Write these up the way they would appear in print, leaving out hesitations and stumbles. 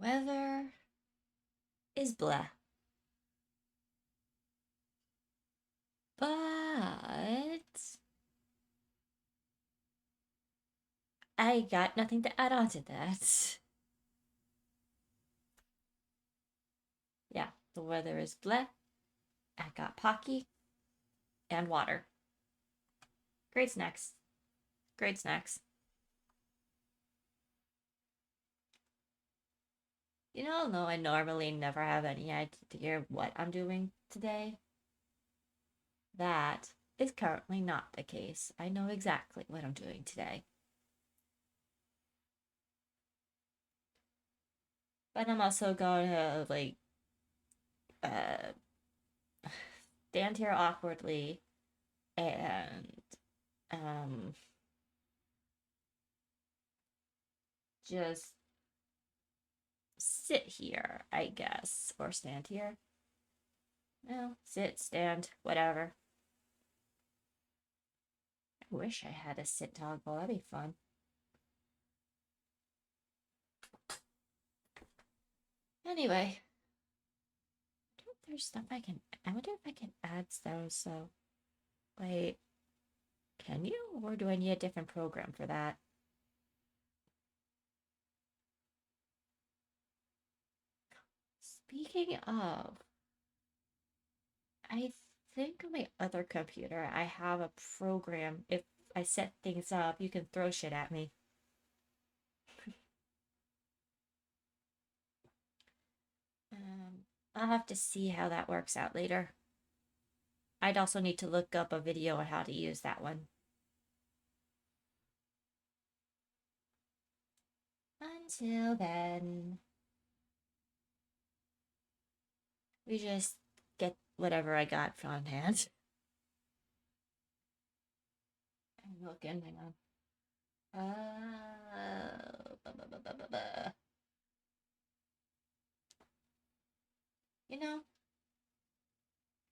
Weather is blah. But I got nothing to add on to that. Yeah, the weather is blah. I got Pocky and water. Great snacks. Great snacks. No, I normally never have any idea what I'm doing today. That is currently not the case. I know exactly what I'm doing today. But I'm also going to, uh, stand here awkwardly and, um, just sit here, I guess, or stand here. No, sit, stand, whatever. I wish I had a sit toggle. That'd be fun. Anyway, I wonder if there's stuff I can. I wonder if I can add those. So, wait, can you, or do I need a different program for that? Speaking of, I think on my other computer I have a program. If I set things up, you can throw shit at me. I'll have to see how that works out later. I'd also need to look up a video on how to use that one. Until then, we just get whatever I got on hand. I'm looking, hang on. Buh, buh, buh, buh, buh, buh.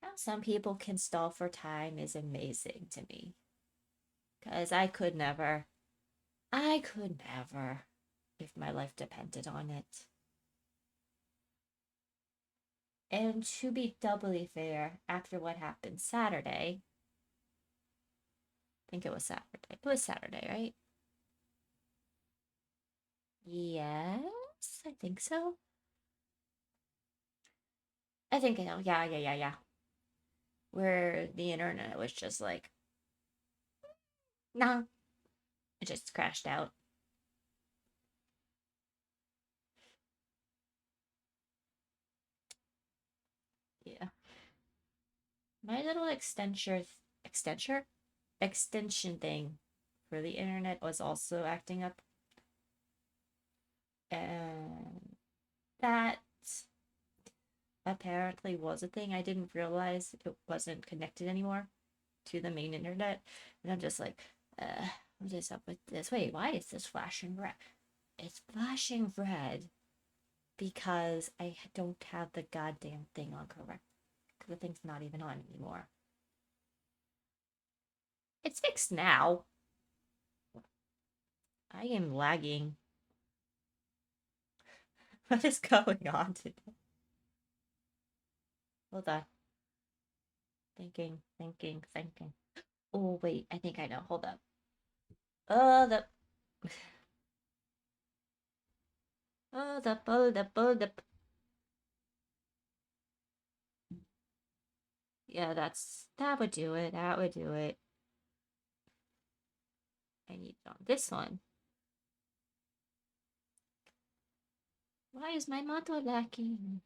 How some people can stall for time is amazing to me. Because I could never. I could never if my life depended on it. And to be doubly fair, after what happened Saturday, I think it was Saturday. It was Saturday, right? Yes, I think so. I think I know. Yeah. Where the internet was just like, nah, it just crashed out. Yeah. My little extension thing for the internet was also acting up. And that apparently was a thing. I didn't realize it wasn't connected anymore to the main internet. And I'm just like, what is up with this? Wait, why is this flashing red? It's flashing red because I don't have the goddamn thing on correct. The thing's not even on anymore. It's fixed now. I am lagging. What is going on today? Hold on. Thinking. Oh, wait. I think I know. Hold up. The. Hold up. Yeah, that would do it. That would do it. I need it on this one. Why is my motto lacking?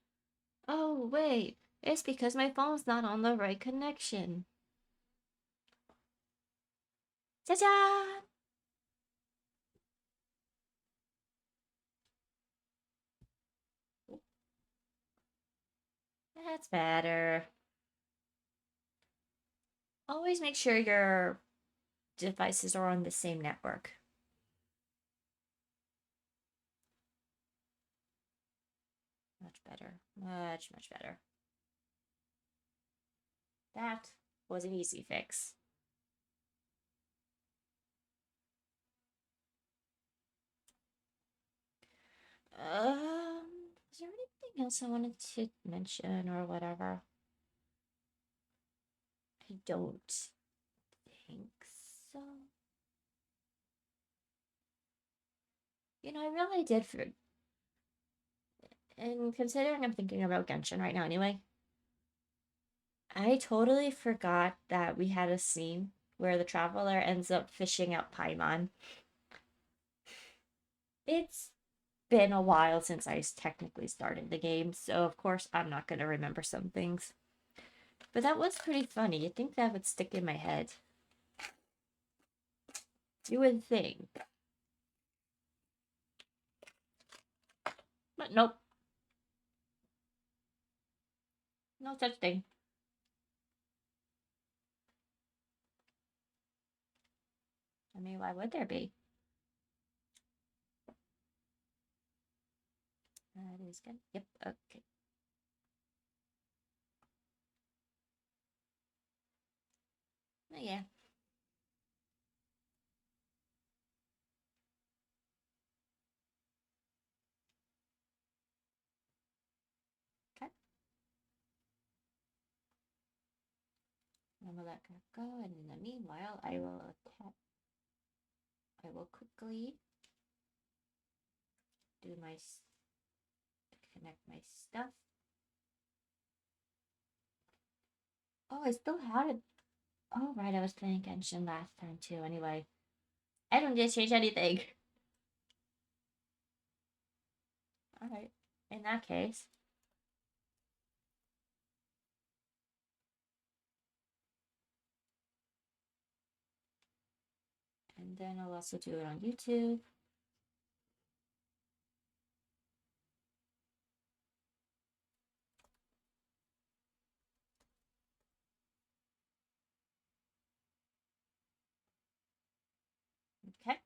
Oh, wait. It's because my phone's not on the right connection. Cha-cha! That's better. Always make sure your devices are on the same network. Much better. Much better. That was an easy fix. there anything else I wanted to mention or whatever? I don't think so. You know, I really did for... And considering I'm thinking about Genshin right now anyway, I totally forgot that we had a scene where the traveler ends up fishing out Paimon. It's been a while since I technically started the game, so of course I'm not going to remember some things. But that was pretty funny. You'd think that would stick in my head. You would think. But nope. No such thing. I mean, why would there be? That is good. Yep, okay. Oh, yeah. Okay. I'm gonna let that go, and in the meanwhile, I will quickly do my connect my stuff. Oh, I still had it. Oh, right, I was playing Genshin last time too. Anyway, I don't need to change anything. All right, in that case. And then I'll also do it on YouTube. Okay.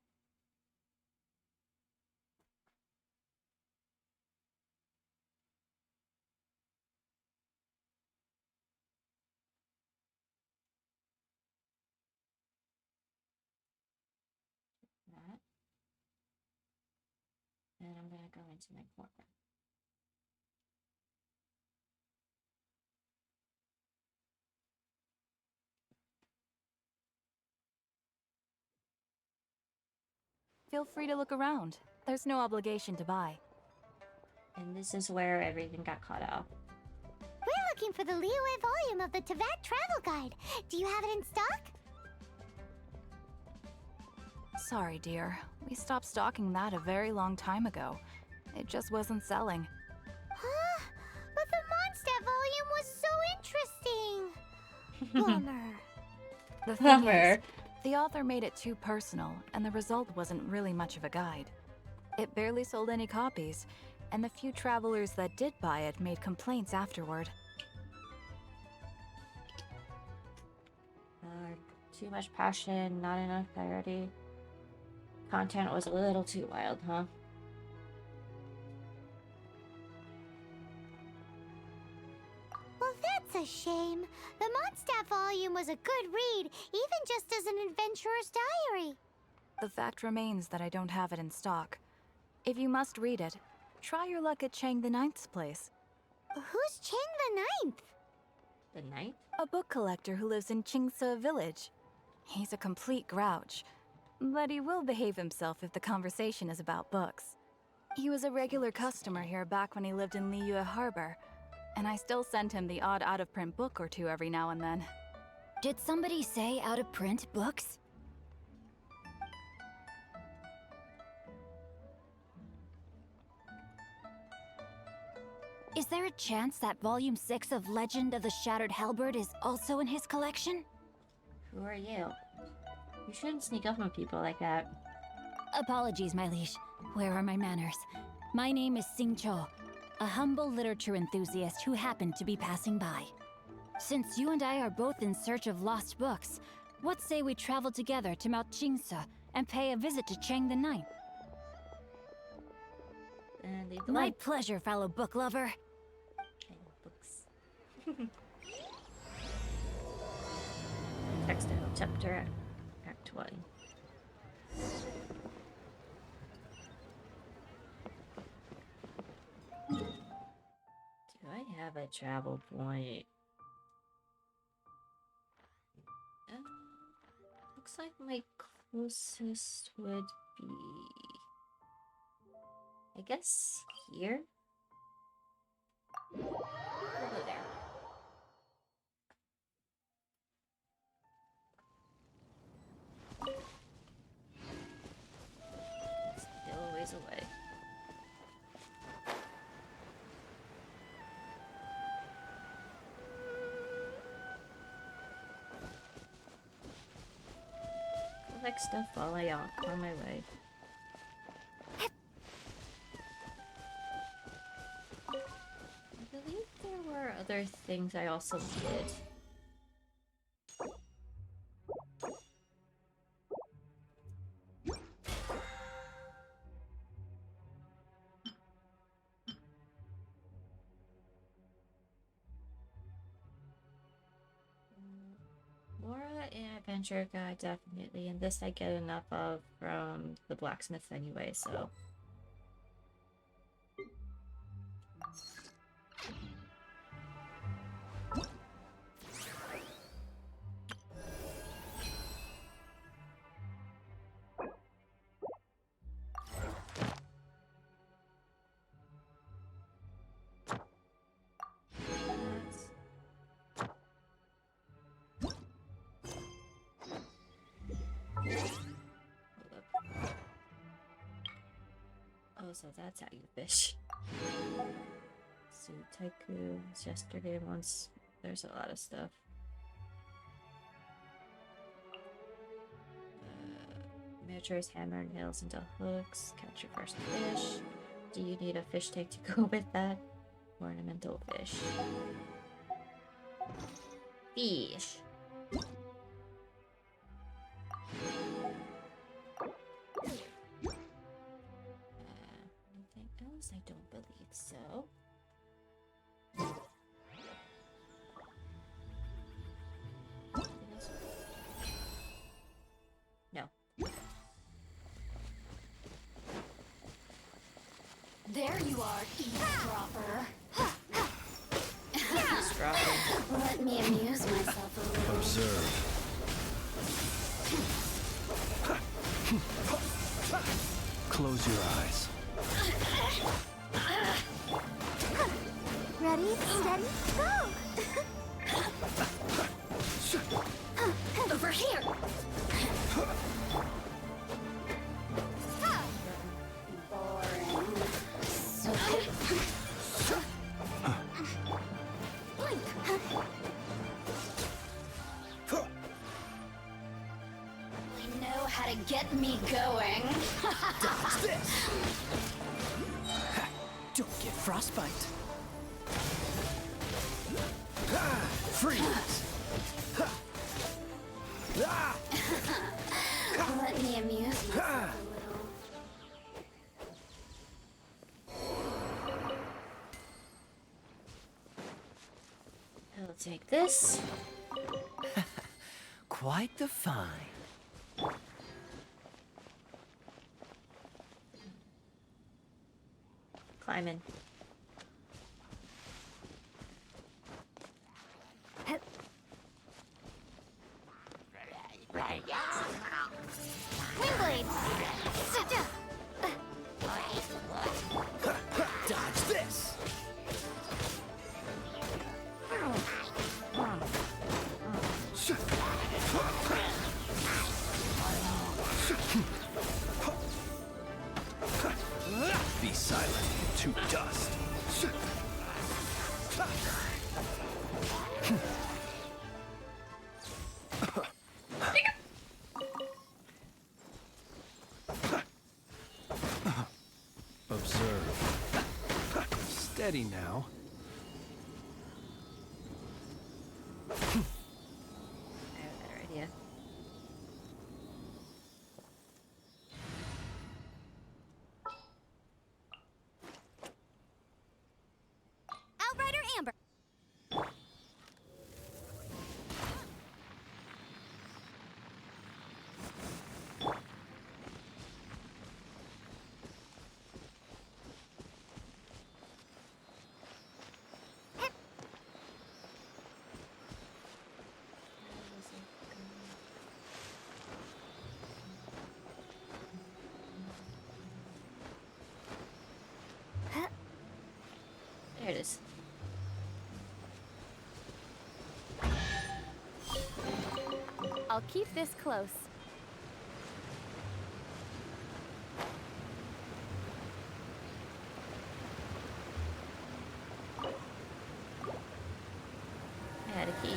That. And I'm going to go into my corner. Feel free to look around. There's no obligation to buy. And this is where everything got caught off. We're looking for the Liyue volume of the Teyvat travel guide. Do you have it in stock? Sorry, dear. We stopped stocking that a very long time ago. It just wasn't selling. Huh? But the Mondstadt volume was so interesting. Bummer. The thing Bummer. is, the author made it too personal, and the result wasn't really much of a guide. It barely sold any copies, and the few travelers that did buy it made complaints afterward. Too much passion, not enough clarity. Content was a little too wild, huh? Well, that's a shame. The Mondstadt volume was a good read, even just as an adventurer's diary. The fact remains that I don't have it in stock. If you must read it, try your luck at Chang the Ninth's place. Who's Chang the Ninth? The ninth? A book collector who lives in Qingce Village. He's a complete grouch, but he will behave himself if the conversation is about books. He was a regular customer here back when he lived in Liyue Harbor, and I still send him the odd out-of-print book or two every now and then. Did somebody say out-of-print books? Is there a chance that Volume 6 of Legend of the Shattered Halberd is also in his collection? Who are you? You shouldn't sneak up on people like that. Apologies, my liege. Where are my manners? My name is Sing Cho, a humble literature enthusiast who happened to be passing by. Since you and I are both in search of lost books, what say we travel together to Mount Qingce and pay a visit to Chang the Ninth? And leave the My way. pleasure, fellow book lover. Okay, books. Textile chapter Act 1. have a travel point. Looks like my closest would be, I guess, here? We'll go there. Still a ways away. Collect stuff while I on my way. I believe there were other things I also needed. Laura and Adventure Guide, definitely. And this I get enough of from the blacksmith anyway, so. Oh, so that's how you fish. So Taiku was yesterday once. There's a lot of stuff. Miniatures, hammer, and nails into hooks. Catch your first fish. Do you need a fish tank to go with that? Ornamental fish. Fish. Anything else? I don't believe so. No. There you are, eavesdropper. Eavesdropper. Let me amuse myself a little. Observe. Close your eyes. Ready, steady, go! Over here! Boring. So Blink. We know how to get me going. Dodge this! Don't get frostbite. Freeze! Let me amuse myself a little. I'll take this. Quite the find. Climbing. Wingblade! Dodge this! Be silent, to dust. Observe. Steady now. I have a better idea. Outrider Amber! I'll keep this close. I had a key.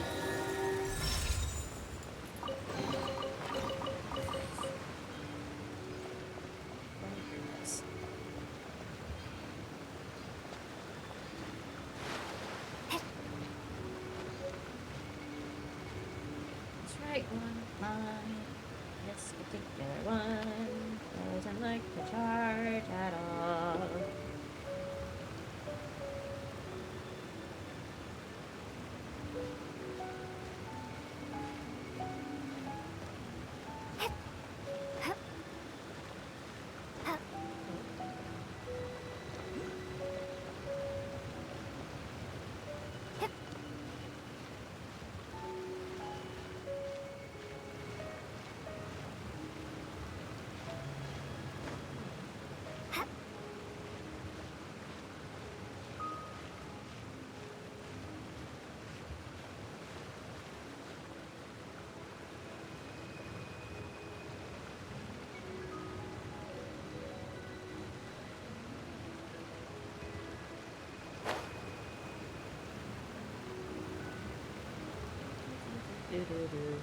Right one line. This particular one doesn't like to charge at all. Do-do-do.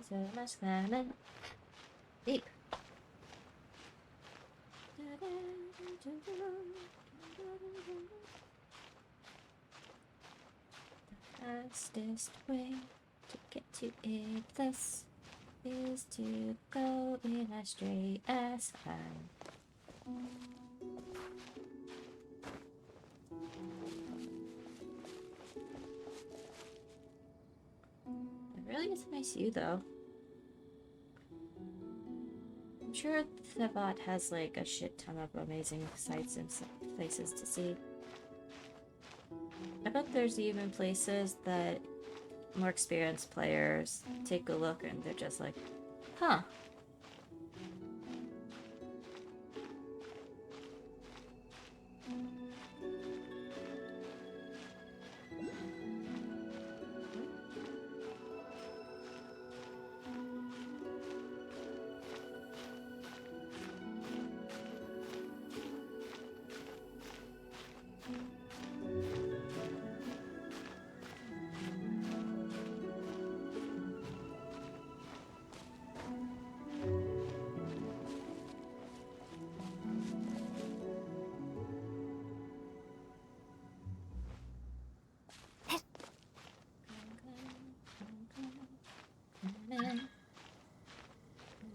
So much climbing. Deep. The fastest way to get to a place is to go in a straight ass line. It really is a nice view though. I'm sure the bot has like a shit ton of amazing sights and places to see. I bet there's even places that more experienced players take a look and they're just like, huh.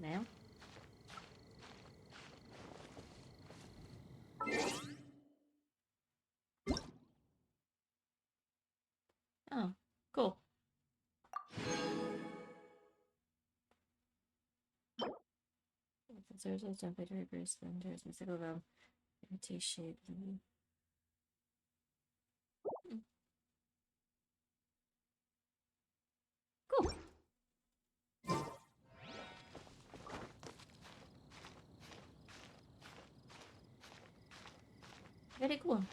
Now. Oh, cool. There's a jump at reverse, then there's a single room. T shape. Cool. Very cool.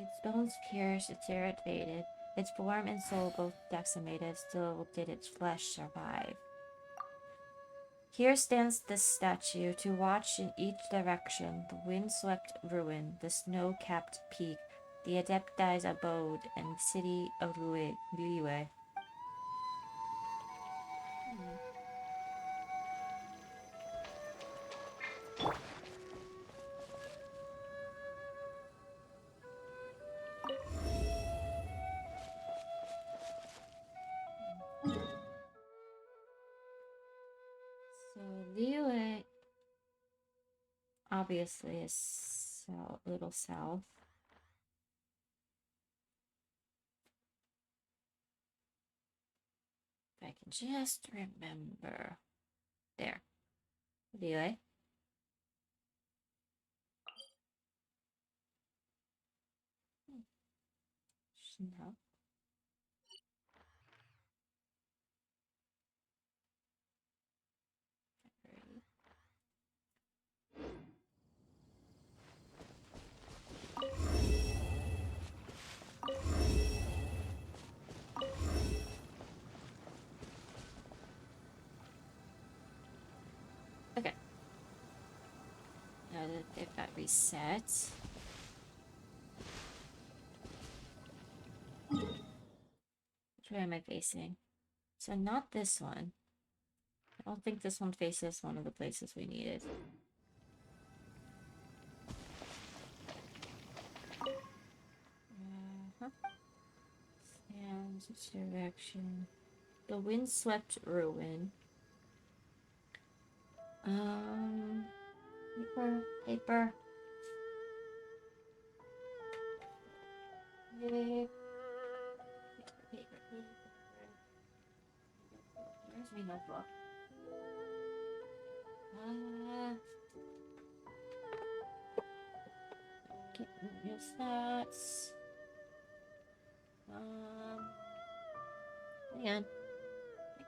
Its bones pierced, its spirit faded. Its form and soul both decimated, still did its flesh survive. Here stands this statue to watch in each direction the wind-swept ruin, the snow-capped peak, the Adepti's abode, and city of Liyue. So Liyue obviously is a little south. If I can just remember. There. Liyue. No. Okay. Now that they've got reset. Which way am I facing? So not this one. I don't think this one faces one of the places we needed. Stands its direction. The windswept ruin. Paper. Yay. Paper. Where's my notebook? Can't use that. Hang on.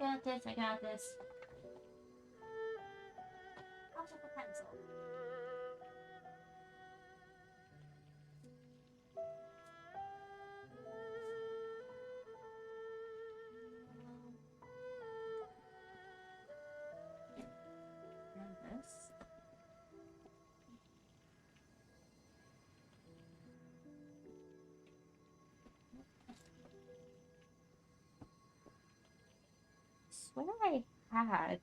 I got this. I'll take a pencil. And this. I swear I had.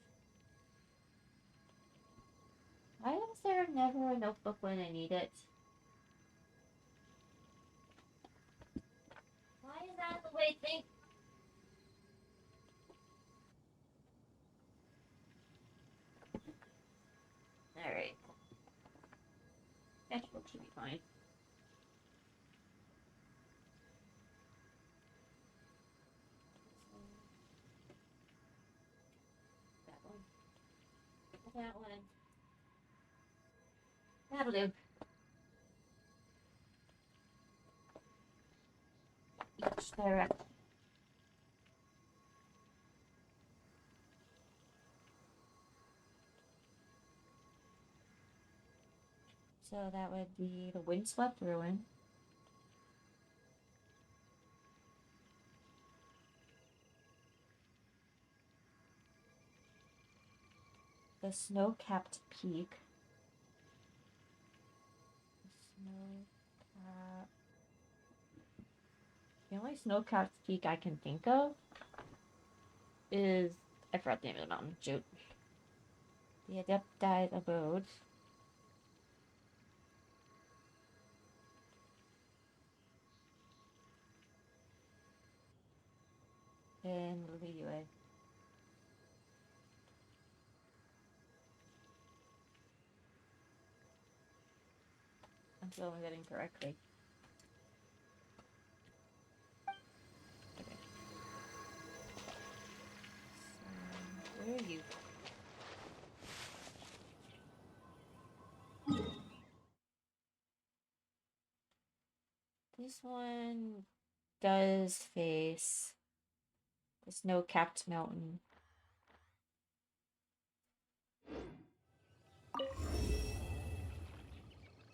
Why is there never a notebook when I need it? Why is that the way things... Alright. Sketchbook should be fine. That one. That one. That'll do. Each direction. So that would be the windswept ruin. The snow-capped peak. The only snow-capped peak I can think of is... I forgot the name of the mountain. Shoot. The Adepti's abode. In Liyue. I'm still getting correctly. Okay. So, where are you? This one does face the snow-capped mountain.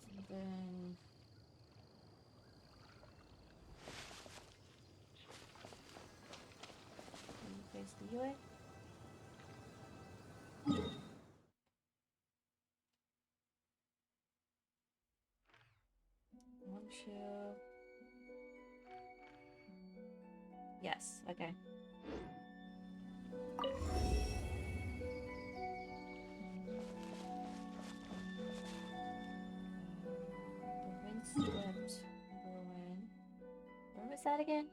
And then to... Yes, okay. The windswept ruin. Where was that again?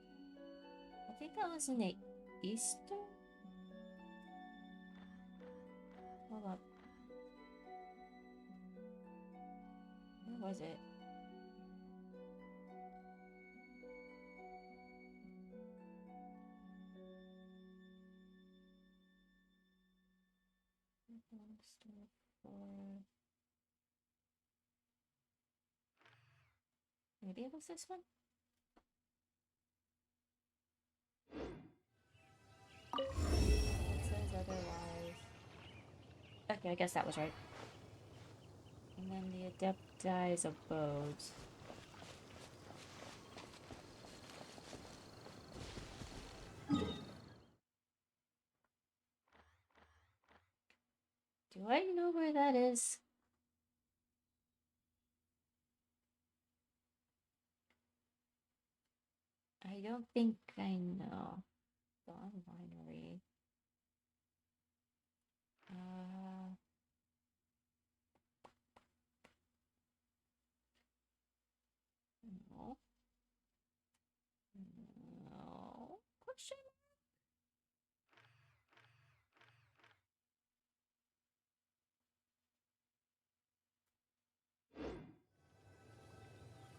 I think that was in the eastern? Hold up. Where was it? Maybe it was this one? It says otherwise. Okay, I guess that was right. And then the Adepti's abodes. Do I know where that is? I don't think I know. Dawn Winery. No. No. Question mark?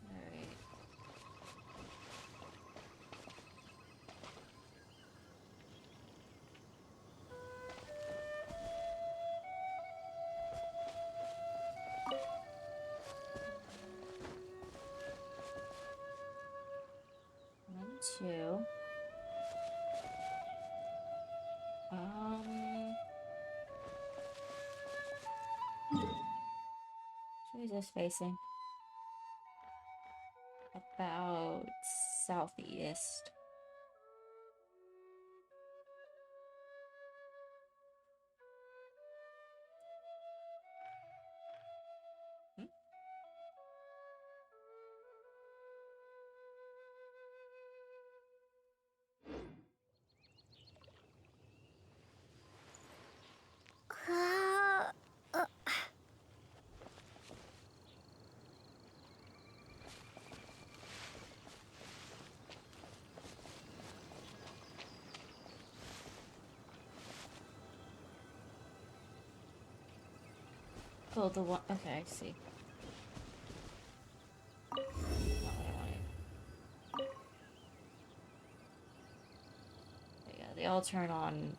Alright. One, two. Who is this facing? About southeast. Hmm? Oh, the one. Okay, I see. Not what I wanted. Yeah, they all turn on.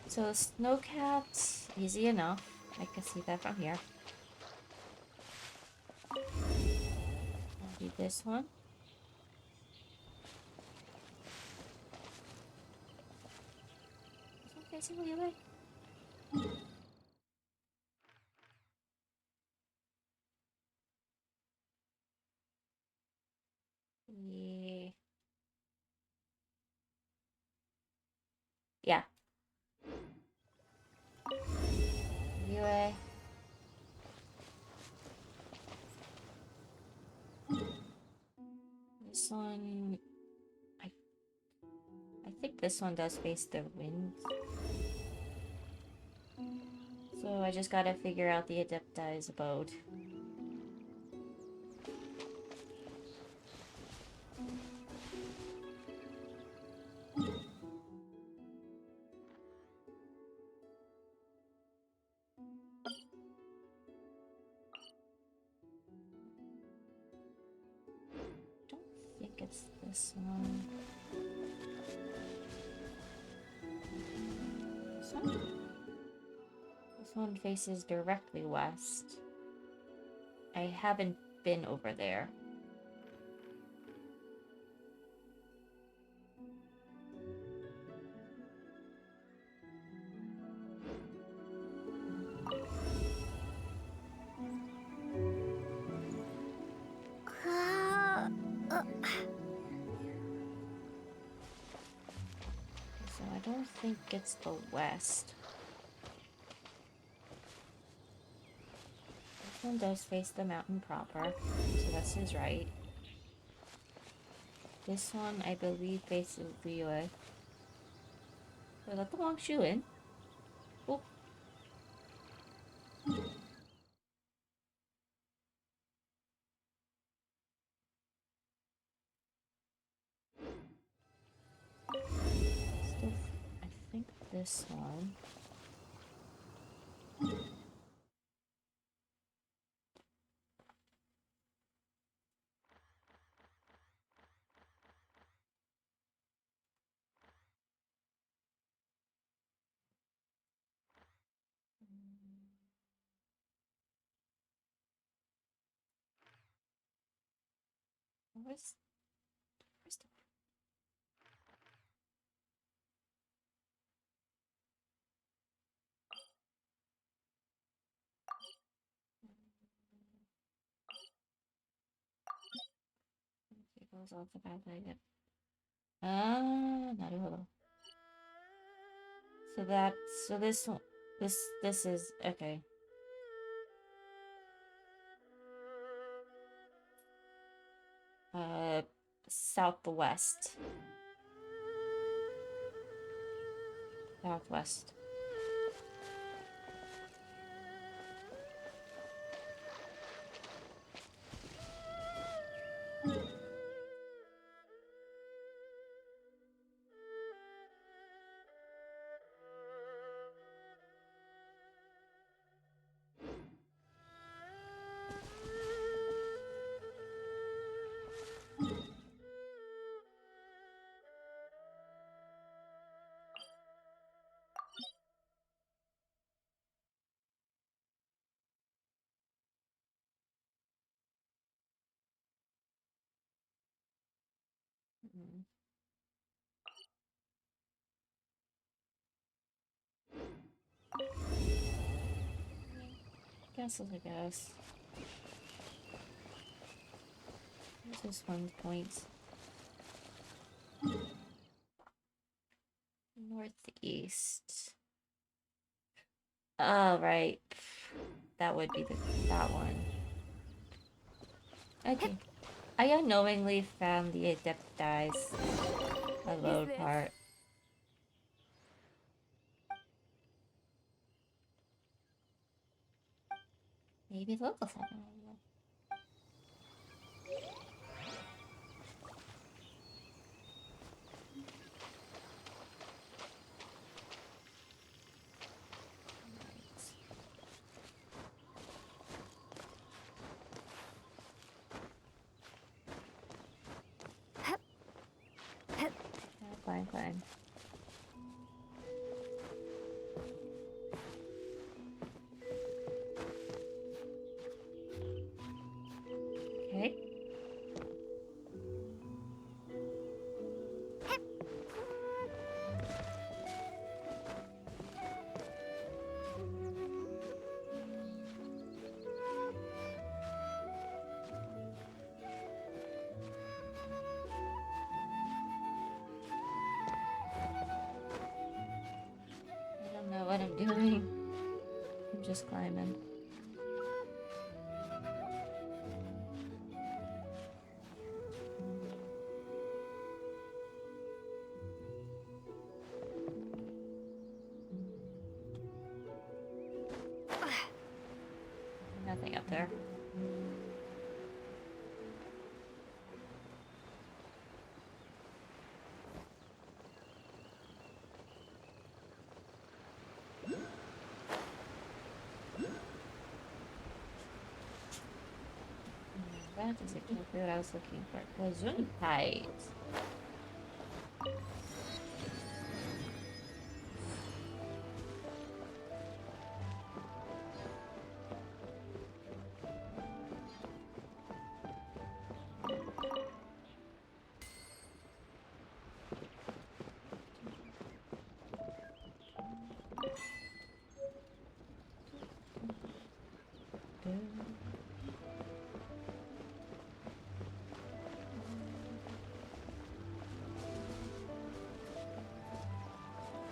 So snowcats, easy enough. I can see that from here. Maybe this one. Is that facing the other way? Yeah. Anyway. This one, I think this one does face the wind. So I just gotta figure out the Adepti's abode. Don't think it's this one. This one? This one faces directly west. I haven't been over there. So I don't think it's the west. This one does face the mountain proper, so that's his right. This one, I believe, faces Vroid. So let the monk shoe in. Oh. Still, I think this one. Where's the it goes off the path I get. Naruhodo. So that's so this one this is okay. Southwest. Southwest. Mm. Guess as I guess. Where's this one's points? Northeast. Oh, right. That would be that one. Okay. I unknowingly found the Adepti's load part. Maybe local something. I don't know. Fine, fine. Okay. I don't know what I'm doing. I'm just climbing. Nothing up there. That is exactly what I was looking for. Gesundheit.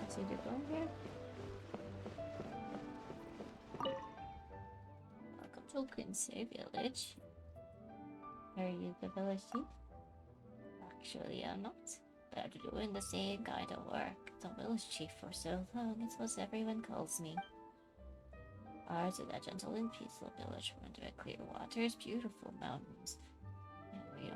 Is it going here? Welcome to You can say village. Are you the village chief? Actually, I'm not. But after doing the same kind of work, the village chief for so long, it's what everyone calls me. Ours is a gentle and peaceful village surrounded by clear waters, beautiful mountains. And real.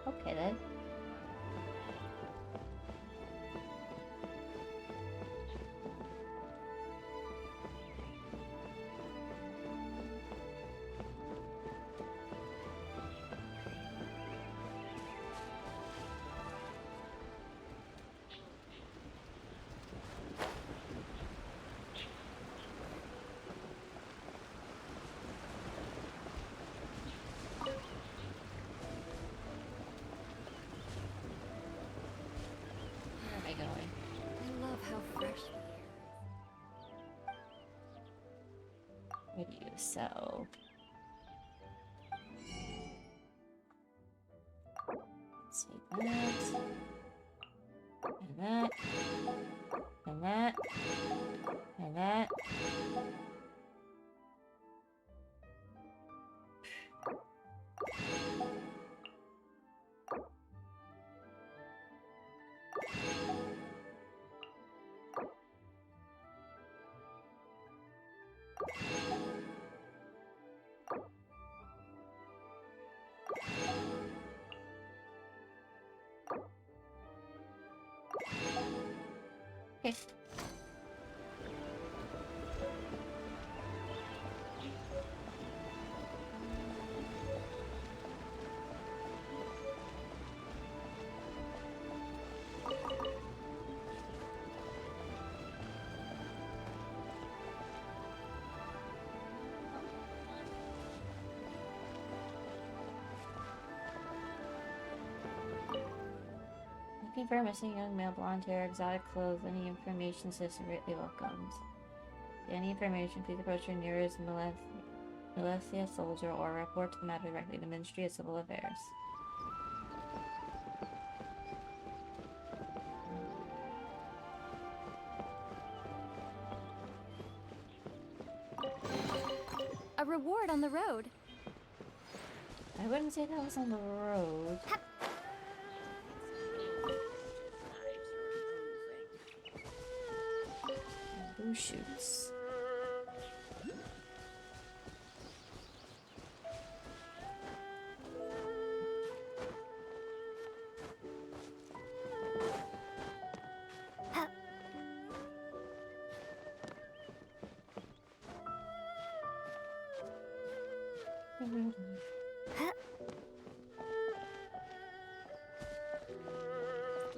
Okay then. Where am I going? I love how fresh the air is. What do you sew? Let's take that. And that. And that. And that. Okay. Looking for a missing young male, blonde hair, exotic clothes, any information system greatly welcomed. Any information, please approach your nearest militia soldier or report the matter directly to the Ministry of Civil Affairs. A reward on the road. I wouldn't say that was on the road. Bamboo shoots.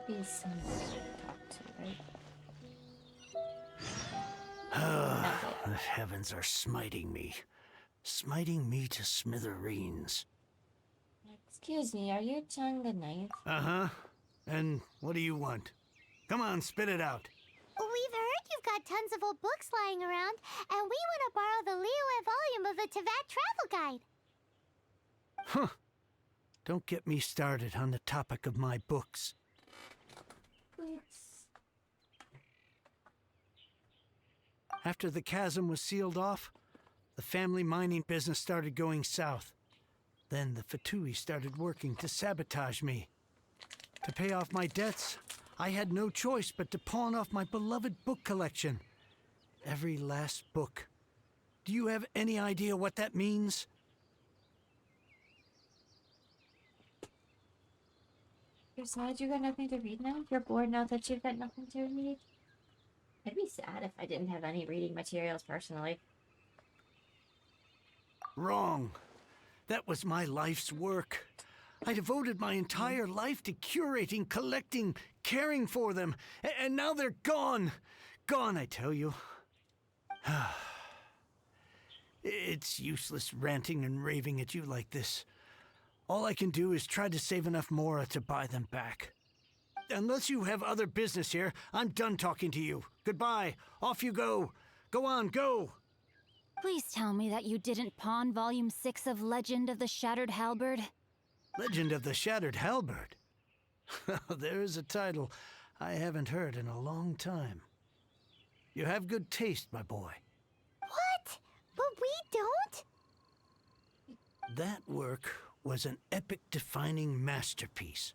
Be someone to talk to, right? The heavens are smiting me. Smiting me to smithereens. Excuse me, are you Chang the Ninth? Uh-huh. And what do you want? Come on, spit it out. We've heard you've got tons of old books lying around, and we want to borrow the Liyue volume of the Teyvat Travel Guide. Huh. Don't get me started on the topic of my books. Please. After the chasm was sealed off, the family mining business started going south. Then the Fatui started working to sabotage me. To pay off my debts, I had no choice but to pawn off my beloved book collection. Every last book. Do you have any idea what that means? You're sad you got nothing to read now? You're bored now that you've got nothing to read? I'd be sad if I didn't have any reading materials personally. Wrong. That was my life's work. I devoted my entire life to curating, collecting, caring for them. And now they're gone. Gone, I tell you. It's useless ranting and raving at you like this. All I can do is try to save enough Mora to buy them back. unless you have other business here, I'm done talking to you. Goodbye. Off you go. Go on, go. Please tell me that you didn't pawn Volume 6 of Legend of the Shattered Halberd. Legend of the Shattered Halberd. There's a title I haven't heard in a long time. You have good taste, my boy. What? But we don't? That work was an epic-defining masterpiece.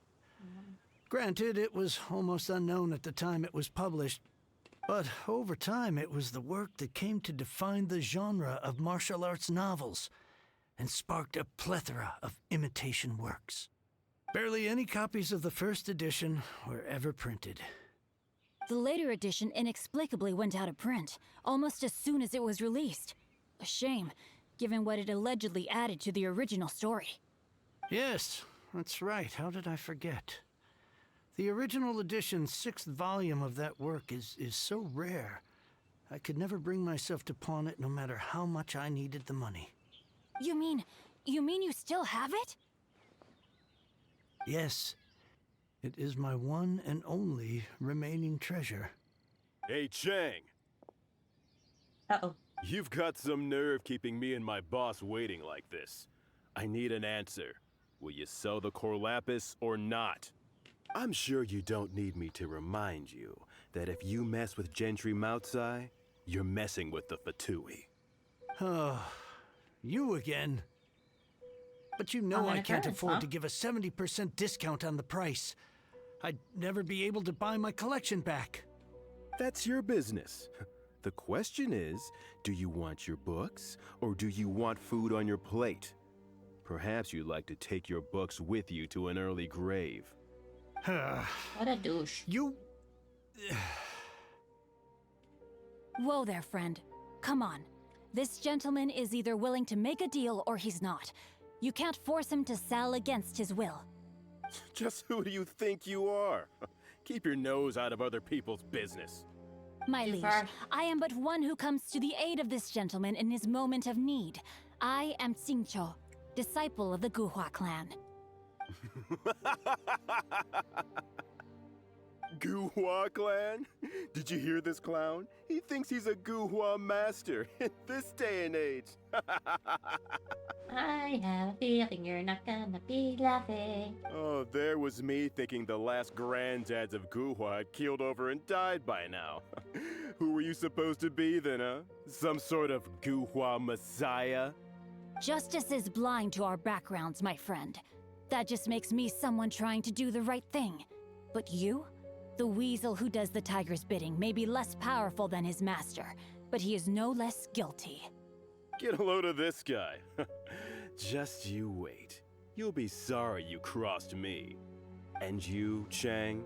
Granted, it was almost unknown at the time it was published, but over time it was the work that came to define the genre of martial arts novels and sparked a plethora of imitation works. Barely any copies of the first edition were ever printed. The later edition inexplicably went out of print, almost as soon as it was released. A shame, given what it allegedly added to the original story. Yes, that's right. How did I forget? The original edition's 6th volume of that work is so rare, I could never bring myself to pawn it no matter how much I needed the money. You mean you still have it? Yes, it is my one and only remaining treasure. Hey, Chang, Uh-oh. you've got some nerve keeping me and my boss waiting like this. I need an answer. Will you sell the core lapis or not? I'm sure you don't need me to remind you that if you mess with Gentry Moutsai, you're messing with the Fatui. Oh, you again. But you know I can't afford to give a 70% discount on the price. I'd never be able to buy my collection back. That's your business. The question is, do you want your books, or do you want food on your plate? Perhaps you'd like to take your books with you to an early grave. What a douche. You... Whoa there, friend. Come on. This gentleman is either willing to make a deal or he's not. You can't force him to sell against his will. Just who do you think you are? Keep your nose out of other people's business. My Too liege, far. I am but one who comes to the aid of this gentleman in his moment of need. I am Xingqiu, disciple of the Guhua clan. Guhua clan? Did you hear this clown? He thinks he's a Guhua master in this day and age. I have a feeling you're not gonna be laughing. Oh, there was me thinking the last granddads of Guhua had keeled over and died by now. Who were you supposed to be then, huh? Some sort of Guhua messiah? Justice is blind to our backgrounds, my friend. That just makes me someone trying to do the right thing. But you? The weasel who does the tiger's bidding may be less powerful than his master, but he is no less guilty. Get a load of this guy. Just you wait. You'll be sorry you crossed me. And you, Chang,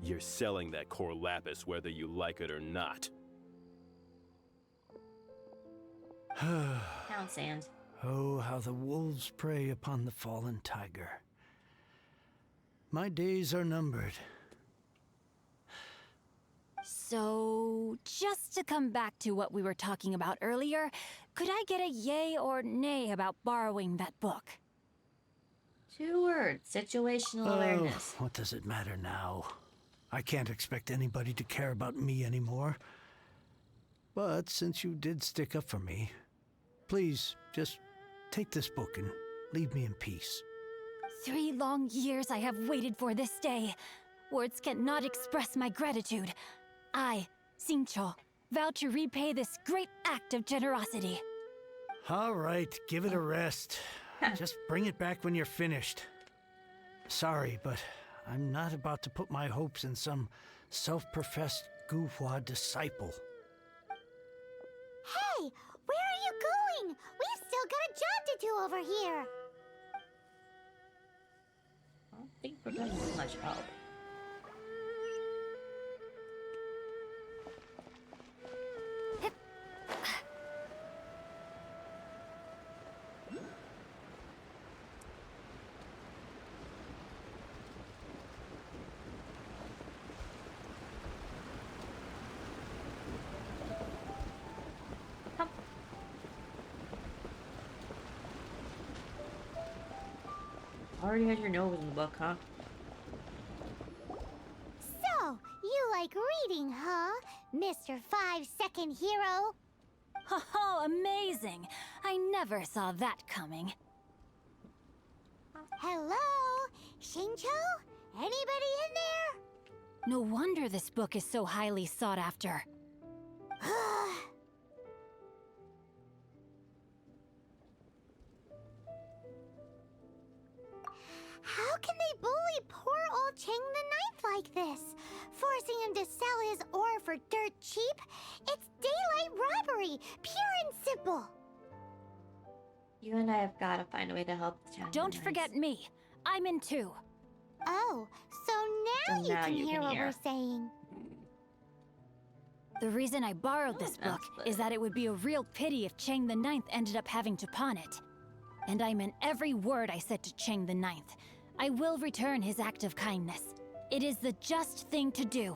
you're selling that core lapis whether you like it or not. Pound sand. Oh, how the wolves prey upon the fallen tiger. My days are numbered. So, just to come back to what we were talking about earlier, could I get a yay or nay about borrowing that book? 2 words. Situational awareness. What does it matter now? I can't expect anybody to care about me anymore. But since you did stick up for me, please just take this book and leave me in peace. 3 long years I have waited for this day. Words cannot express my gratitude. I, Xingqiu, vow to repay this great act of generosity. All right, give it a rest. Just bring it back when you're finished. Sorry, but I'm not about to put my hopes in some self-professed Guhua disciple. Hey, where are you going? We've still got a job to do over here. I don't think we're gonna need much help. Already had your nose in the book, huh? like reading, huh, Mr. 5-second hero? Oh, amazing! I never saw that coming. Hello? Xingqiu? Anybody in there? No wonder this book is so highly sought after. How can they bully poor old Chang the Ninth like this? Forcing him to sell his ore for dirt cheap? It's daylight robbery, pure and simple. You and I have got to find a way to help Chang. Don't forget me. I'm in too. Oh, so now, So now you you can hear can what hear. we're saying. The reason I borrowed this Oh, book that's is that it would be a real pity if Chang the Ninth ended up having to pawn it. And I meant every word I said to Chang the Ninth. I will return his act of kindness. It is the just thing to do.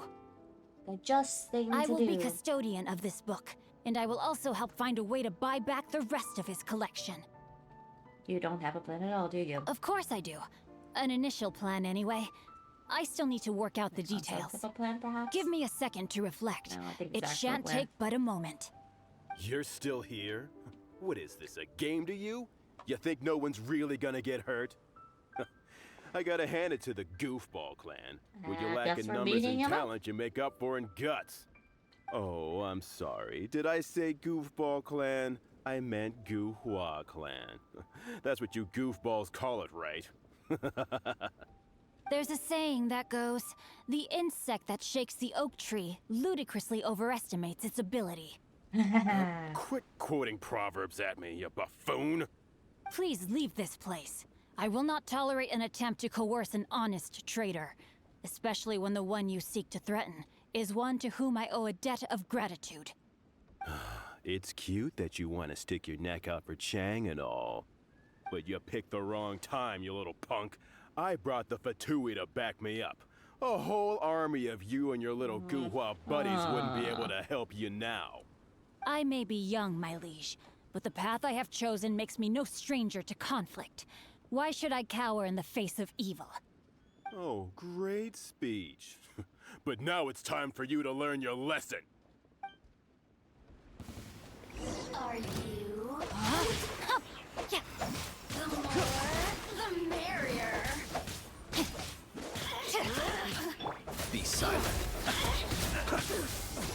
The just thing I to will do. be custodian of this book, and I will also help find a way to buy back the rest of his collection. You don't have a plan at all, do you? Of course I do. An initial plan, anyway. I still need to work out the Some details. sort of a plan, perhaps? Give me a second to reflect. No, I think It exactly shan't where. take but a moment. You're still here? What is this, a game to you? You think no one's really gonna get hurt? I gotta hand it to the Goofball clan. When you lack guess in we're numbers beating and him up. talent, you make up for in guts. Oh, I'm sorry. Did I say Goofball clan? I meant Guhua clan. That's what you goofballs call it, right? There's a saying that goes, the insect that shakes the oak tree ludicrously overestimates its ability. Quit quoting proverbs at me, you buffoon! Please leave this place. I will not tolerate an attempt to coerce an honest trader, especially when the one you seek to threaten is one to whom I owe a debt of gratitude. It's cute that you want to stick your neck out for Chang and all. But you picked the wrong time, you little punk. I brought the Fatui to back me up. A whole army of you and your little Guhua buddies wouldn't be able to help you now. I may be young, my liege, but the path I have chosen makes me no stranger to conflict. Why should I cower in the face of evil? Oh, great speech. But now it's time for you to learn your lesson. Are you? Yeah. The more, the merrier. Be silent.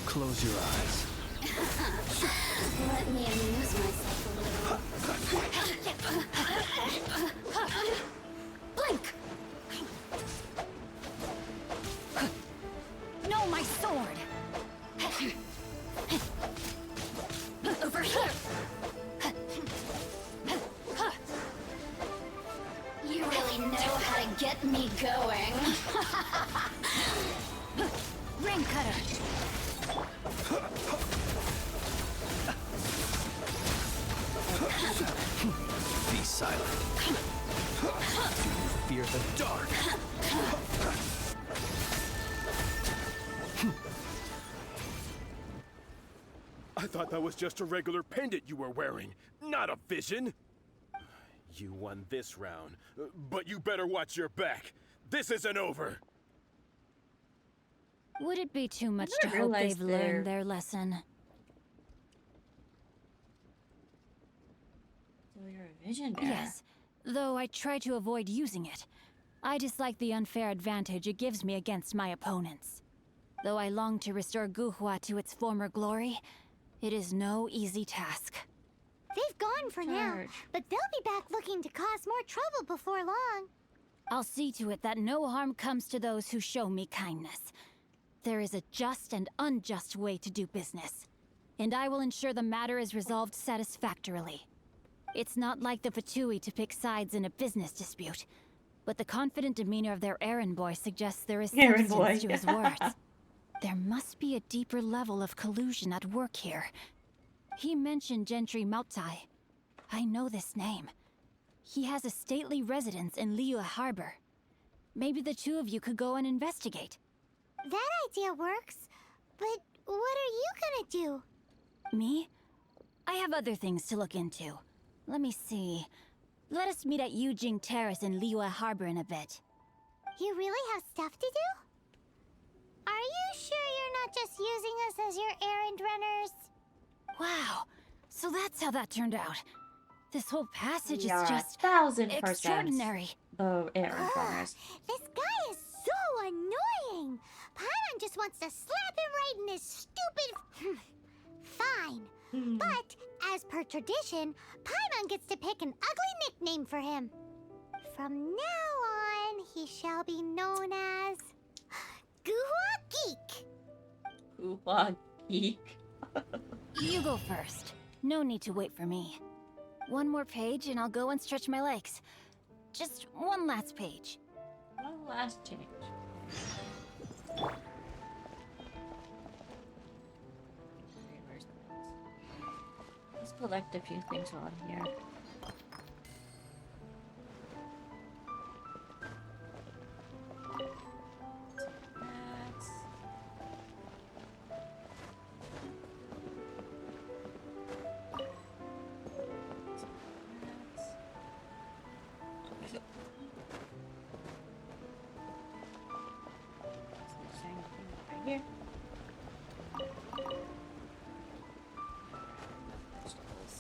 Close your eyes. Let me amuse myself a little. Blink! No, my sword! Over here! You really know how to get me going. Ring cutter! Be silent. Do you fear the dark? I thought that was just a regular pendant you were wearing, not a vision. You won this round, but you better watch your back. This isn't over. Would it be too much to never hope realized they've they're- learned their lesson? So you're a vision bearer. Yes, though I try to avoid using it. I dislike the unfair advantage it gives me against my opponents. Though I long to restore Guhua to its former glory, it is no easy task. They've gone for now, Charge. but they'll be back looking to cause more trouble before long. I'll see to it that no harm comes to those who show me kindness. There is a just and unjust way to do business, and I will ensure the matter is resolved satisfactorily. It's not like the Fatui to pick sides in a business dispute, but the confident demeanor of their errand boy suggests there is Errand substance boy. to his words. There must be a deeper level of collusion at work here. He mentioned Gentry Mautai. I know this name. He has a stately residence in Liyue Harbor. Maybe the two of you could go and investigate. That idea works, but what are you gonna do? Me? I have other things to look into. Let me see. Let us meet at Yujing Terrace in Liyue Harbor in a bit. You really have stuff to do? Are you sure you're not just using us as your errand runners? Wow. So that's how that turned out. This whole passage We is are just 1000% extraordinary. the errand runners. This guy is so annoying. Paimon just wants to slap him right in his stupid... Fine. But, as per tradition, Paimon gets to pick an ugly nickname for him. From now on, he shall be known as... Guhua Geek. Hoo-ha, geek. You go first. No need to wait for me. One more page and I'll go and stretch my legs. Just one last page. One last change. Okay, where's the notes? Let's collect a few things on here. That's... Right here. Vegetables.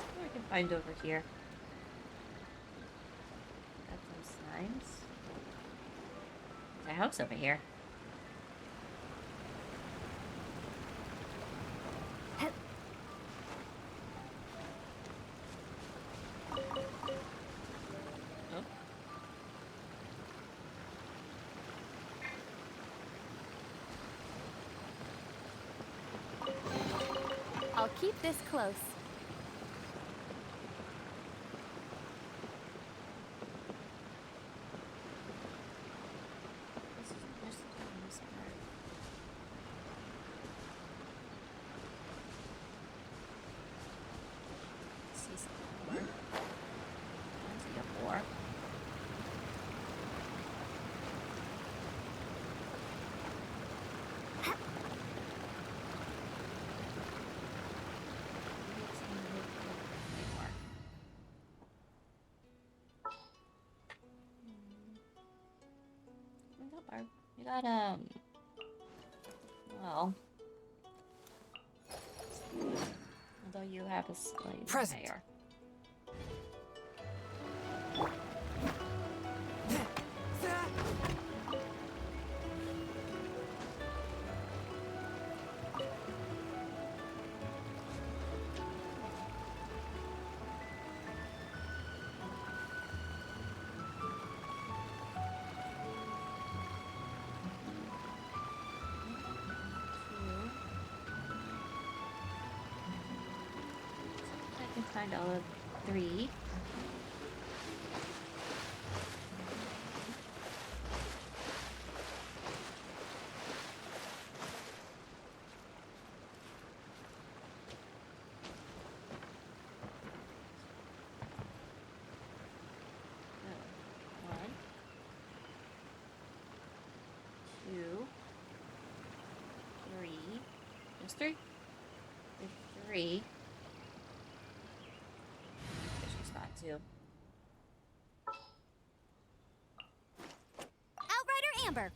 What I can find over here. Got some slimes. There's a house over here. Oh. I'll keep this close. This is just this part. See some more. I see a more. We got well, although you have a slightly Present. higher. I can find all of 3. So, 1, 2, 3. Just 3. There's 3. Fishing spot too. Outrider Amber.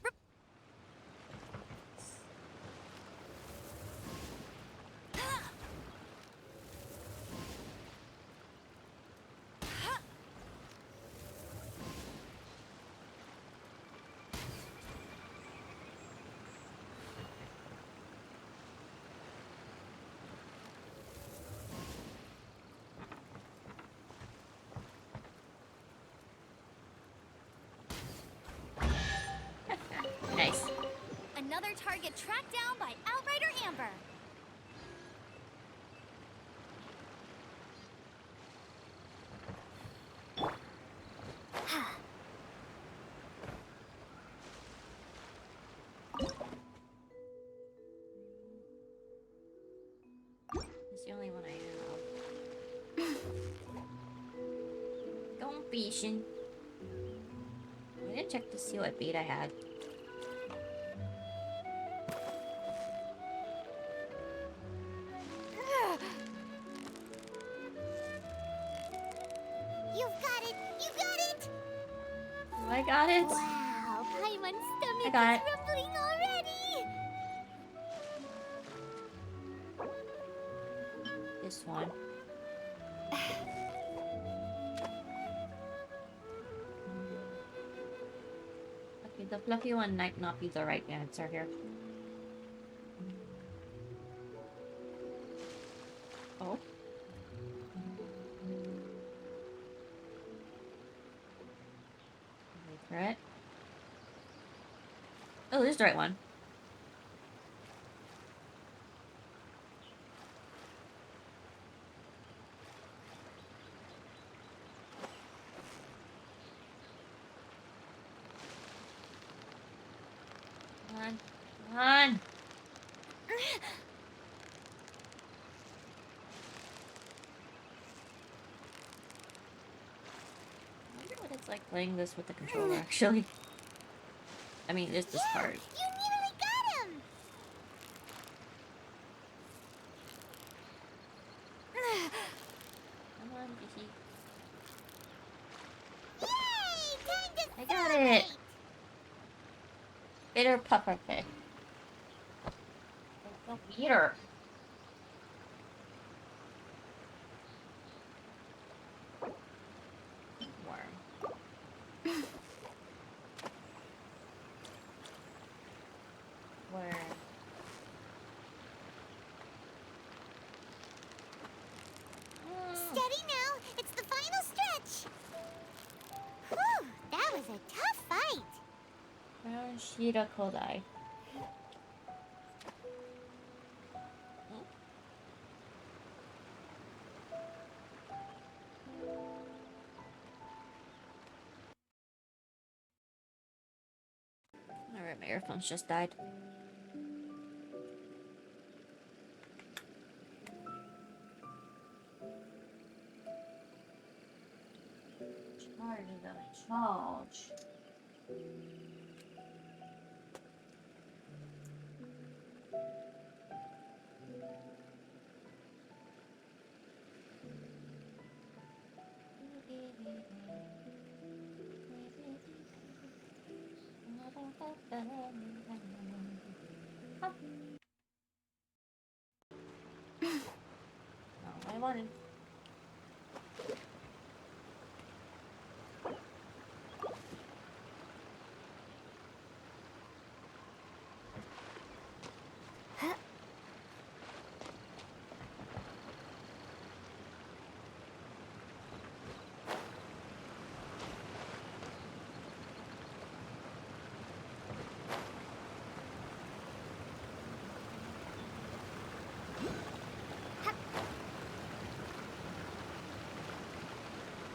Nice. Another target tracked down by Outrider Amber. It's the only one I know. Don't be shin. I didn't check to see what bait I had. I got it. Wow, Paimon's I stomach got is it. rumbling already. This one. Okay, the fluffy one might not be the right answer here. Oh. Wait for it. Oh, this is the right one. Come on. Come on. I wonder what it's like playing this with the controller, actually. I mean, it's this Yeah, part. you nearly got him. Come on, Vicky. Yay! Time to I got celebrate. it. Bitter puffer fish. Don't eat her. Worm. Worm. Steady now. It's the final stretch. Whew, that was a tough fight. Brown Sheeta Kodai. Alright, my earphones just died. Charge the charge. Not what I wanted.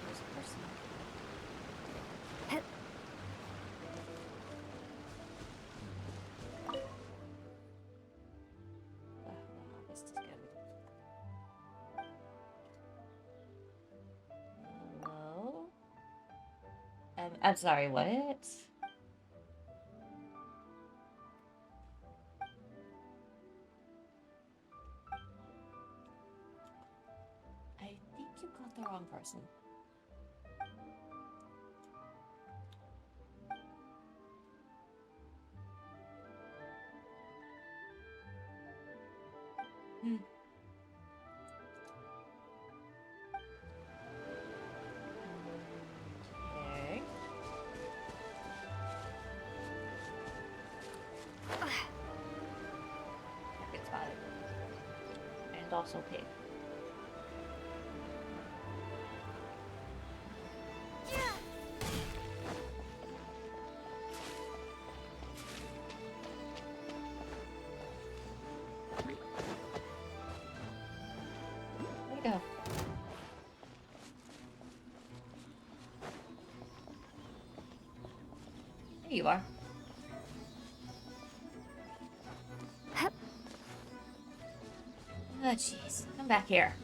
This person. This is good. Hello? I'm sorry, what? I think you got the wrong person. Okay. It's fine. And also pig. Where'd it go? There you are. Oh, jeez. Come back here.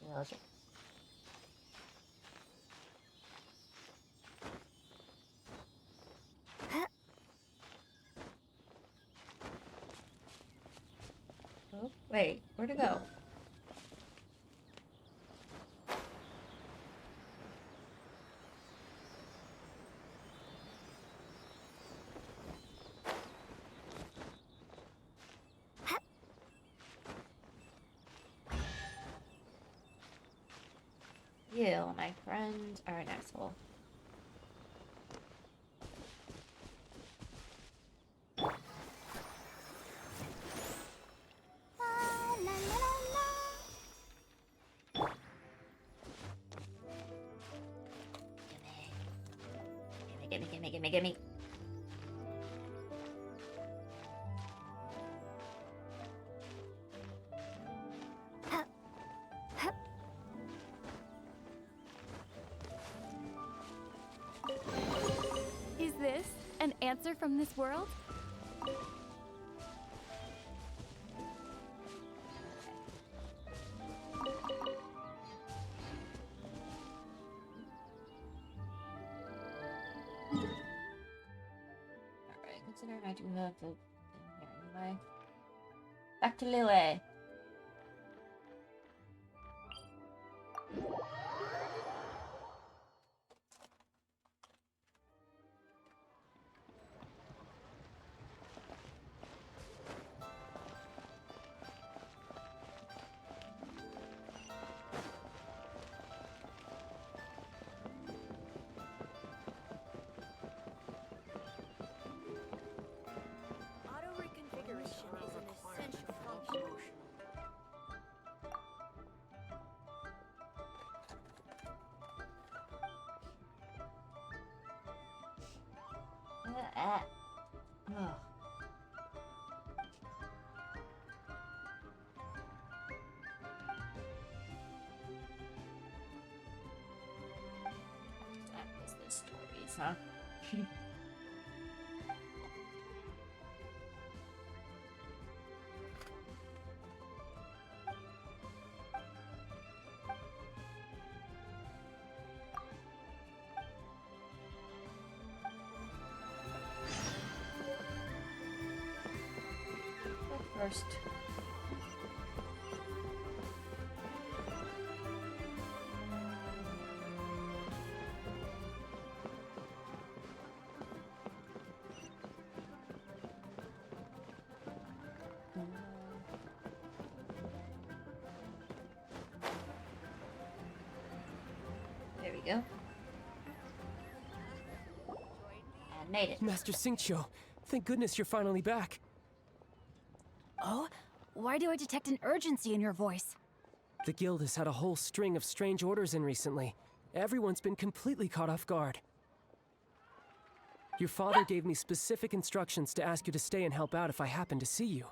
Villager. Oh, wait. Where'd it go? You, my friend, are an asshole. La, la, la, la. Gimme. Is this an answer from this world? Alright, considering I do have the thing here anyway. Back to Lille. Auto reconfiguration is an essential function. Ugh. That was the stories, huh? First. There we go. And made it. Master Xingqiu, thank goodness you're finally back. Oh? Why do I detect an urgency in your voice? The guild has had a whole string of strange orders in recently. Everyone's been completely caught off guard. Your father gave me specific instructions to ask you to stay and help out if I happen to see you.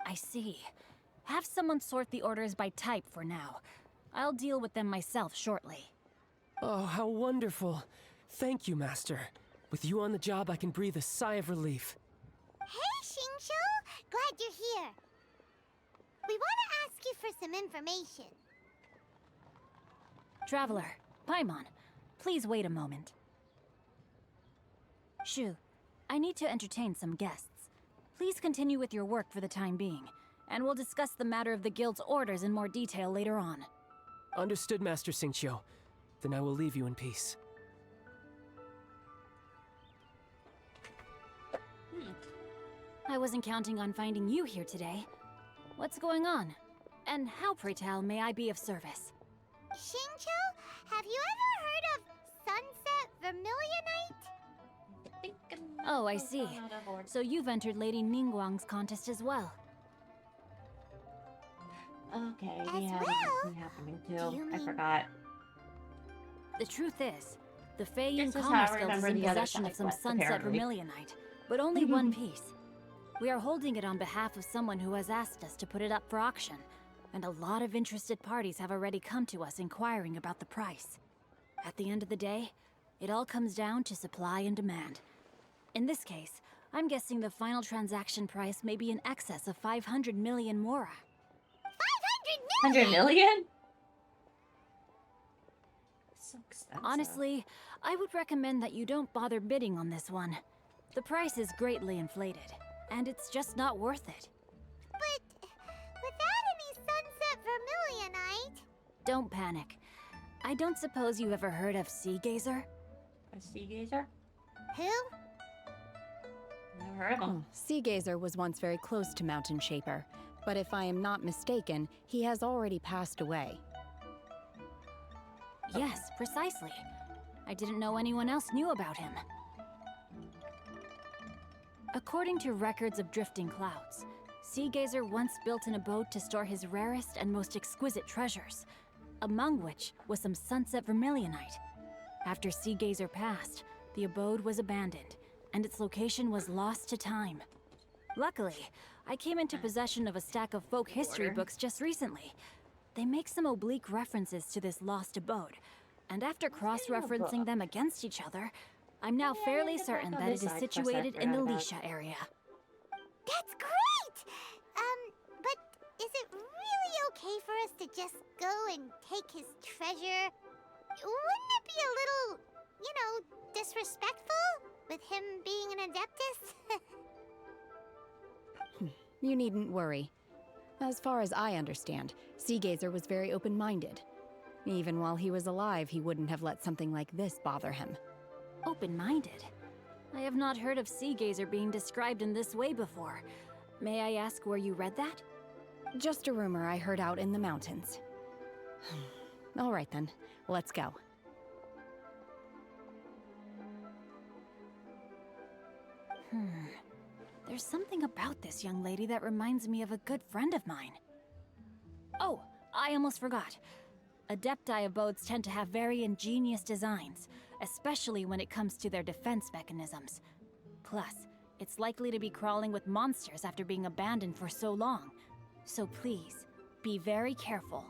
I see. Have someone sort the orders by type for now. I'll deal with them myself shortly. Oh, how wonderful. Thank you, Master. With you on the job, I can breathe a sigh of relief. Hey, Xingqiu! Glad you're here. We want to ask you for some information. Traveler, Paimon, please wait a moment. Shu, I need to entertain some guests. Please continue with your work for the time being, and we'll discuss the matter of the guild's orders in more detail later on. Understood, Master Xingqiu. Then I will leave you in peace. I wasn't counting on finding you here today. What's going on? And how, pray tell, may I be of service? Xingqiu, have you ever heard of Sunset Vermilionite? Oh, I see. So you've entered Lady Ningguang's contest as well. Okay, As we have well? something happening Do too. you I mean- forgot. The truth is, the Huion This is how I Commerce Guild is remember in the other possession of side some quest, Sunset apparently. Vermilionite, but only one piece. We are holding it on behalf of someone who has asked us to put it up for auction, and a lot of interested parties have already come to us inquiring about the price. At the end of the day, it all comes down to supply and demand. In this case, I'm guessing the final transaction price may be in excess of 500 million mora. 500 100 million? So expensive. Honestly, I would recommend that you don't bother bidding on this one. The price is greatly inflated, and it's just not worth it. But without any Sunset Vermilionite... Don't panic. I don't suppose you ever heard of Sea Gazer? A sea gazer? Who? Never heard of him. Sea Gazer was once very close to Mountain Shaper, but if I am not mistaken, he has already passed away. Yes, precisely. I didn't know anyone else knew about him. According to records of drifting clouds, Seagazer once built an abode to store his rarest and most exquisite treasures, among which was some sunset vermilionite. After Seagazer passed, the abode was abandoned, and its location was lost to time. Luckily, I came into possession of a stack of folk history books just recently. They make some oblique references to this lost abode, and after cross-referencing them against each other, I'm now fairly certain that it is situated in the Lisha area. That's great! But is it really okay for us to just go and take his treasure? Wouldn't it be a little, disrespectful with him being an Adeptus? You needn't worry. As far as I understand, Seagazer was very open-minded. Even while he was alive, he wouldn't have let something like this bother him. Open-minded? I have not heard of Seagazer being described in this way before. May I ask where you read that? Just a rumor I heard out in the mountains. All right then, let's go. There's something about this young lady that reminds me of a good friend of mine. Oh, I almost forgot. Adepti abodes tend to have very ingenious designs, especially when it comes to their defense mechanisms. Plus, it's likely to be crawling with monsters after being abandoned for so long. So please, be very careful.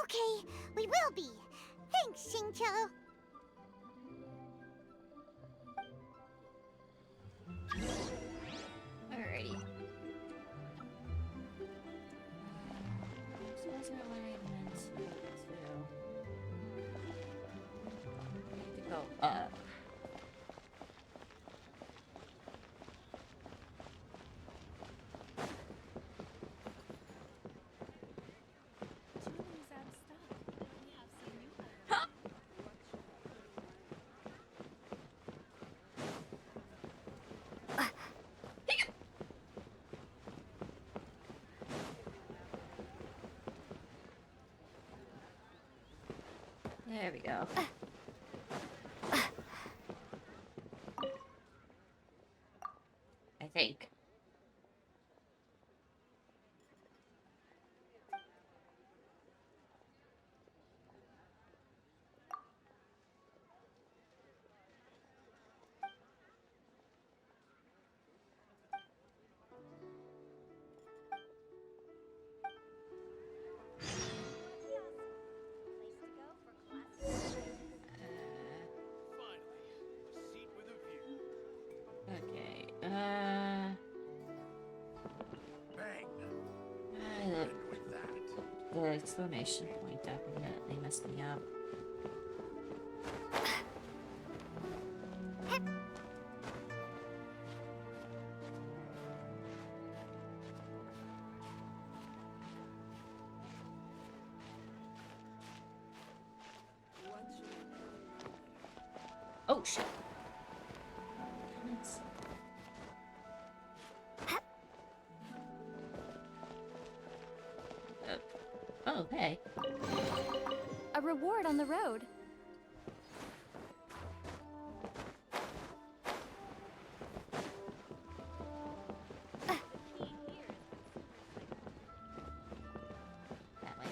Okay, we will be. Thanks, Xingqiu. Alrighty. So that's what I meant to do. I need to go up. There we go. I think. Okay, the exclamation point definitely messed me up. Oh shit. Oh, hey. A reward on the road. That way.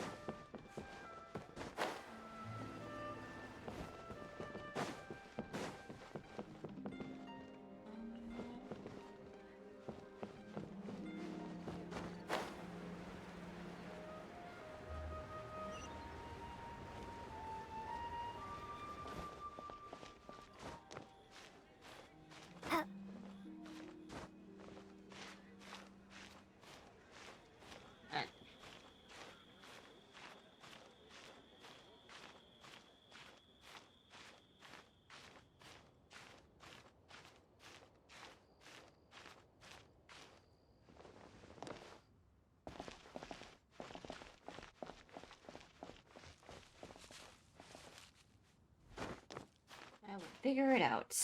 I will figure it out.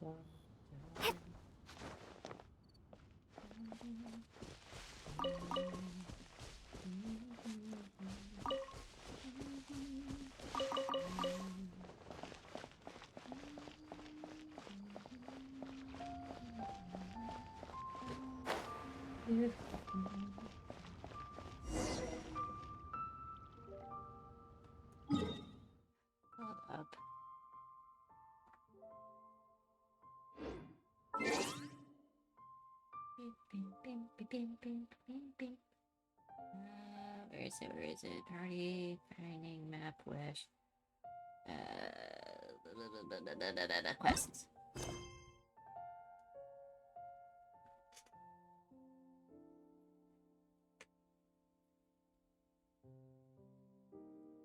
Hold up. Where is it? Where is it? Party, finding map, wish. Quests.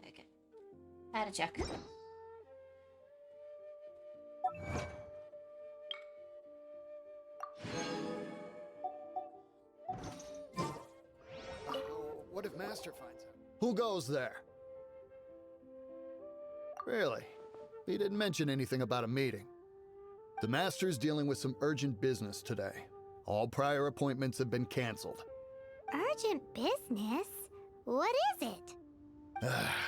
Okay. Had a check. What if Master finds out? Who goes there? Really? He didn't mention anything about a meeting. The Master's dealing with some urgent business today. All prior appointments have been canceled. Urgent business? What is it?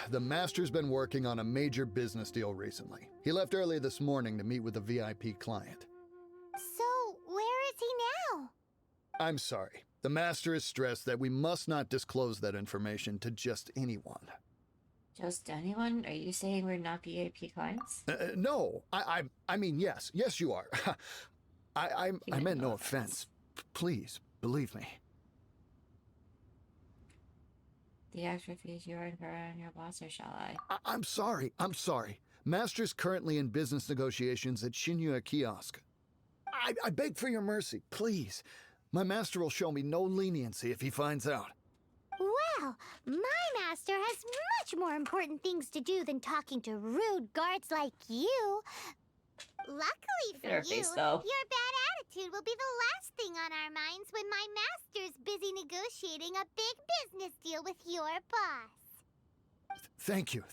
The Master's been working on a major business deal recently. He left early this morning to meet with a VIP client. So, where is he now? I'm sorry. The Master is stressed that we must not disclose that information to just anyone. Just anyone? Are you saying we're not VIP clients? No, I mean, yes. Yes, you are. I meant no offense. Please, believe me. The extra fees you incur on your boss, or shall I? I'm sorry. Master's currently in business negotiations at Shinya Kiosk. I beg for your mercy, please. My master will show me no leniency if he finds out. Well, my master has much more important things to do than talking to rude guards like you. Luckily for Look at her you, face, though. your bad attitude will be the last thing on our minds when my master's busy negotiating a big business deal with your boss. Thank you.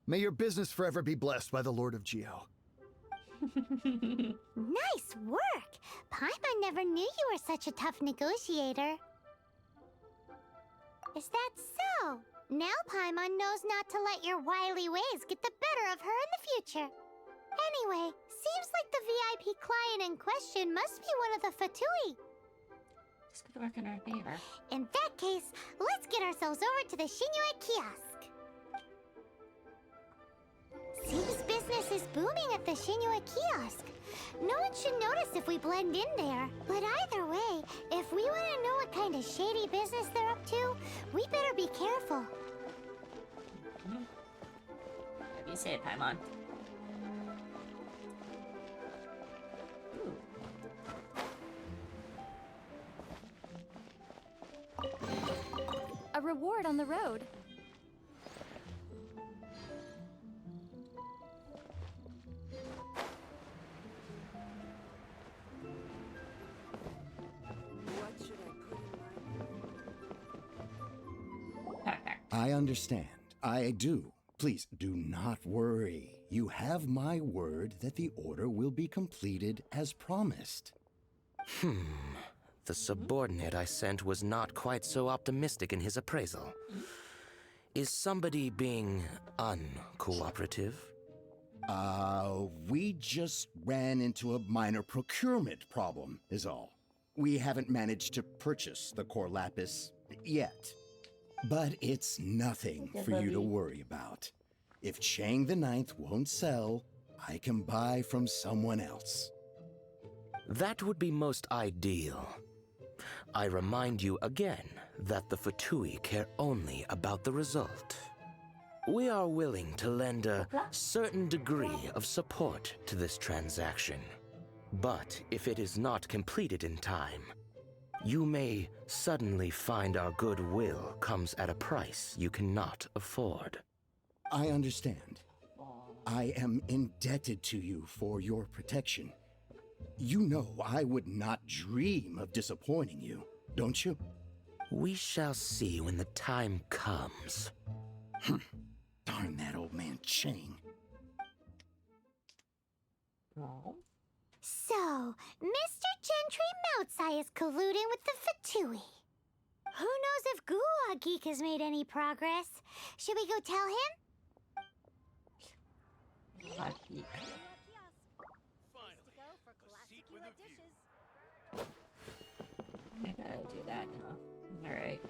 May your business forever be blessed by the Lord of Geo. Nice work! Paimon never knew you were such a tough negotiator. Is that so? Now Paimon knows not to let your wily ways get the better of her in the future. Anyway, seems like the VIP client in question must be one of the Fatui. This could work in our favor. In that case, let's get ourselves over to the Shinue Kiosk. Seems business is booming at the Shinue Kiosk. No one should notice if we blend in there. But either way, if we want to know what kind of shady business they're up to, we better be careful. Whatever you say, Paimon. A reward on the road. I understand. I do. Please do not worry. You have my word that the order will be completed as promised. The subordinate I sent was not quite so optimistic in his appraisal. Is somebody being uncooperative? We just ran into a minor procurement problem, is all. We haven't managed to purchase the core lapis yet. But it's nothing for you to worry about. If Chang the Ninth won't sell, I can buy from someone else. That would be most ideal. I remind you again that the Fatui care only about the result. We are willing to lend a certain degree of support to this transaction. But if it is not completed in time, you may suddenly find our goodwill comes at a price you cannot afford. I understand. I am indebted to you for your protection. You know I would not dream of disappointing you, don't you? We shall see when the time comes. Darn that old man Chang. No. So, Mr. Gentry Moutsai is colluding with the Fatui. Who knows if Gua Geek has made any progress? Should we go tell him? I gotta do that now. Alright.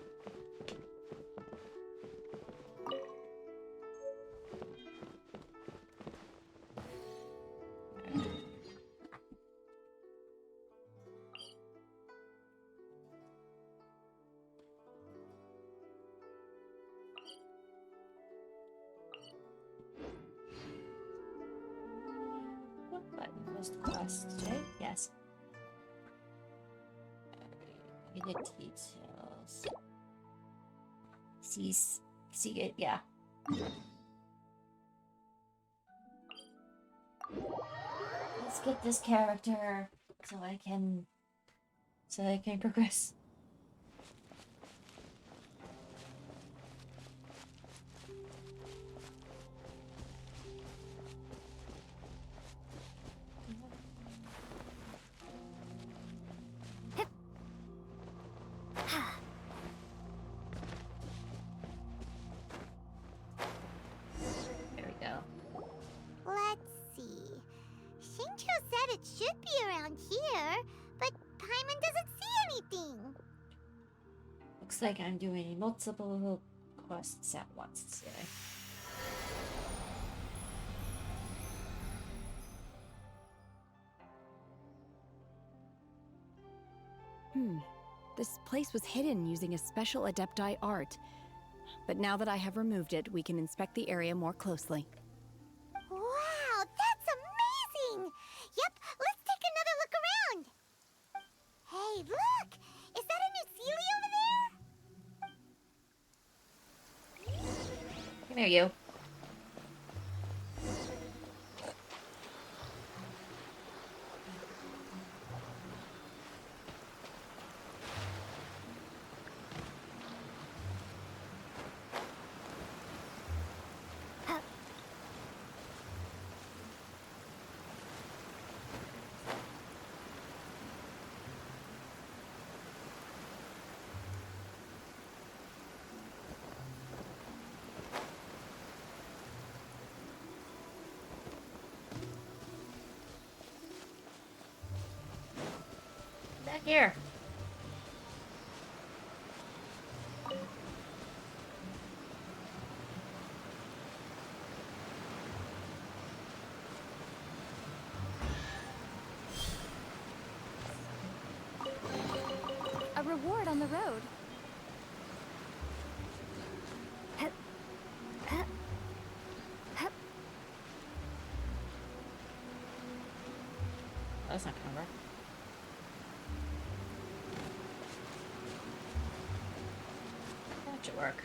What button was the quest, right? Yes. The details. See it, yeah. Let's get this character so I can progress. There we go. Let's see. Shincho said it should be around here, but Paimon doesn't see anything. Looks like I'm doing multiple quests at once today. This place was hidden using a special Adepti art. But now that I have removed it, we can inspect the area more closely. Wow, that's amazing! Yep, let's take another look around. Hey, look! Is that a new Sealy over there? Come here, you. Back here. A reward on the road. That's not gonna work. That should work.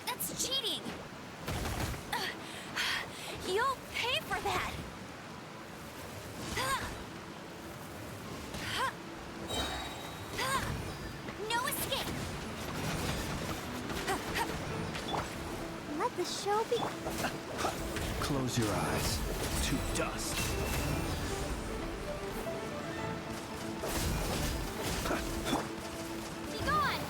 That's cheating! You'll pay for that! No escape! Let the show be. Close your eyes. To dust. Be gone!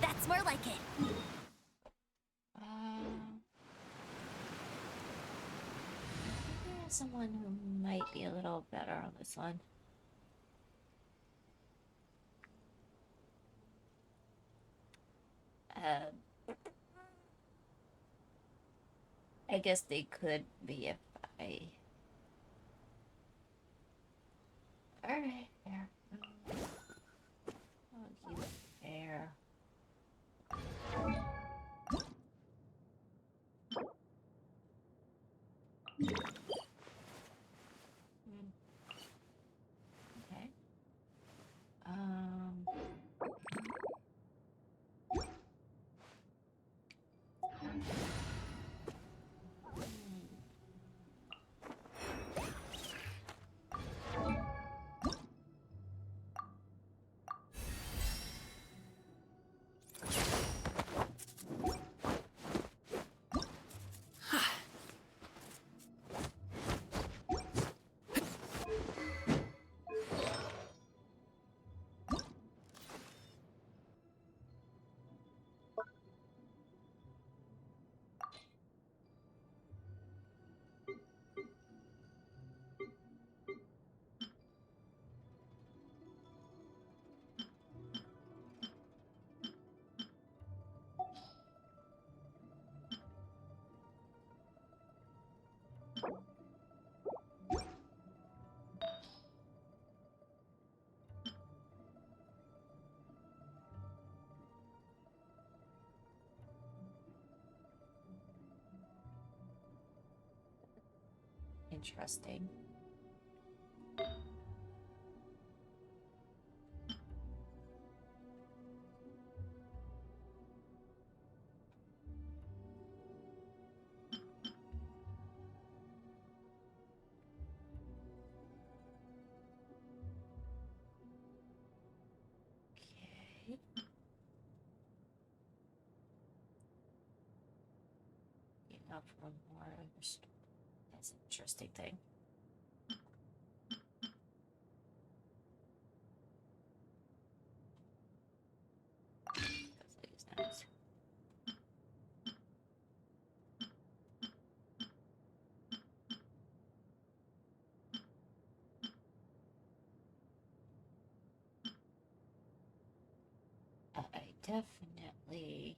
That's more like it. There's someone who might be a little better on this one. I guess they could be if I. Alright, there. I'll keep it there. Okay. Interesting. Okay. Enough for more understood. That's an interesting thing. Nice. I definitely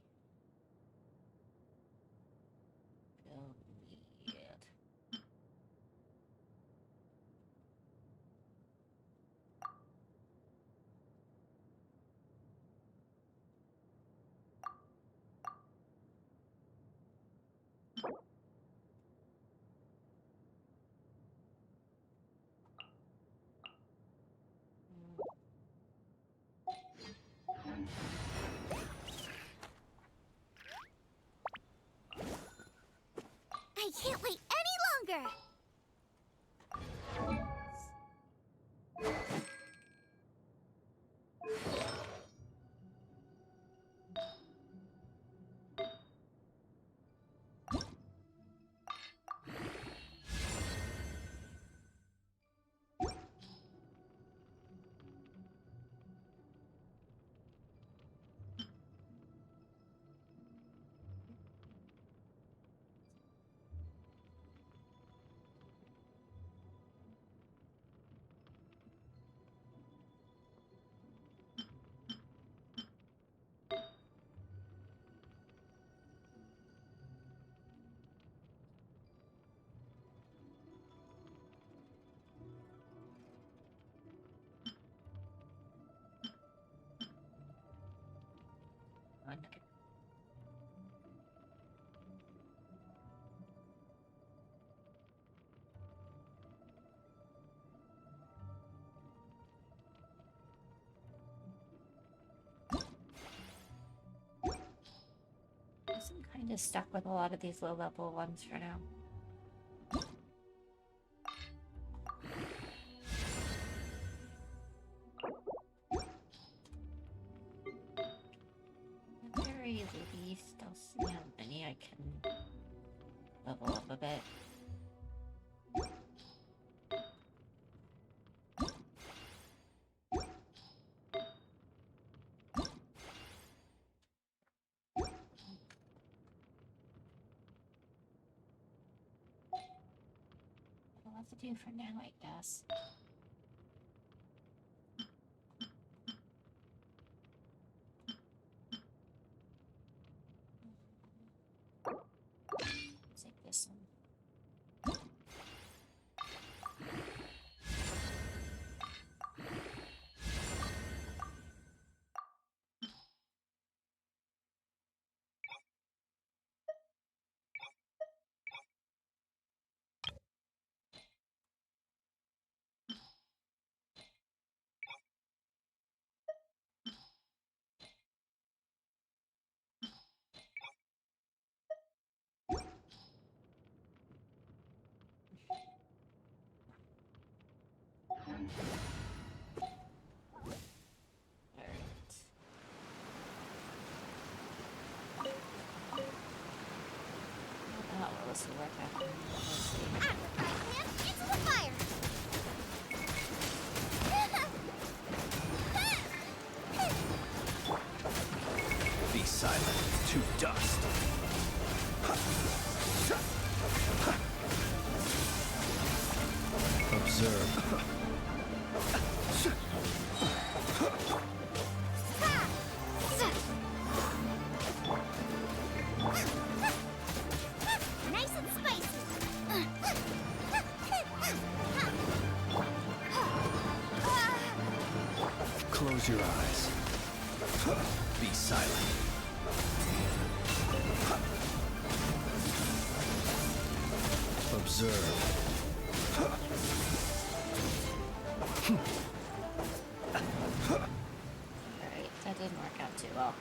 feel weird. I can't wait any longer! I'm kind of stuck with a lot of these low-level ones for now. At the very least, I'll see how many I can level up a bit. I'll have to do for now, I guess. Take this one. Oh, well, this will work after. Let's see. Out of the frying pan, into the fire! Be silent to dust. Observe. Nice and spicy! Close your eyes. Be silent. Observe. Alright, that didn't work out too well.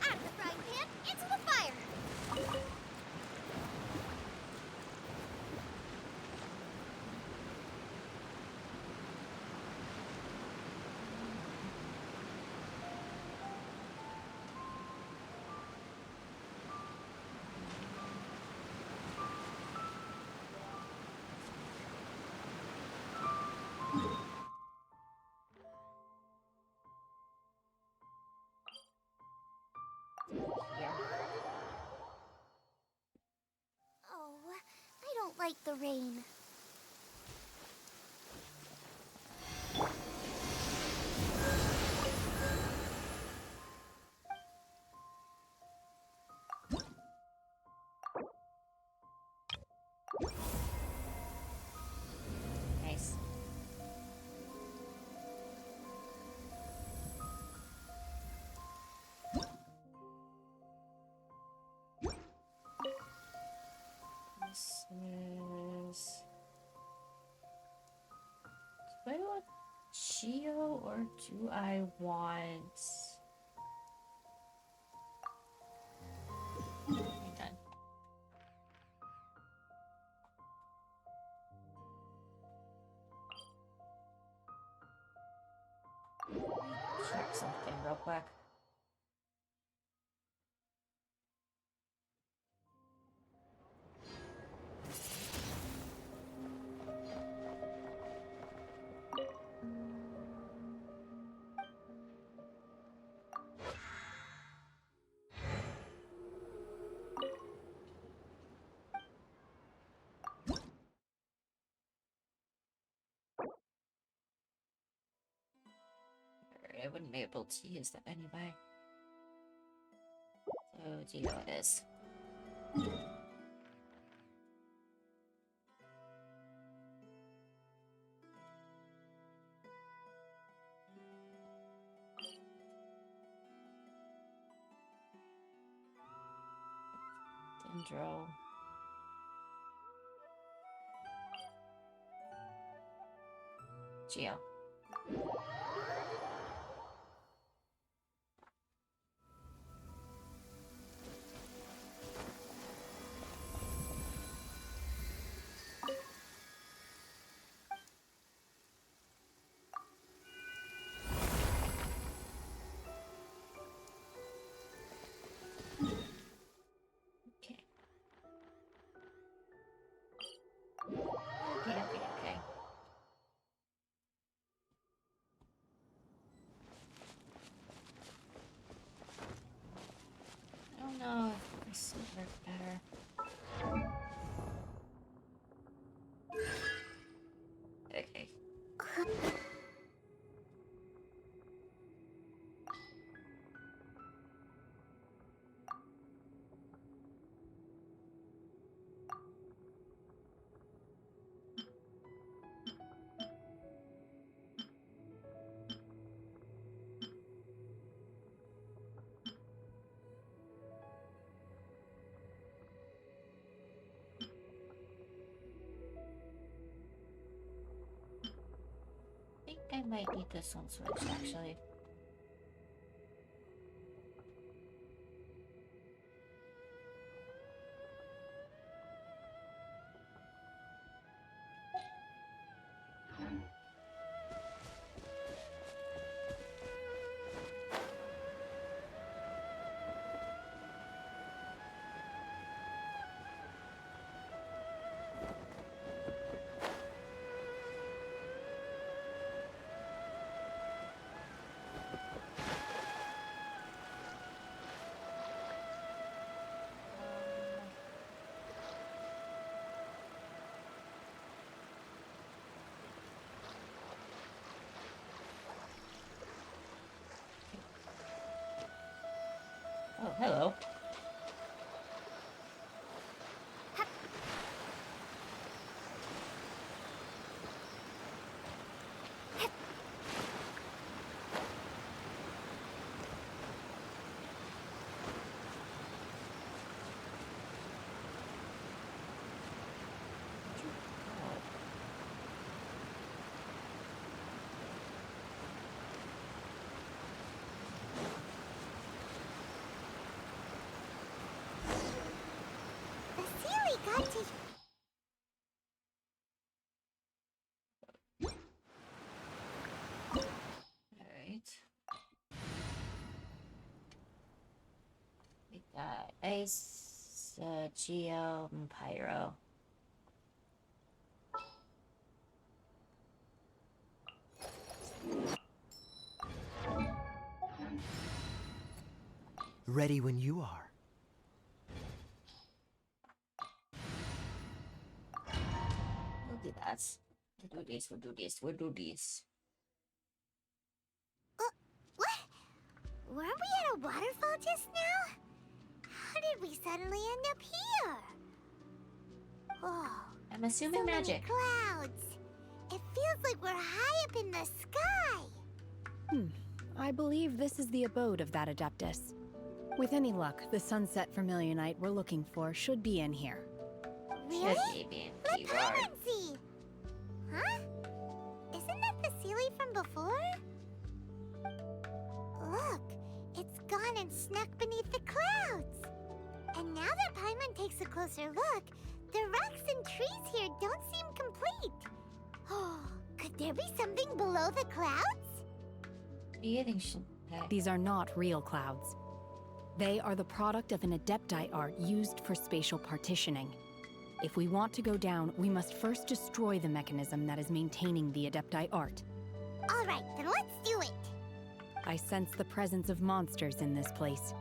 Out of the frying pan, into the fire! Here. Oh, I don't like the rain. Nice. This is. Do I want Geo or do I want? Hang on. Check something real quick. I wouldn't be able to use that anyway. So, Geo it is. Dendro. Geo. better. Okay. I think I might need this on Switch actually. Oh, hello. The Sealy got to... Alright. We got Ice, Geo, and Pyro. Ready when you are. We'll do that. We'll do this, we'll do this, we'll do this. What? Weren't we at a waterfall just now? How did we suddenly end up here? Oh, I'm assuming so magic. many clouds. It feels like we're high up in the sky. I believe this is the abode of that Adeptus. With any luck, the sunset Vermilionite we're looking for should be in here. Really? Should be Let in Paimon see. Huh? Isn't that the Sealy from before? Look, it's gone and snuck beneath the clouds. And now that Paimon takes a closer look, the rocks and trees here don't seem complete. Oh, could there be something below the clouds? You think should These are not real clouds. They are the product of an Adepti art used for spatial partitioning. If we want to go down, we must first destroy the mechanism that is maintaining the Adepti art. All right, then let's do it. I sense the presence of monsters in this place.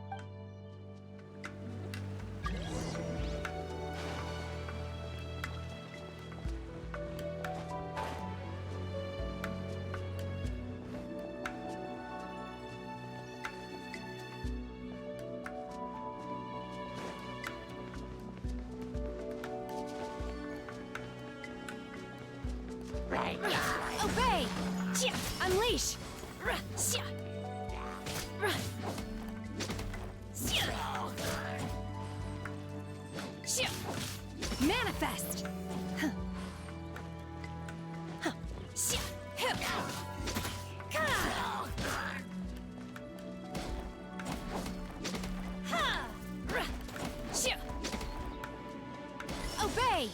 Obey! Unleash! Manifest! Obey!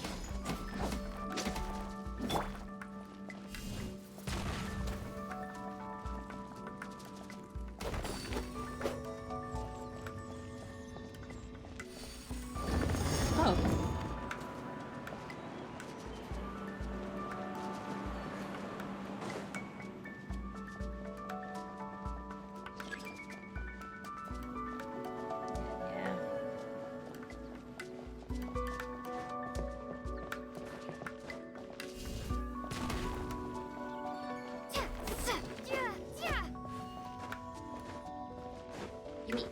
Gimme.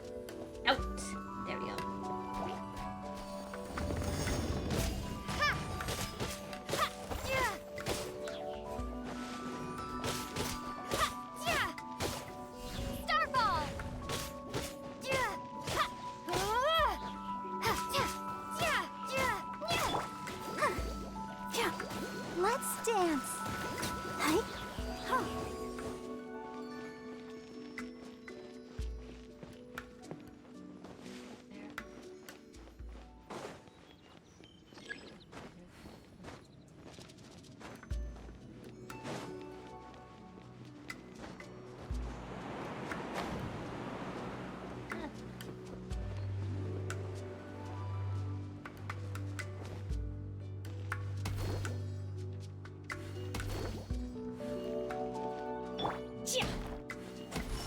Out. There we go. Let's dance. Hi.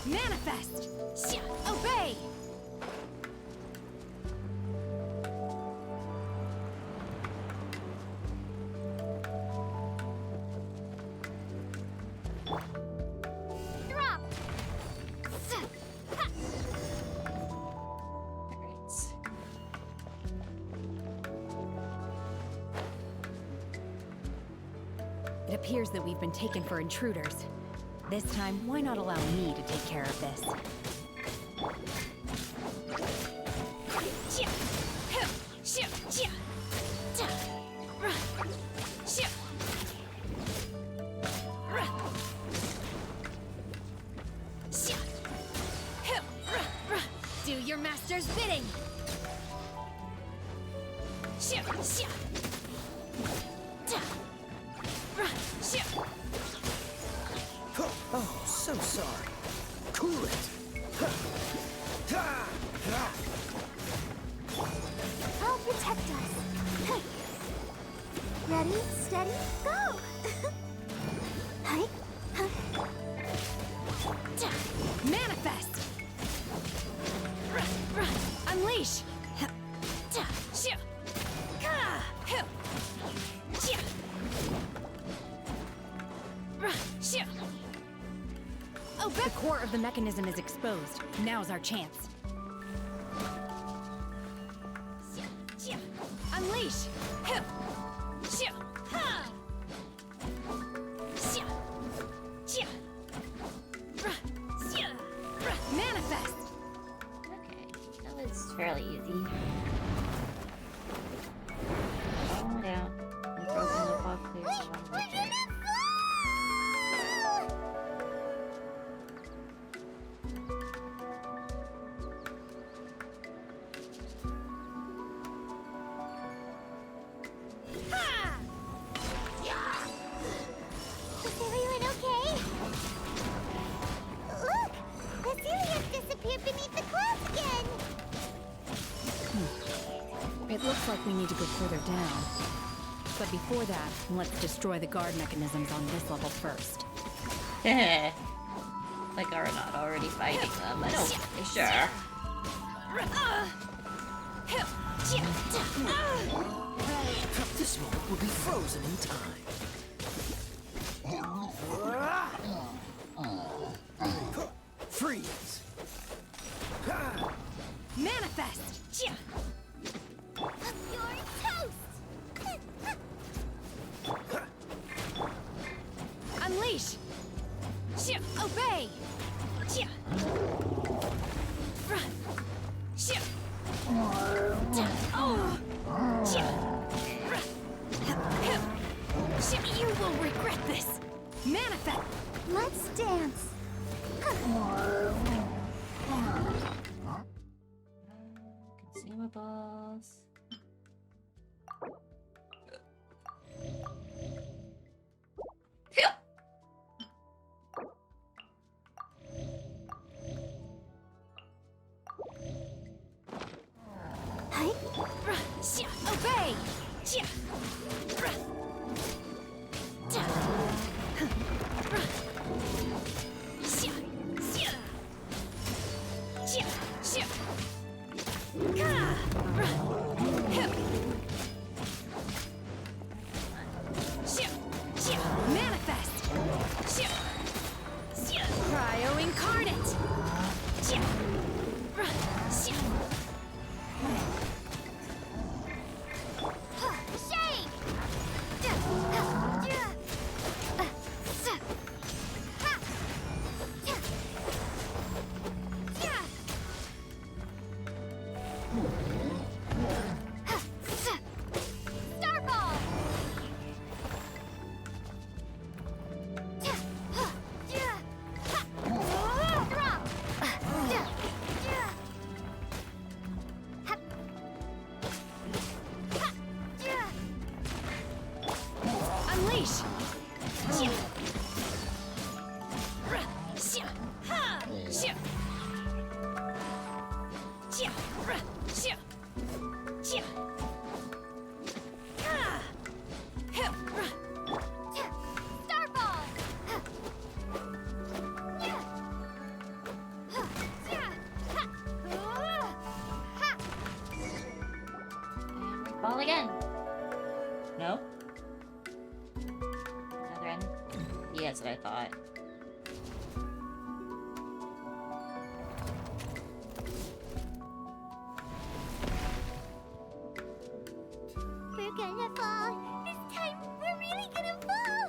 Manifest! Obey! Drop. It appears that we've been taken for intruders. This time, why not allow me to take care of this? Do your master's bidding! Oh, so sorry. Cool it. I'll protect us. Ready, steady, go! Hi. Manifest! Unleash! The core of the mechanism is exposed. Now's our chance. Unleash! Manifest! Okay, that was fairly easy. Fall down. And broken the fog clears along with it. Is everyone okay? Look! The Celiac disappeared beneath the clouds again! It looks like we need to go further down. But before that, let's destroy the guard mechanisms on this level first. Like we're not already fighting them, but okay, sure. This moment will be frozen in time. Freeze! Manifest! You're toast! Unleash! Obey! You will regret this! Manifest! Let's dance. Consumables. Hi. Obey! Manifest! Cryo incarnate! Starfall! Drop! Unleash! Starfall! Fall again. No? Another end? Yeah, that's what I thought. We're gonna fall. This time, we're really gonna fall.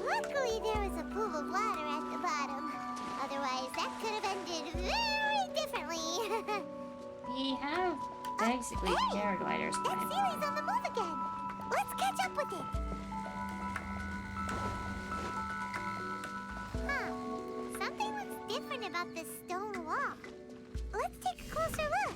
Luckily, there was a pool of water at the bottom. Otherwise, that could have ended very differently. We have basically paragliders. That ceiling's on the move again. Let's catch up with it. Huh. Something looks different about this stone wall. Let's take a closer look.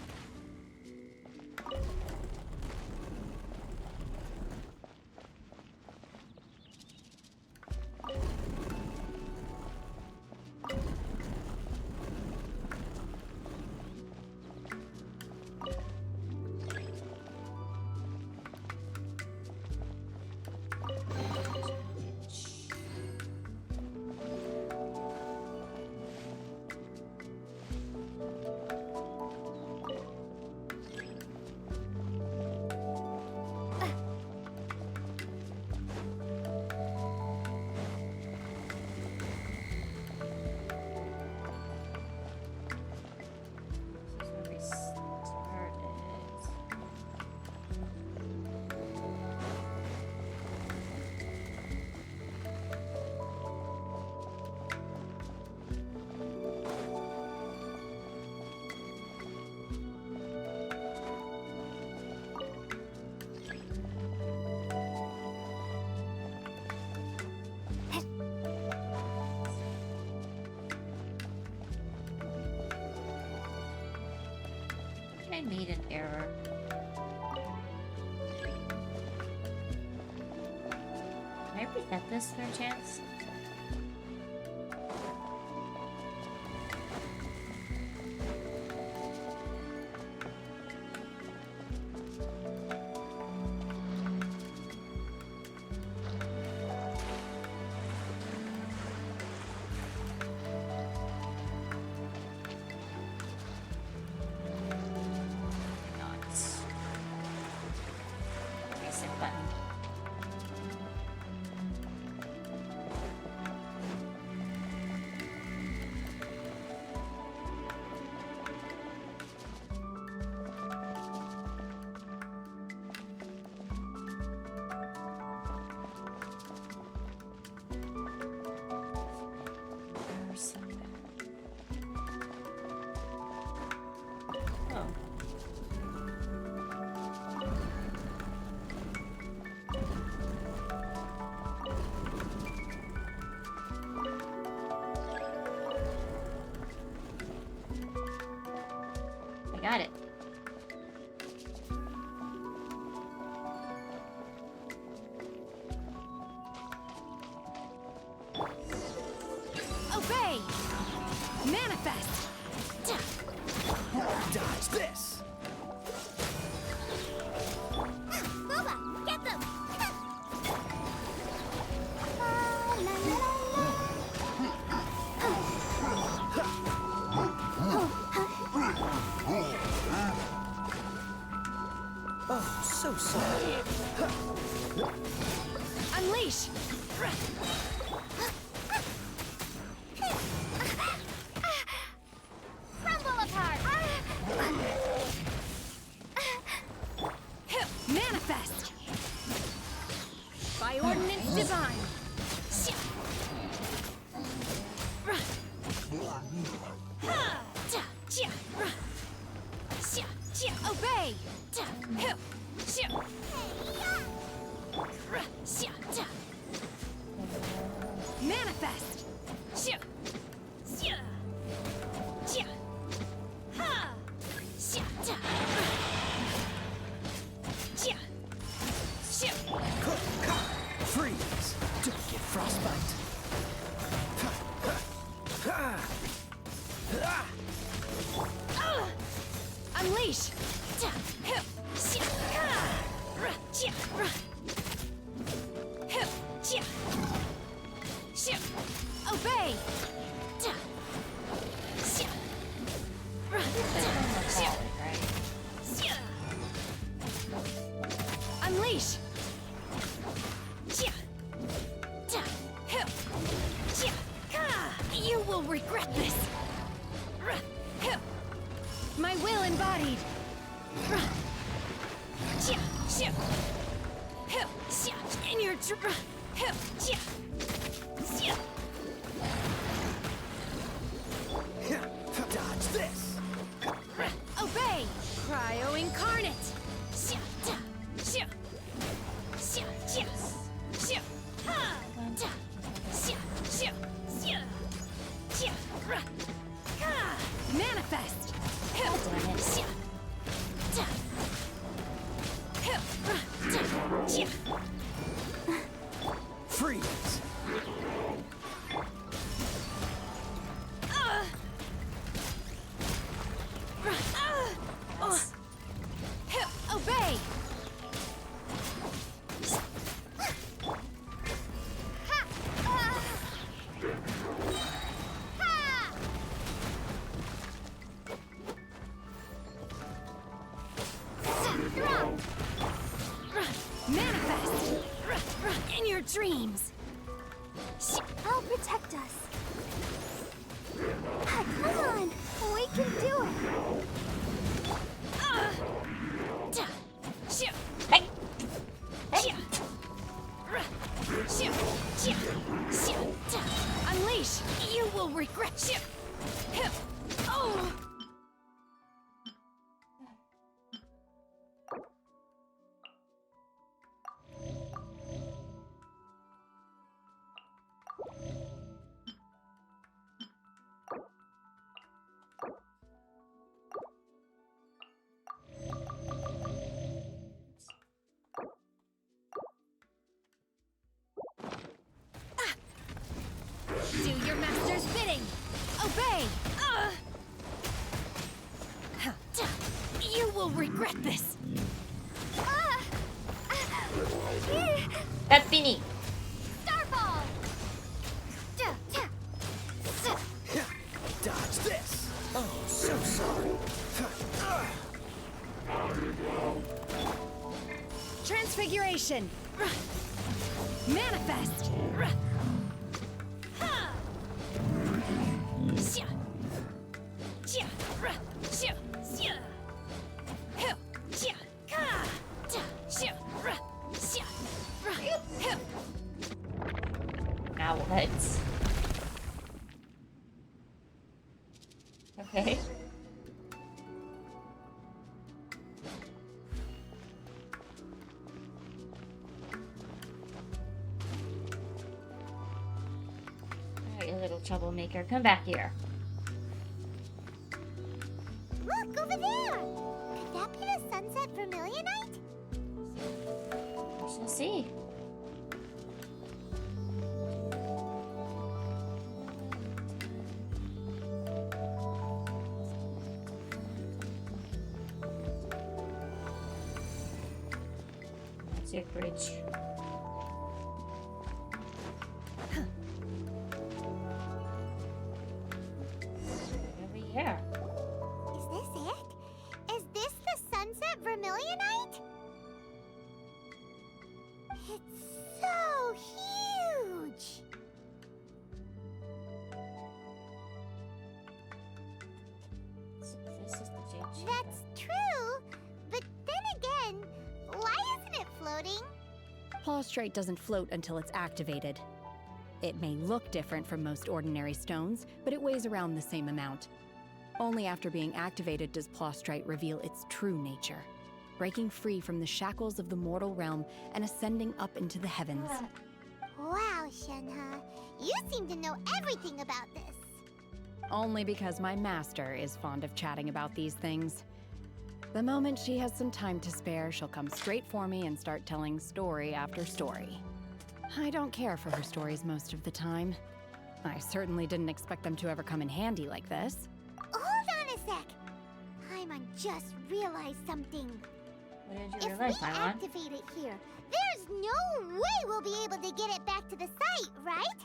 I made an error. Can I reset this for a chance? Reset button. Oh. I got it. Obey! Manifest! Dodge this! Boba, get them! Oh, so sorry. Unleash! Crumble apart! Manifest! By ordinance design! Obey! Manifest! Freeze! Don't get frostbite. Unleash! Obey! Unleash! You will regret this! My will embodied! In your Dodge this! Obey! Cryo incarnate! Manifest! Freeze! Obey! Manifest! In your dreams! I'll protect us. Come on, we can do it. Unleash! You will regret. Oh! Do your master's bidding! Obey! You will regret this! That's Beanie. Starball! Dodge this! Oh, so sorry. Transfiguration! Manifest! Now what? Okay. Alright, you little troublemaker. Come back here. Look, over there! Could that be the Sunset Vermilionite? We shall see. That's your bridge. Over here. Is this it? Is this the Sunset Vermilionite? It's so huge! So this is the Jade Chamber. That's true, but then again, why isn't it floating? Plaustrate doesn't float until it's activated. It may look different from most ordinary stones, but it weighs around the same amount. Only after being activated does Plostrite reveal its true nature, breaking free from the shackles of the mortal realm and ascending up into the heavens. Wow, Shenhe. You seem to know everything about this. Only because my master is fond of chatting about these things. The moment she has some time to spare, she'll come straight for me and start telling story after story. I don't care for her stories most of the time. I certainly didn't expect them to ever come in handy like this. Hold on a sec. Paimon just realized something. What did you realize, If we Paimon? activate it here, there's no way we'll be able to get it back to the site, right?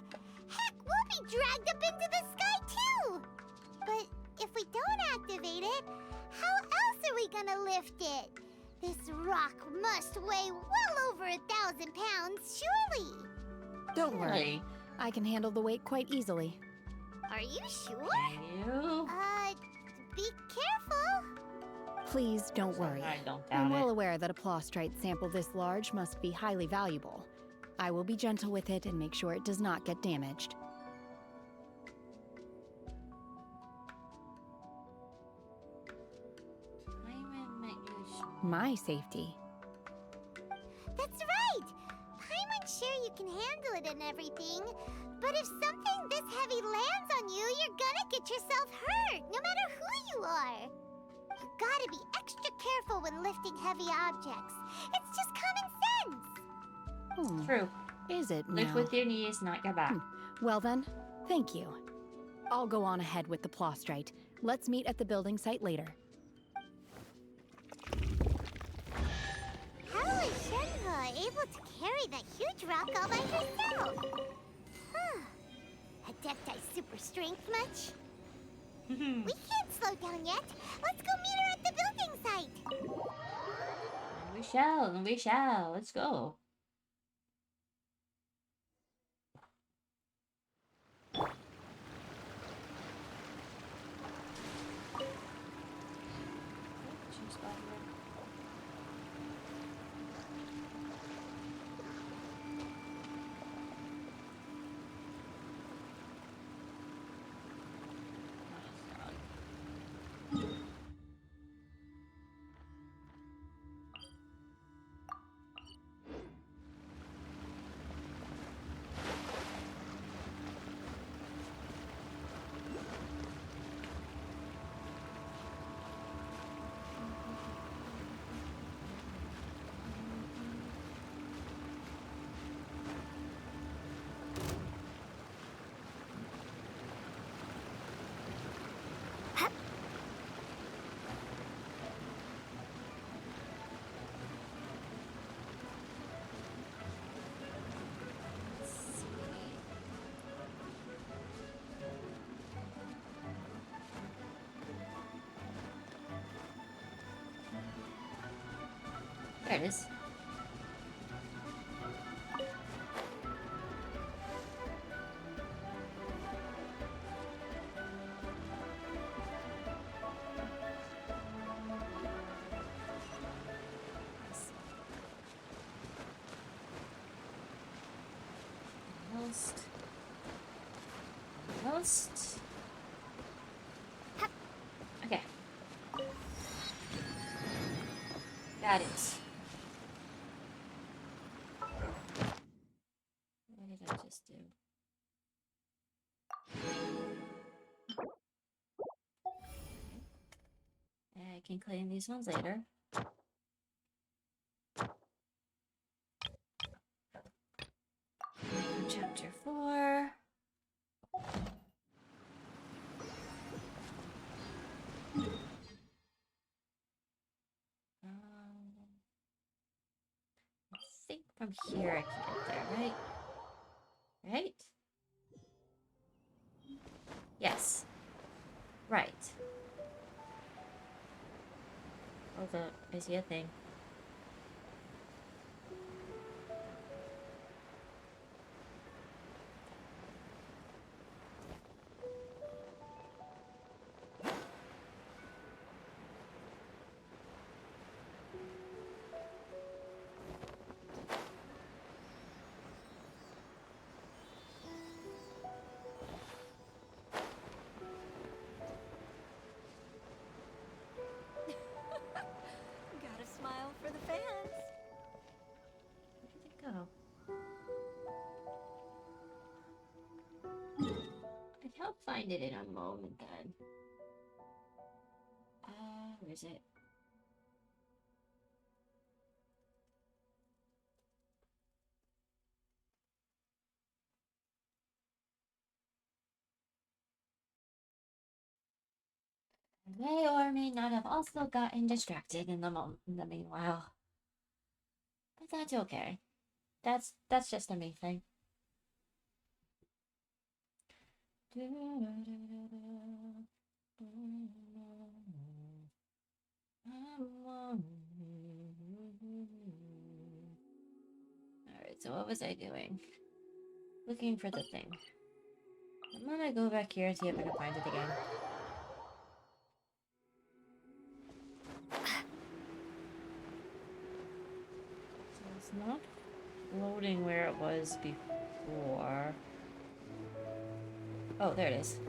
Heck, we'll be dragged up into the sky too! But if we don't activate it, how else are we gonna lift it? This rock must weigh well over 1,000 pounds, surely! Don't worry. I can handle the weight quite easily. Are you sure? Can you? Be careful! Please don't worry. I don't I'm doubt well it. aware that a Plostrite sample this large must be highly valuable. I will be gentle with it and make sure it does not get damaged. My safety. That's right! Paimon's sure you can handle it and everything, but if something this heavy lands on you, you're gonna get yourself hurt, no matter who you are. You gotta be extra careful when lifting heavy objects. It's just common sense! True. Is it now? Lift with your knees, not your back. Well then, thank you. I'll go on ahead with the Plostrite. Let's meet at the building site later. How is Shenhe able to carry that huge rock all by herself? Adepti super strength much? We can't slow down yet. Let's go meet her at the building site. We shall. Let's go. There it is. Almost. Okay. Got it. What did I just do? I can claim these ones later. Chapter 4. I think from here I can get there, right? Right? Yes. Right. Hold up. I see a thing. find it in a moment then. Where is it? I may or may not have also gotten distracted in the meanwhile. But that's okay. That's just a me thing. Alright, so what was I doing? Looking for the thing. I'm gonna go back here and see if I can find it again. So it's not loading where it was before. Oh, there it is.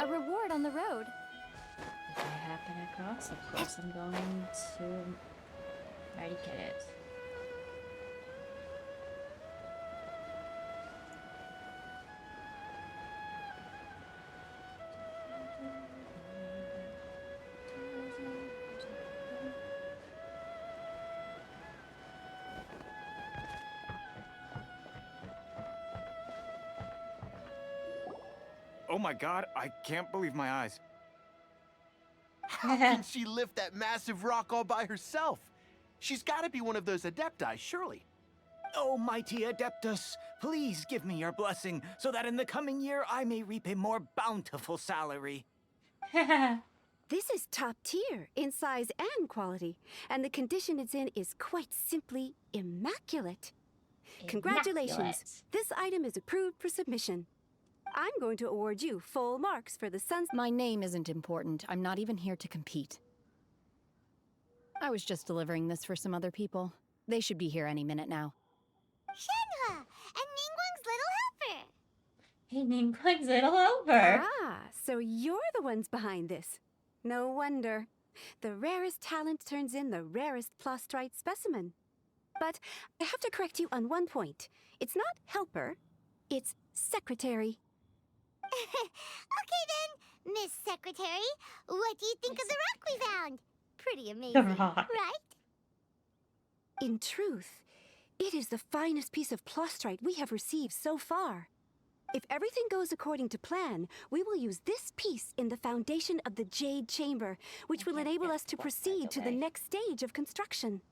A reward on the road. If I happen across, of course I'm going to try to get it. Oh my god, I can't believe my eyes. How can she lift that massive rock all by herself? She's gotta be one of those Adepti, surely. Oh, mighty Adeptus, please give me your blessing so that in the coming year I may reap a more bountiful salary. This is top tier in size and quality, and the condition it's in is quite simply immaculate. Congratulations! This item is approved for submission. I'm going to award you full marks for the sun's— My name isn't important. I'm not even here to compete. I was just delivering this for some other people. They should be here any minute now. Shenhe and Ningguang's little helper. Hey, Ningguang's little helper. Ah, so you're the ones behind this. No wonder. The rarest talent turns in the rarest plastrite specimen. But I have to correct you on one point. It's not helper, it's secretary. Okay then, Miss Secretary, what do you think of the rock we found? Pretty amazing, right? In truth, it is the finest piece of plastrite we have received so far. If everything goes according to plan, we will use this piece in the foundation of the Jade Chamber, which will enable us to proceed to the next stage of construction.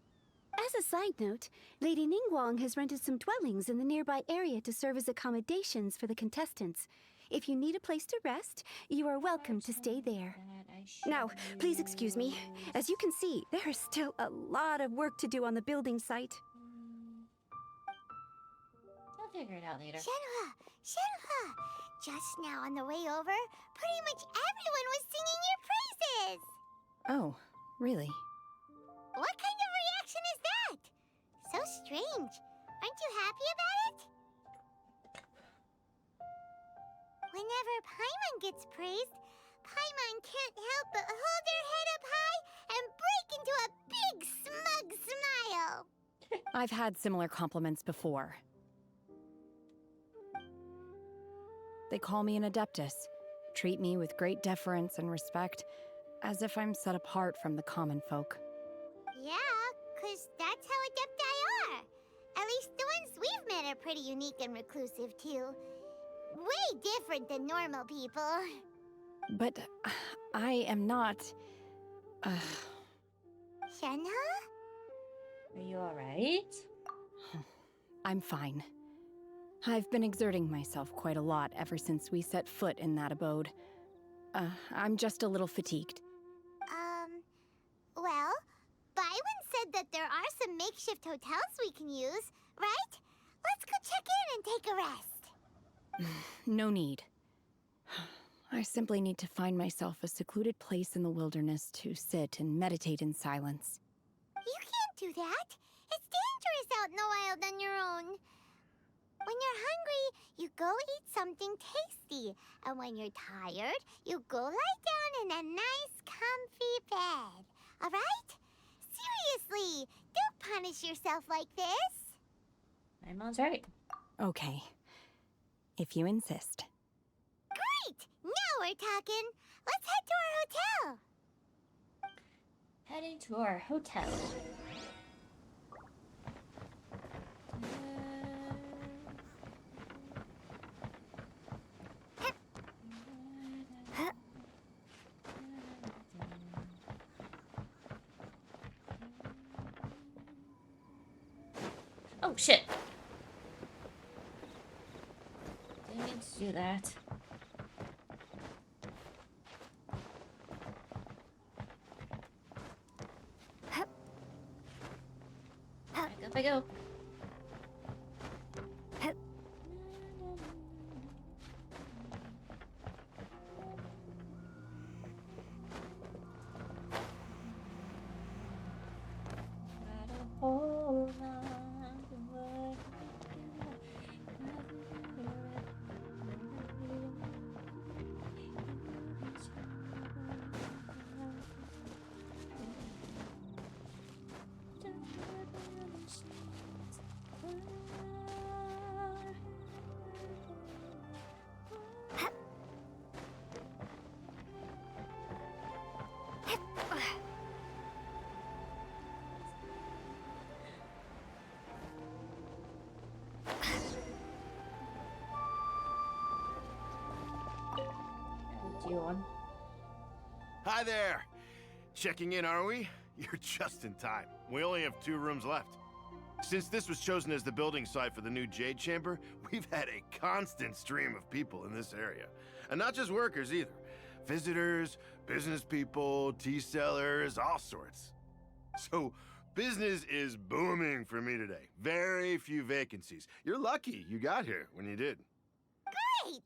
As a side note, Lady Ningguang has rented some dwellings in the nearby area to serve as accommodations for the contestants. If you need a place to rest, you are welcome to stay there. Now, please excuse me. As you can see, there is still a lot of work to do on the building site. I'll figure it out later. Shenhe, just now on the way over, pretty much everyone was singing your praises. Oh, really? What kind of reaction is that? So strange. Aren't you happy about it? Whenever Paimon gets praised, Paimon can't help but hold their head up high and break into a big smug smile. I've had similar compliments before. They call me an Adeptus, treat me with great deference and respect, as if I'm set apart from the common folk. Yeah, 'cause that's how Adepti are. At least the ones we've met are pretty unique and reclusive, too. Way different than normal people. But I am not... Shenhe? Are you alright? I'm fine. I've been exerting myself quite a lot ever since we set foot in that abode. I'm just a little fatigued. Well, Byron said that there are some makeshift hotels we can use, right? Let's go check in and take a rest. No need. I simply need to find myself a secluded place in the wilderness to sit and meditate in silence. You can't do that. It's out in the wild on your own. When you're hungry, you go eat something tasty. And when you're tired, you go lie down in a nice, comfy bed. All right? Seriously, don't punish yourself like this. My mom's right. Okay. If you insist. Great! Now we're talking. Let's head to our hotel. Heading to our hotel. Oh shit! Didn't mean to do that. Up I go. Hi there! Checking in, are we? You're just in time. We only have 2 rooms left. Since this was chosen as the building site for the new Jade Chamber, we've had a constant stream of people in this area. And not just workers either. Visitors, business people, tea sellers, all sorts. So, business is booming for me today. Very few vacancies. You're lucky you got here when you did. Great!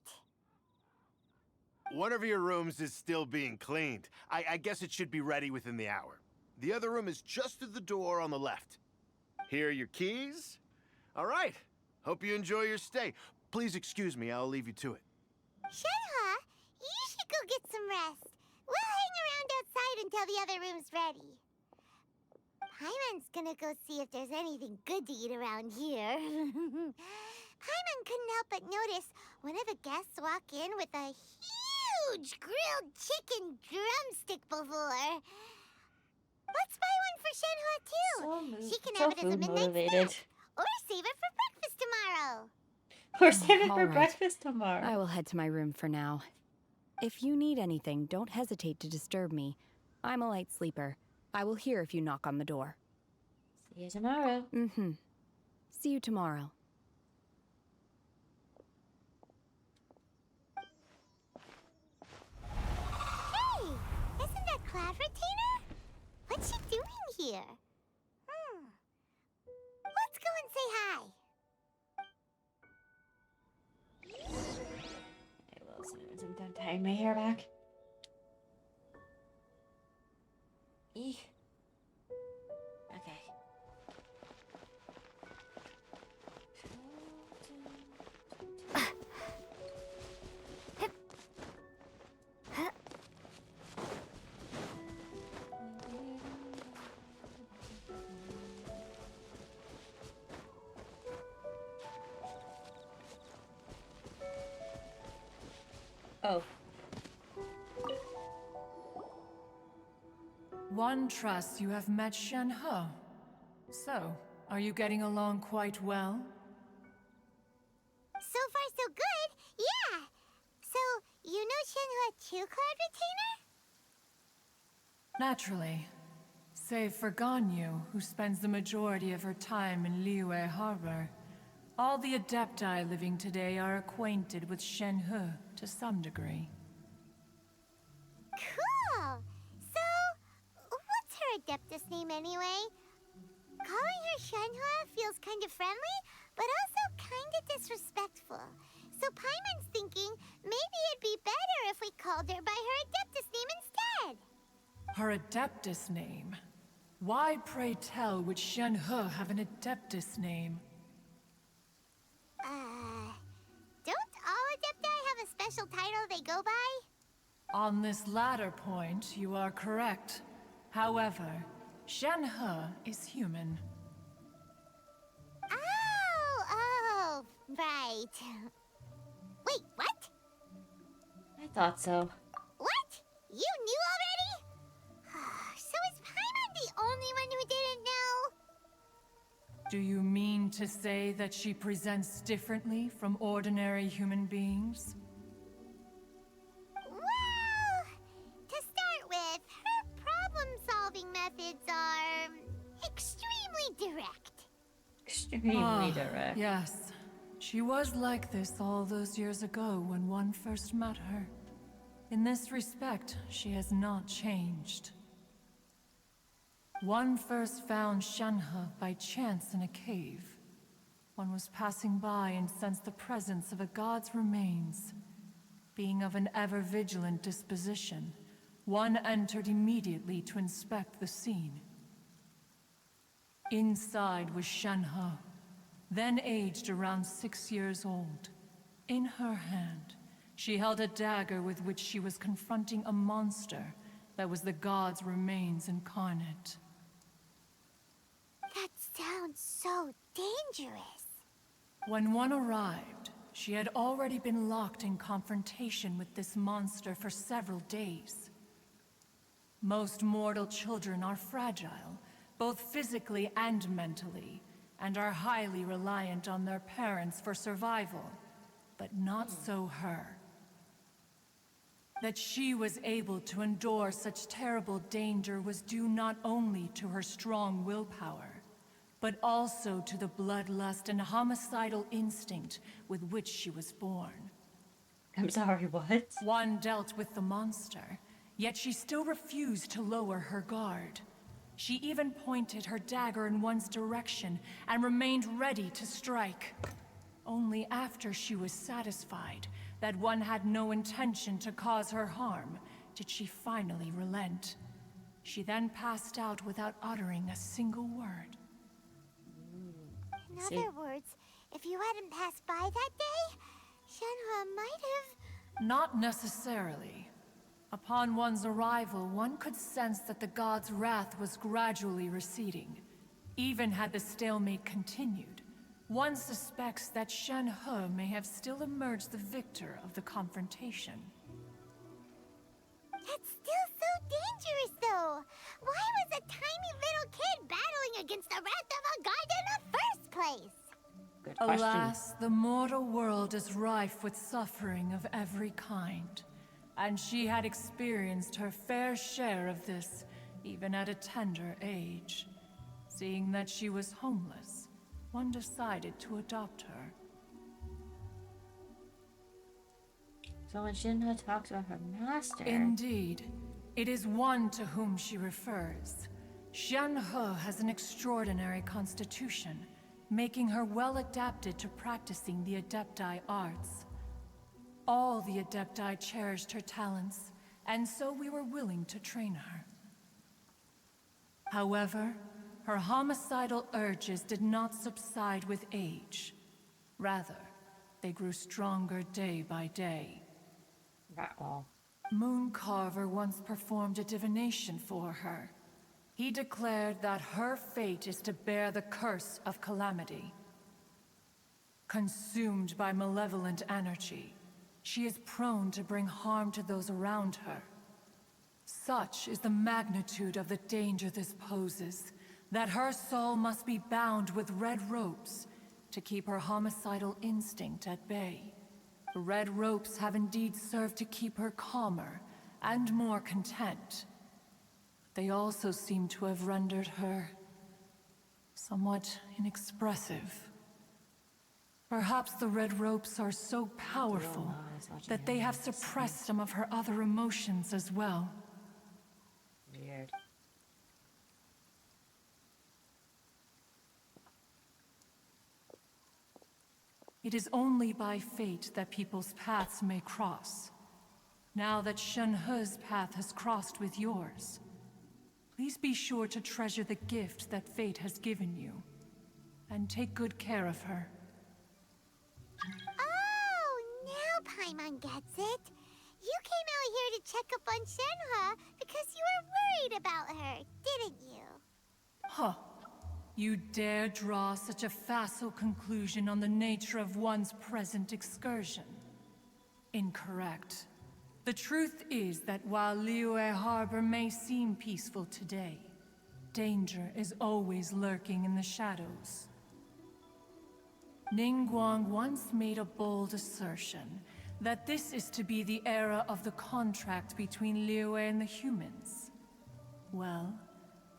One of your rooms is still being cleaned. I guess it should be ready within the hour. The other room is just through the door on the left. Here are your keys. All right. Hope you enjoy your stay. Please excuse me, I'll leave you to it. Shenhua, you should go get some rest. We'll hang around outside until the other room's ready. Paimon's gonna go see if there's anything good to eat around here. Paimon couldn't help but notice one of the guests walk in with a huge grilled chicken drumstick before. Let's buy one for Shenhua too. She can have it as a midnight snack. Or save it for breakfast tomorrow. Or save it All for right. breakfast tomorrow. I will head to my room for now. If you need anything, don't hesitate to disturb me. I'm a light sleeper. I will hear if you knock on the door. See you tomorrow. Mm-hmm. See you tomorrow. Hey, isn't that Cloud Retainer? What's she doing here? Let's go and say hi. I will as soon as I'm done tying my hair back. Eek. Okay. Oh. One trusts you have met Shenhe. So, are you getting along quite well? So far, so good. Yeah. So, you know Shenhua too, Cloud Retainer? Naturally. Save for Ganyu, who spends the majority of her time in Liyue Harbor. All the Adepti living today are acquainted with Shenhe to some degree. Cool. So, what's her Adeptus name anyway? Calling her Shenhua feels kind of friendly, but also kind of disrespectful. So Paimon's thinking maybe it'd be better if we called her by her Adeptus name instead. Her Adeptus name? Why, pray tell, would Shen He have an Adeptus name? Don't all Adepti have a special title they go by? On this latter point, you are correct. However, Shen He is human. Oh, right. Wait, what? I thought so. What? You knew already? So is Paimon the only one who didn't know? Do you mean to say that she presents differently from ordinary human beings? Well, to start with, her problem-solving methods are extremely direct. Extremely direct. Yes. She was like this all those years ago when one first met her. In this respect, she has not changed. One first found Shenhe by chance in a cave. One was passing by and sensed the presence of a god's remains. Being of an ever-vigilant disposition, one entered immediately to inspect the scene. Inside was Shenhe, then aged around 6 years old. In her hand, she held a dagger with which she was confronting a monster that was the god's remains incarnate. That sounds so dangerous. When one arrived, she had already been locked in confrontation with this monster for several days. Most mortal children are fragile, both physically and mentally, and are highly reliant on their parents for survival, but not so her. That she was able to endure such terrible danger was due not only to her strong willpower, but also to the bloodlust and homicidal instinct with which she was born. I'm sorry, what? One dealt with the monster, yet she still refused to lower her guard. She even pointed her dagger in one's direction and remained ready to strike. Only after she was satisfied that one had no intention to cause her harm did she finally relent. She then passed out without uttering a single word. In other words, if you hadn't passed by that day, Shenhe might have... Not necessarily. Upon one's arrival, one could sense that the god's wrath was gradually receding. Even had the stalemate continued, one suspects that Shenhe may have still emerged the victor of the confrontation. That's still so dangerous, though. Why was a tiny little kid battling against the wrath of a god in the first place? Good question. Alas, the mortal world is rife with suffering of every kind. And she had experienced her fair share of this, even at a tender age. Seeing that she was homeless, one decided to adopt her. So when Shinra talks about her master... Indeed. It is one to whom she refers. Shenhe has an extraordinary constitution, making her well adapted to practicing the Adepti arts. All the Adepti cherished her talents, and so we were willing to train her. However, her homicidal urges did not subside with age. Rather, they grew stronger day by day. Mooncarver once performed a divination for her. He declared that her fate is to bear the curse of calamity. Consumed by malevolent energy, she is prone to bring harm to those around her. Such is the magnitude of the danger this poses, that her soul must be bound with red ropes to keep her homicidal instinct at bay. The red ropes have indeed served to keep her calmer and more content. They also seem to have rendered her somewhat inexpressive. Perhaps the red ropes are so powerful that they have suppressed some of her other emotions as well. Weird. It is only by fate that people's paths may cross. Now that Shenhe's path has crossed with yours, Please be sure to treasure the gift that fate has given you, and take good care of her. Oh, now Paimon gets it. You came out here to check up on Shenhua because you were worried about her, didn't you? Huh. You dare draw such a facile conclusion on the nature of one's present excursion? Incorrect. The truth is that while Liyue Harbor may seem peaceful today, danger is always lurking in the shadows. Ningguang once made a bold assertion that this is to be the era of the contract between Liyue and the humans. Well,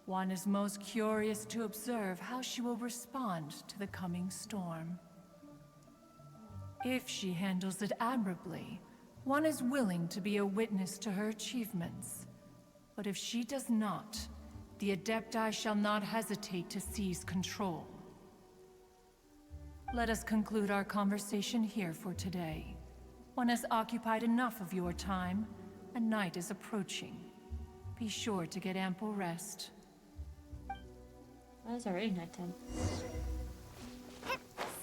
one is most curious to observe how she will respond to the coming storm. If she handles it admirably, one is willing to be a witness to her achievements. But if she does not, the Adepti shall not hesitate to seize control. Let us conclude our conversation here for today. One has occupied enough of your time, and night is approaching. Be sure to get ample rest. Well, it's already nighttime.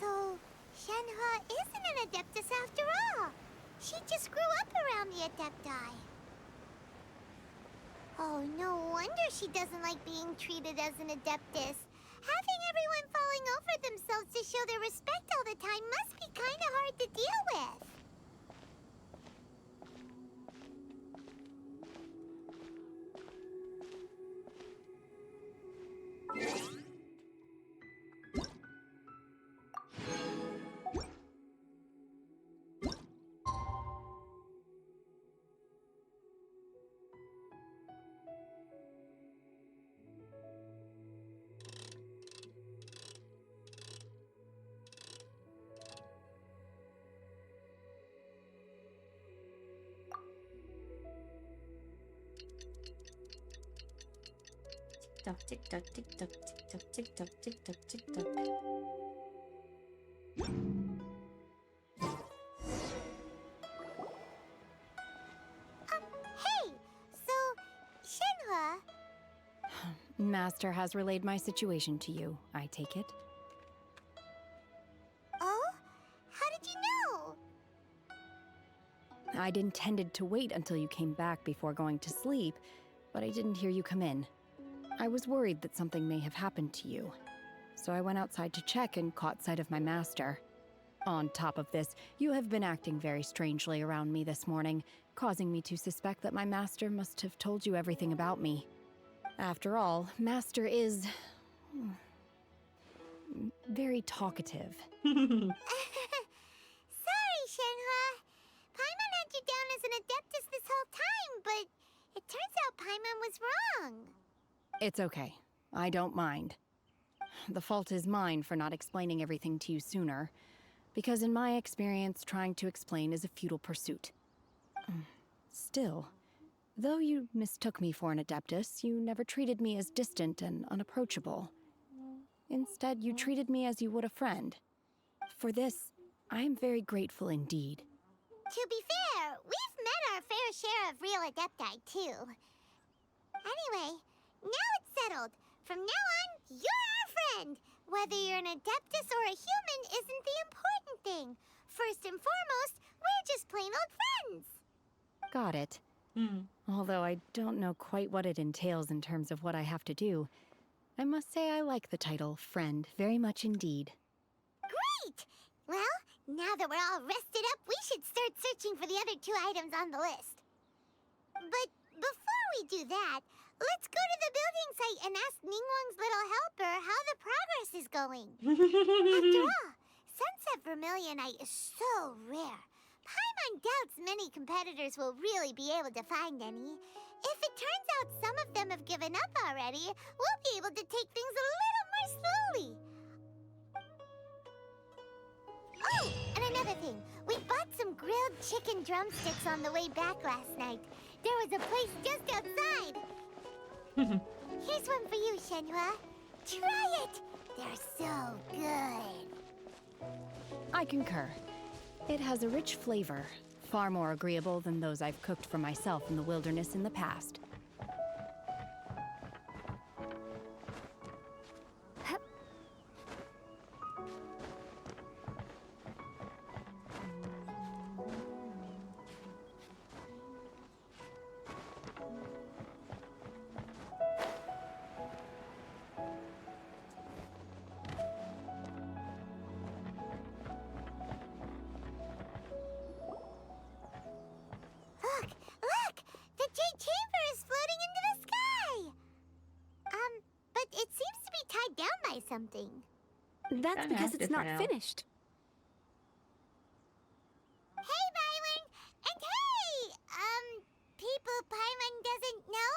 So, Shenhua isn't an Adeptus after all. She just grew up around the Adepti. Oh, no wonder she doesn't like being treated as an Adeptus. Having everyone falling over themselves to show their respect all the time must be kind of hard to deal with. Tick tock, tick tock, tick tock, tick tock, tick tock, tick tock, tick tock. Hey! So, Shenhua... Master has relayed my situation to you, I take it. Oh? How did you know? I'd intended to wait until you came back before going to sleep, but I didn't hear you come in. I was worried that something may have happened to you, so I went outside to check and caught sight of my master. On top of this, you have been acting very strangely around me this morning, causing me to suspect that my master must have told you everything about me. After all, Master is... very talkative. Sorry, Shenhua. Paimon had you down as an Adeptus this whole time, but it turns out Paimon was wrong. It's okay. I don't mind. The fault is mine for not explaining everything to you sooner, because in my experience, trying to explain is a futile pursuit. Still, though you mistook me for an Adeptus, you never treated me as distant and unapproachable. Instead, you treated me as you would a friend. For this, I am very grateful indeed. To be fair, we've met our fair share of real Adepti, too. Anyway, now it's settled. From now on, you're our friend. Whether you're an Adeptus or a human isn't the important thing. First and foremost, we're just plain old friends. Got it. Although I don't know quite what it entails in terms of what I have to do, I must say I like the title friend very much indeed. Great! Well, now that we're all rested up, we should start searching for the other 2 items on the list. But before we do that, let's go to the building site and ask Ningguang's little helper how the progress is going. After all, Sunset Vermilionite is so rare. Paimon doubts many competitors will really be able to find any. If it turns out some of them have given up already, we'll be able to take things a little more slowly. Oh, and another thing. We bought some grilled chicken drumsticks on the way back last night. There was a place just outside. Here's one for you, Shenhua. Try it! They're so good. I concur. It has a rich flavor, far more agreeable than those I've cooked for myself in the wilderness in the past. something. That's Don't because have to it's for not now. finished. Hey, Byron! And hey! People Paimon doesn't know?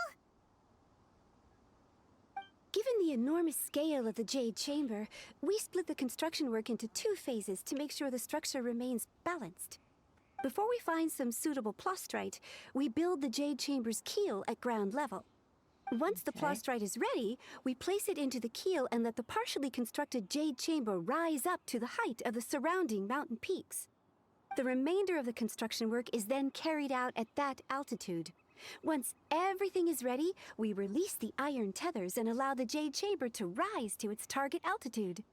Given the enormous scale of the Jade Chamber, we split the construction work into 2 phases to make sure the structure remains balanced. Before we find some suitable plastrite, we build the Jade Chamber's keel at ground level. Once the plastrite is ready, we place it into the keel and let the partially constructed Jade Chamber rise up to the height of the surrounding mountain peaks. The remainder of the construction work is then carried out at that altitude. Once everything is ready, we release the iron tethers and allow the Jade Chamber to rise to its target altitude.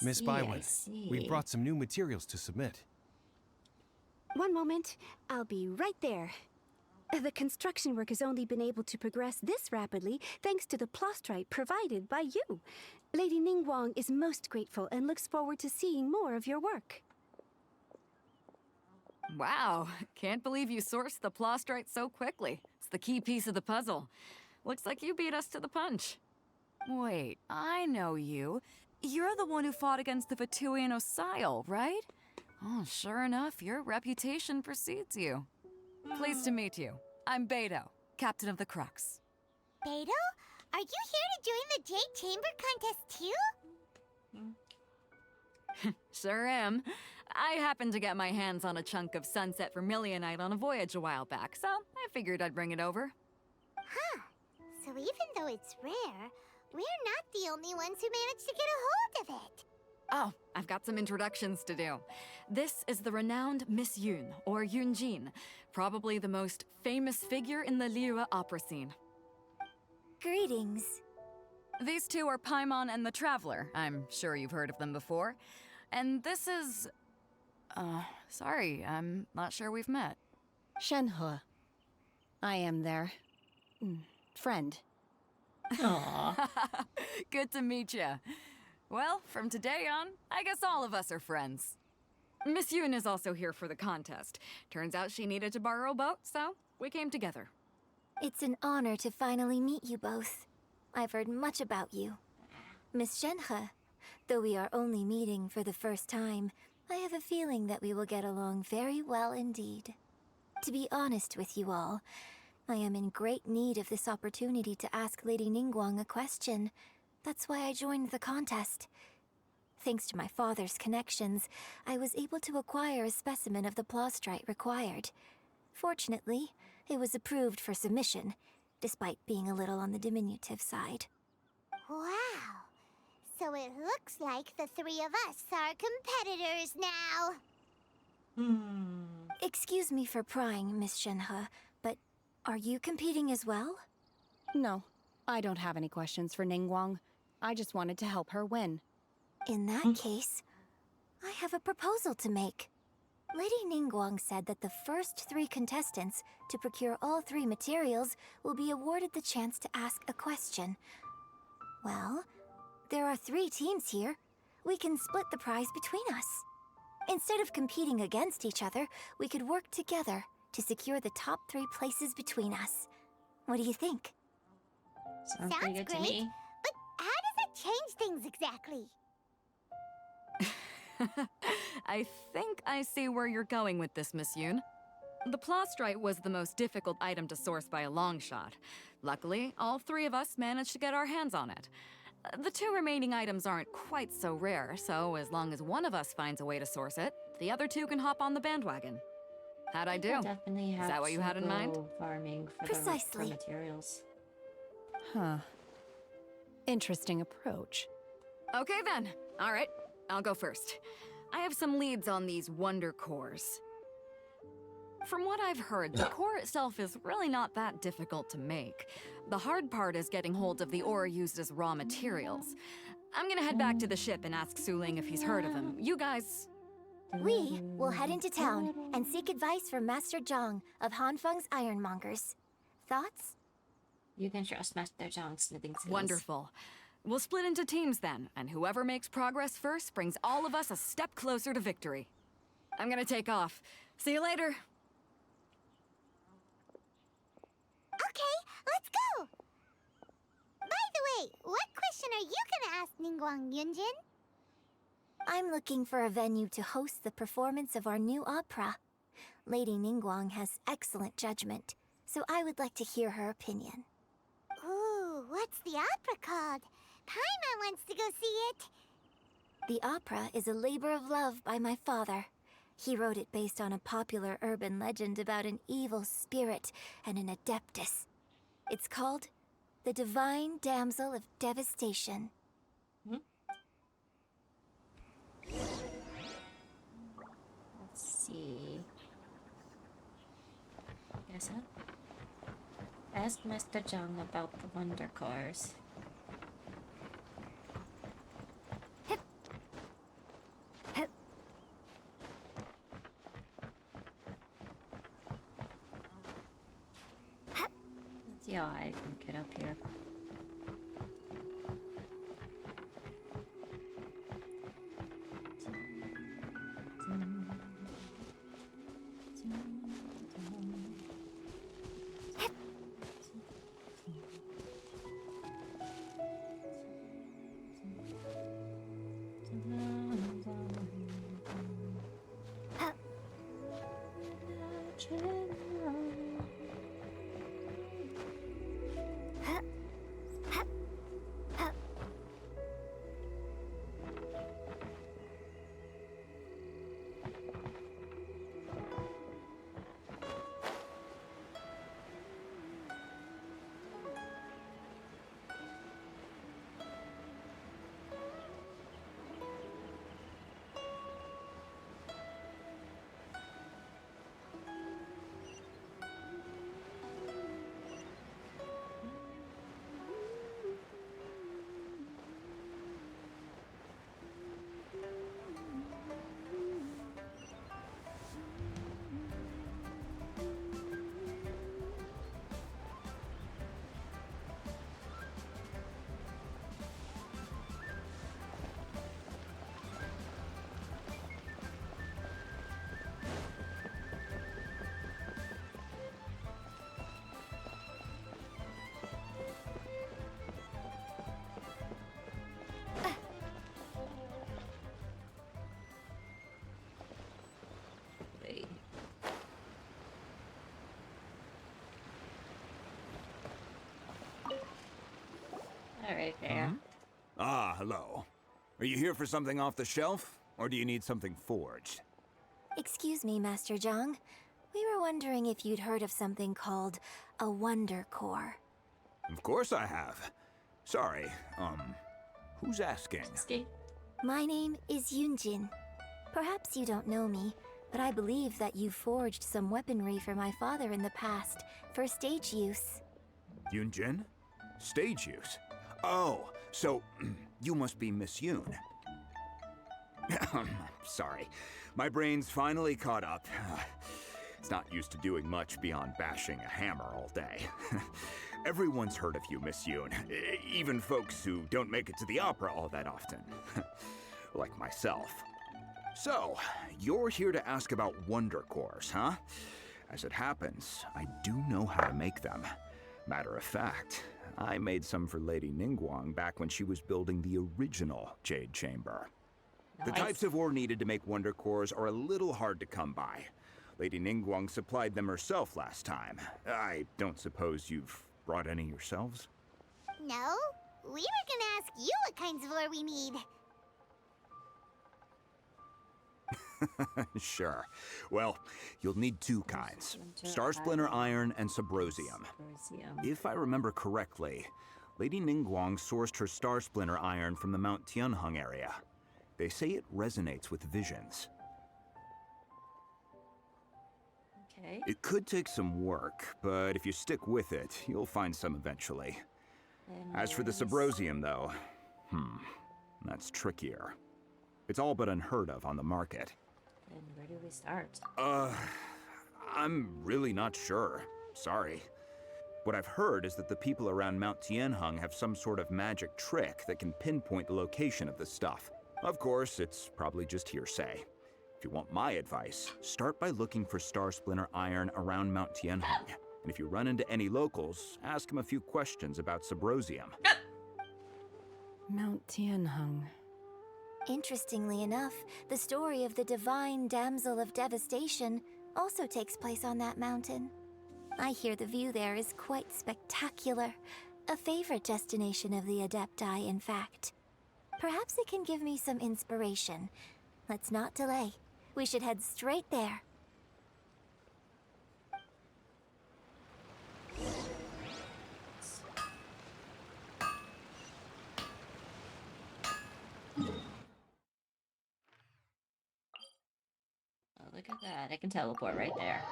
Miss Bywin, we've brought some new materials to submit. One moment, I'll be right there. The construction work has only been able to progress this rapidly thanks to the plastrite provided by you. Lady Ningguang is most grateful and looks forward to seeing more of your work. Wow, can't believe you sourced the plastrite so quickly. It's the key piece of the puzzle. Looks like you beat us to the punch. Wait, I know you. You're the one who fought against the Huion Osile, right? Oh, sure enough, your reputation precedes you. Pleased to meet you. I'm Beto, captain of the Crux. Beto? Are you here to join the Jade Chamber contest too? Sure am. I happened to get my hands on a chunk of sunset vermilionite on a voyage a while back, so I figured I'd bring it over. Huh. So even though it's rare, we're not the only ones who managed to get a hold of it. Oh, I've got some introductions to do. This is the renowned Miss Yun, or Yunjin, probably the most famous figure in the Liyue opera scene. Greetings. These two are Paimon and the Traveler. I'm sure you've heard of them before. And this is... sorry, I'm not sure we've met. Shenhe. I am their... friend. Aww. Good to meet you. Well, from today on, I guess all of us are friends. Miss Yun is also here for the contest. Turns out she needed to borrow a boat, so we came together. It's an honor to finally meet you both. I've heard much about you. Miss Shenhe, though we are only meeting for the first time, I have a feeling that we will get along very well indeed. To be honest with you all, I am in great need of this opportunity to ask Lady Ningguang a question. That's why I joined the contest. Thanks to my father's connections, I was able to acquire a specimen of the plastrite required. Fortunately, it was approved for submission, despite being a little on the diminutive side. Wow! So it looks like the 3 of us are competitors now. Excuse me for prying, Miss Shenhe, but are you competing as well? No, I don't have any questions for Ningguang. I just wanted to help her win. In that case, I have a proposal to make. Lady Ningguang said that the first 3 contestants to procure all 3 materials will be awarded the chance to ask a question. Well, there are 3 teams here. We can split the prize between us. Instead of competing against each other, we could work together to secure the top 3 places between us. What do you think? Sounds pretty good to me. But how does it change things exactly? I think I see where you're going with this, Miss Yun. The plastrite was the most difficult item to source by a long shot. Luckily, all 3 of us managed to get our hands on it. The 2 remaining items aren't quite so rare, so as long as one of us finds a way to source it, the other 2 can hop on the bandwagon. How'd I do? Definitely have Is that what you to had in mind? go farming for Precisely. The materials. Huh. Interesting approach. Okay then. All right, I'll go first. I have some leads on these wonder cores. From what I've heard, the core itself is really not that difficult to make. The hard part is getting hold of the ore used as raw materials. I'm gonna head back to the ship and ask Suling if he's heard of him. You guys... We will head into town and seek advice from Master Zhang of Hanfeng's Ironmongers. Thoughts? You can trust Master Zhang's smithing skills. Wonderful. We'll split into teams then, and whoever makes progress first brings all of us a step closer to victory. I'm gonna take off. See you later. Okay, let's go! By the Hey, what question are you gonna ask Ningguang, Yunjin? I'm looking for a venue to host the performance of our new opera. Lady Ningguang has excellent judgment, so I would like to hear her opinion. Ooh, what's the opera called? Paimon wants to go see it. The opera is a labor of love by my father. He wrote it based on a popular urban legend about an evil spirit and an adeptus. It's called The Divine Damsel of Devastation. Let's see. Guess I'll ask Mr. Jung about the Wonder Cars. Let's see how I can get up here. Alright, there. Ah, hello. Are you here for something off the shelf, or do you need something forged? Excuse me, Master Zhang. We were wondering if you'd heard of something called a Wonder Core. Of course I have. Sorry, who's asking? My name is Yunjin. Perhaps you don't know me, but I believe that you forged some weaponry for my father in the past, for stage use. Yunjin? Stage use? Oh, so you must be Miss Yoon. Sorry, my brain's finally caught up. It's not used to doing much beyond bashing a hammer all day. Everyone's heard of you, Miss Yoon. Even folks who don't make it to the opera all that often. Like myself. So, you're here to ask about Wonder Cores, huh? As it happens, I do know how to make them. Matter of fact, I made some for Lady Ningguang back when she was building the original Jade Chamber. The types of ore needed to make Wonder Cores are a little hard to come by. Lady Ningguang supplied them herself last time. I don't suppose you've brought any yourselves? No, we were gonna ask you what kinds of ore we need. Sure. Well, you'll need two kinds. Star Splinter Iron and Subrosium. If I remember correctly, Lady Ningguang sourced her Star Splinter Iron from the Mount Tianheng area. They say it resonates with visions. Okay. It could take some work, but if you stick with it, you'll find some eventually. As for the Subrosium, though, that's trickier. It's all but unheard of on the market. And where do we start? I'm really not sure. Sorry. What I've heard is that the people around Mount Tianheng have some sort of magic trick that can pinpoint the location of the stuff. Of course, it's probably just hearsay. If you want my advice, start by looking for Star Splinter Iron around Mount Tianheng. And if you run into any locals, ask them a few questions about Subrosium. Mount Tianheng. Interestingly enough, the story of the divine damsel of devastation also takes place on that mountain. I hear the view there is quite spectacular. A favorite destination of the Adepti, in fact. Perhaps it can give me some inspiration. Let's not delay. We should head straight there. Oh, look at that. I can teleport right there.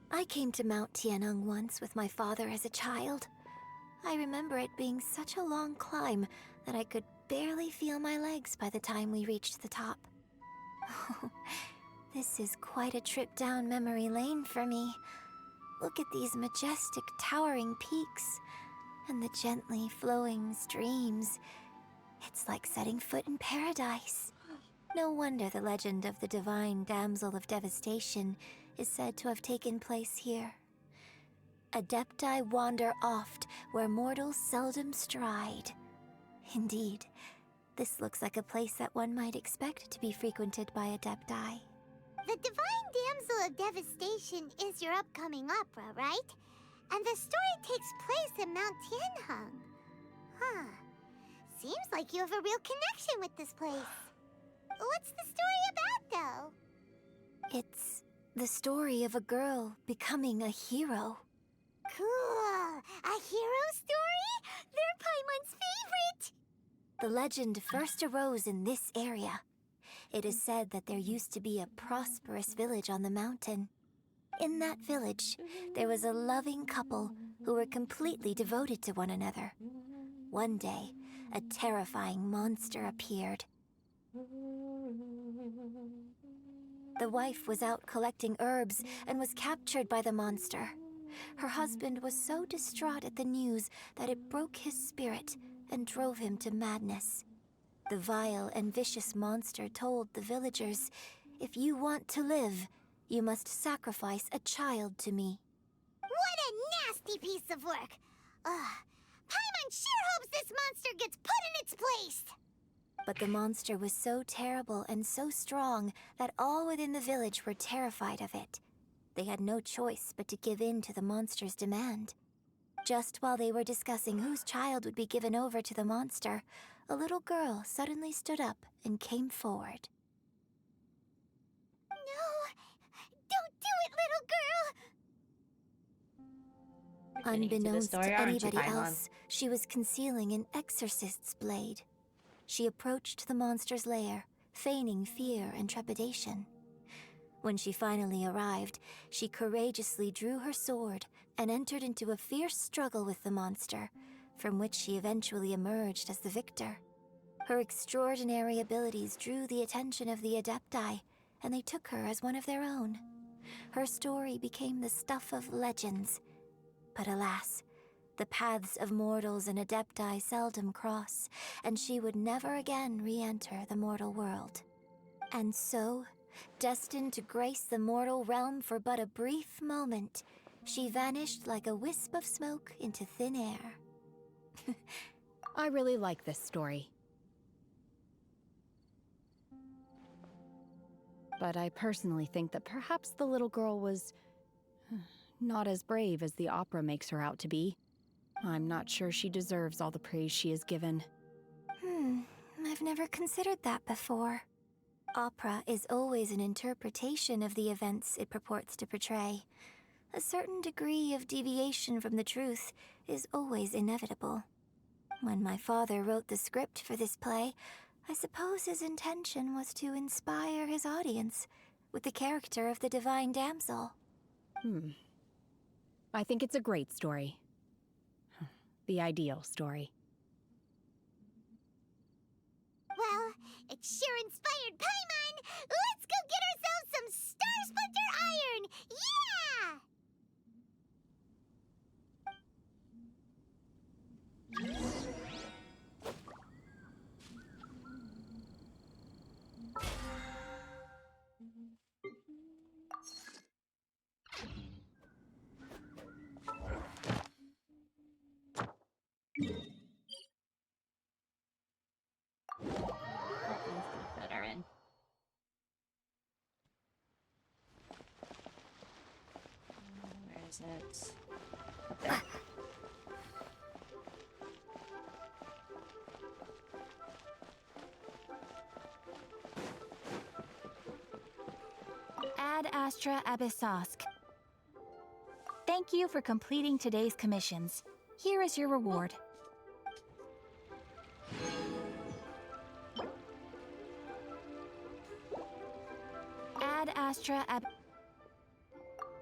I came to Mount Tianheng once with my father as a child. I remember it being such a long climb that I could barely feel my legs by the time we reached the top. This is quite a trip down memory lane for me. Look at these majestic, towering peaks and the gently flowing streams. It's like setting foot in paradise. No wonder the legend of the divine damsel of devastation is said to have taken place here. Adepti wander oft where mortals seldom stride. Indeed, this looks like a place that one might expect to be frequented by Adepti. The Divine Damsel of Devastation is your upcoming opera, right? And the story takes place in Mount Tianheng. Huh. Seems like you have a real connection with this place. What's the story about, though? It's the story of a girl becoming a hero. Cool! A hero story? They're Paimon's favorite! The legend first arose in this area. It is said that there used to be a prosperous village on the mountain. In that village, there was a loving couple who were completely devoted to one another. One day, a terrifying monster appeared. The wife was out collecting herbs and was captured by the monster. Her husband was so distraught at the news that it broke his spirit and drove him to madness. The vile and vicious monster told the villagers, "If you want to live, you must sacrifice a child to me." What a nasty piece of work! Paimon sure hopes this monster gets put in its place! But the monster was so terrible and so strong that all within the village were terrified of it. They had no choice but to give in to the monster's demand. Just while they were discussing whose child would be given over to the monster, a little girl suddenly stood up and came forward. No! Don't do it, little girl! Unbeknownst story, to aren't you, anybody Paimon? else, she was concealing an exorcist's blade. She approached the monster's lair, feigning fear and trepidation. When she finally arrived, she courageously drew her sword and entered into a fierce struggle with the monster, from which she eventually emerged as the victor. Her extraordinary abilities drew the attention of the Adepti, and they took her as one of their own. Her story became the stuff of legends. But alas, the paths of mortals and Adepti seldom cross, and she would never again re-enter the mortal world. And so, destined to grace the mortal realm for but a brief moment, she vanished like a wisp of smoke into thin air. I really like this story. But I personally think that perhaps the little girl was not as brave as the opera makes her out to be. I'm not sure she deserves all the praise she is given. I've never considered that before. Opera is always an interpretation of the events it purports to portray. A certain degree of deviation from the truth is always inevitable. When my father wrote the script for this play, I suppose his intention was to inspire his audience with the character of the divine damsel. I think it's a great story. The ideal story. Well, it sure inspired Paimon! Let's go get ourselves some Star Splinter Iron! Yeah! is it? Up there. Ad Astra Abyssosk. Thank you for completing today's commissions. Here is your reward. Ad Astra Ab...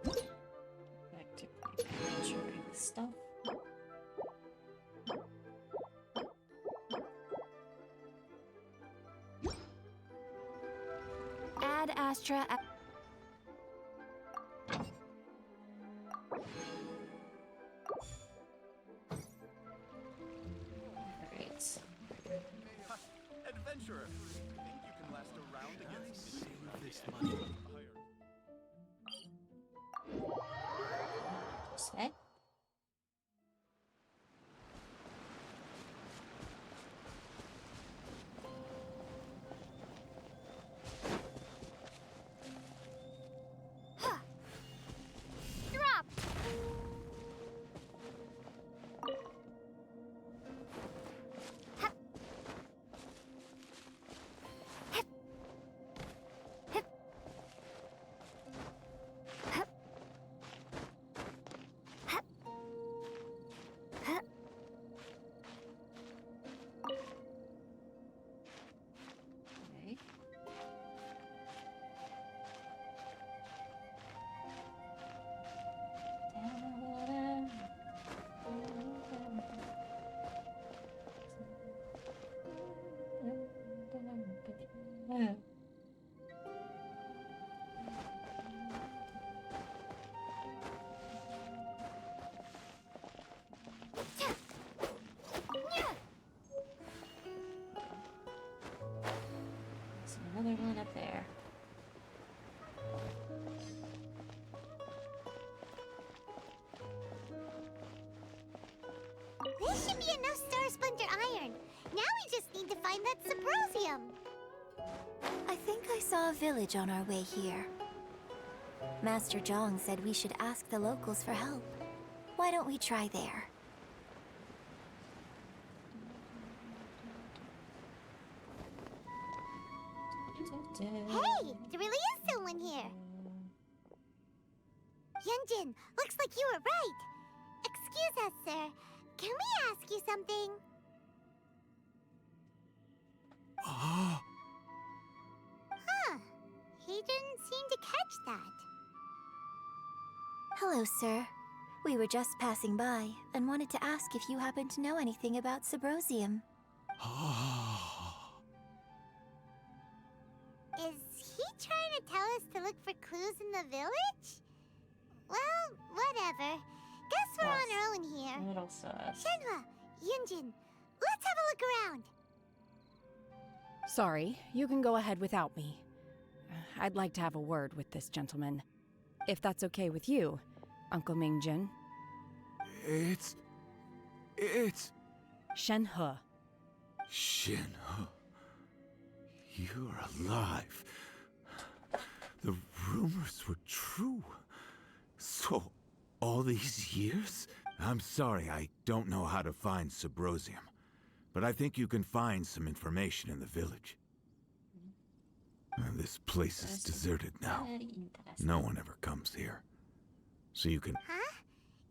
Back to capturing stuff. Ad Astra Ab... Alright. Adventurer, think you can last a round against me? This money. Say? Drop! Okay. There's another one up there. This should be enough Star Splinter Iron. Now we just need to find that Subrosium. I think I saw a village on our way here. Master Zhong said we should ask the locals for help. Why don't we try there? Hey, there really is someone here. Yunjin, looks like you were right. Excuse us, sir. Can we ask you something? Oh, Huh. He didn't seem to catch that. Hello, sir. We were just passing by and wanted to ask if you happen to know anything about Subrosium. Is he trying to tell us to look for clues in the village? Well, whatever. Guess we're on our own here. Little sus. Shenhua, Yunjin, let's have a look around. Sorry, you can go ahead without me. I'd like to have a word with this gentleman. If that's okay with you, Uncle Mingjin. It's... Shenhe. Shenhe. You're alive. The rumors were true. So, all these years? I'm sorry, I don't know how to find Subrosium. But I think you can find some information in the village. This place is deserted now. No one ever comes here. So you can... Huh?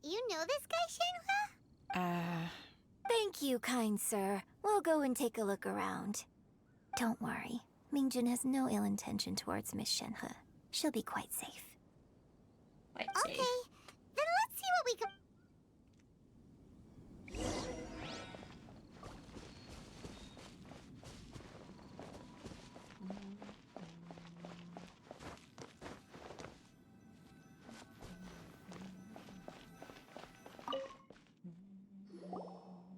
You know this guy, Shenhua? Thank you, kind sir. We'll go and take a look around. Don't worry. Mingjin has no ill intention towards Miss Shenhe. She'll be quite safe. Okay, then let's see what we can...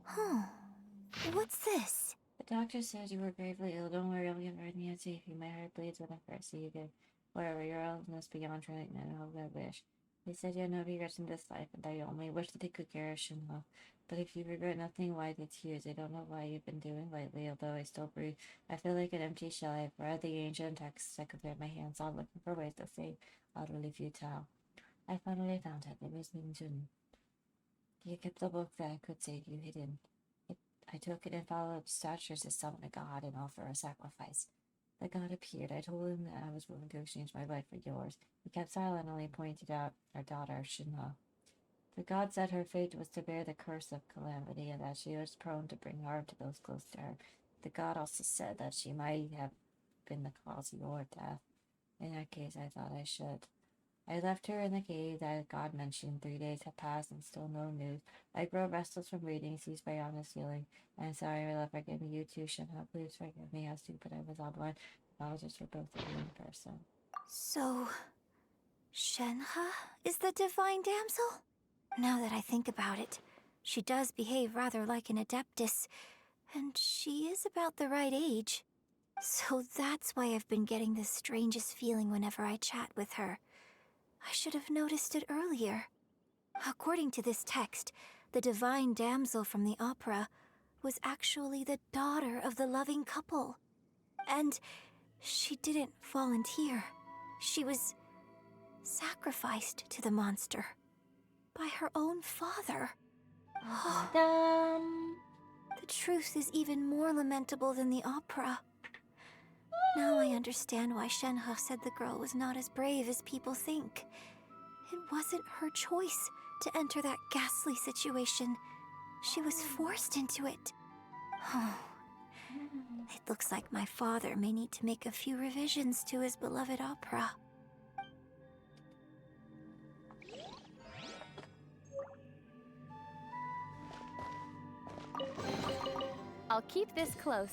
Huh. What's this? The doctor says you were gravely ill. Don't worry, I'll get right in the answer. My heart bleeds when I first see you again. Whatever, your illness beyond treatment, and all I wish. They said you had no regrets in this life, and that you only wish to take good care of Shinlo. But if you regret nothing, why the tears? I don't know why you've been doing lately, although I still breathe. I feel like an empty shell. I've read the ancient texts. I compared my hands on looking for ways to save utterly futile. I finally found it. It was Mingjun. He kept the book that could save you hidden. I took it and followed statues to summon a god and offer a sacrifice. The god appeared. I told him that I was willing to exchange my life for yours. He kept silent and only pointed out our daughter, Shinha. The god said her fate was to bear the curse of calamity and that she was prone to bring harm to those close to her. The god also said that she might have been the cause of your death. In that case, I thought I should. I left her in the cave that God mentioned. 3 days have passed and still no news. I grow restless from reading, seized by honest feeling. I'm sorry, my love, forgive me. You too, Shinha. Please forgive me how stupid I was all blind. Apologies for both of you in person. So, Shenhe is the divine damsel? Now that I think about it, she does behave rather like an adeptus, and she is about the right age. So that's why I've been getting the strangest feeling whenever I chat with her. I should have noticed it earlier. According to this text, the divine damsel from the opera was actually the daughter of the loving couple. And she didn't volunteer. She was sacrificed to the monster by her own father. The truth is even more lamentable than the opera. Now I understand why Shenhe said the girl was not as brave as people think. It wasn't her choice to enter that ghastly situation. She was forced into it. It looks like my father may need to make a few revisions to his beloved opera. I'll keep this close.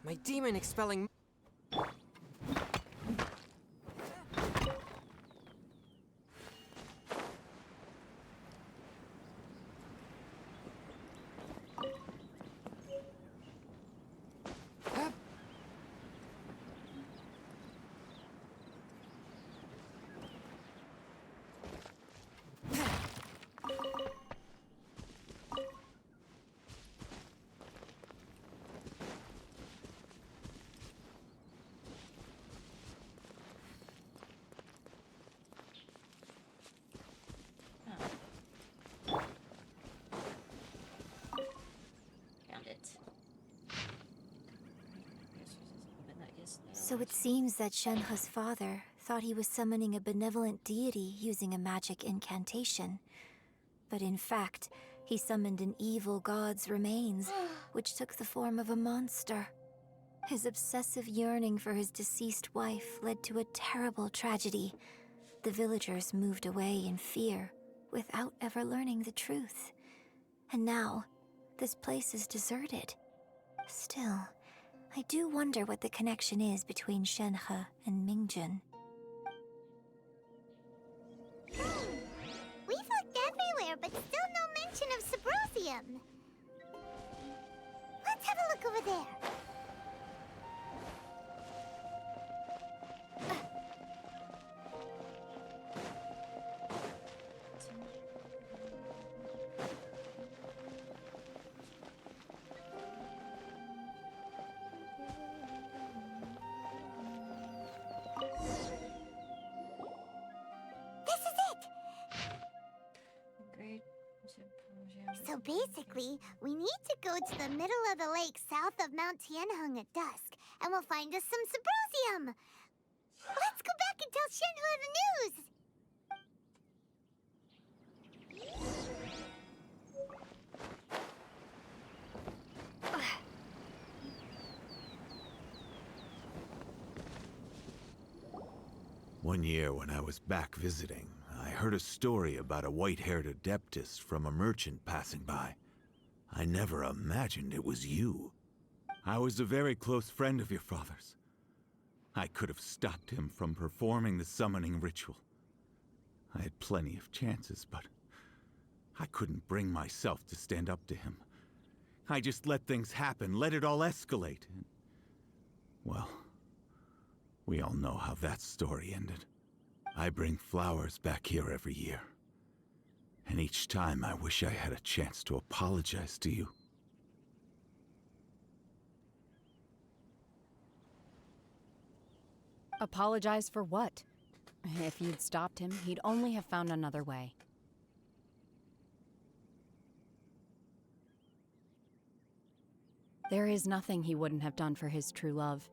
My demon expelling. So it seems that Shenhe's father thought he was summoning a benevolent deity using a magic incantation. But in fact, he summoned an evil god's remains, which took the form of a monster. His obsessive yearning for his deceased wife led to a terrible tragedy. The villagers moved away in fear, without ever learning the truth. And now, this place is deserted. Still, I do wonder what the connection is between Shenhe and Mingjun. We've looked everywhere, but still no mention of Subrosium. Let's have a look over there. So basically, we need to go to the middle of the lake south of Mount Tianheng at dusk, and we'll find us some Subrosium. Let's go back and tell Shenhe the news. One year when I was back visiting, I heard a story about a white-haired adeptus from a merchant passing by. I never imagined it was you. I was a very close friend of your father's. I could have stopped him from performing the summoning ritual. I had plenty of chances, but I couldn't bring myself to stand up to him. I just let things happen, let it all escalate. And, well, we all know how that story ended. I bring flowers back here every year. And each time I wish I had a chance to apologize to you. Apologize for what? If you'd stopped him, he'd only have found another way. There is nothing he wouldn't have done for his true love.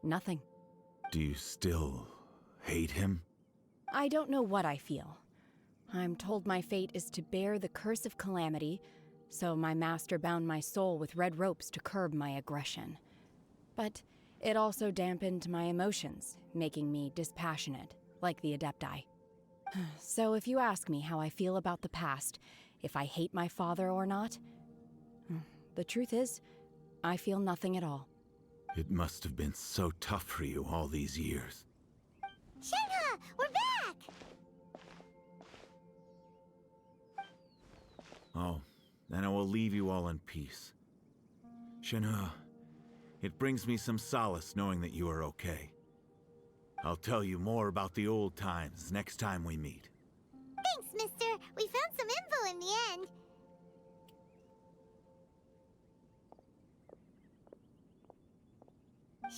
Nothing. Do you still hate him? I don't know what I feel. I'm told my fate is to bear the curse of calamity, so my master bound my soul with red ropes to curb my aggression. But it also dampened my emotions, making me dispassionate, like the Adepti. So if you ask me how I feel about the past, if I hate my father or not, the truth is, I feel nothing at all. It must have been so tough for you all these years. Shenhe, we're back! Oh, then I will leave you all in peace. Shenhe, it brings me some solace knowing that you are okay. I'll tell you more about the old times next time we meet. Thanks, mister. We found some info in the end.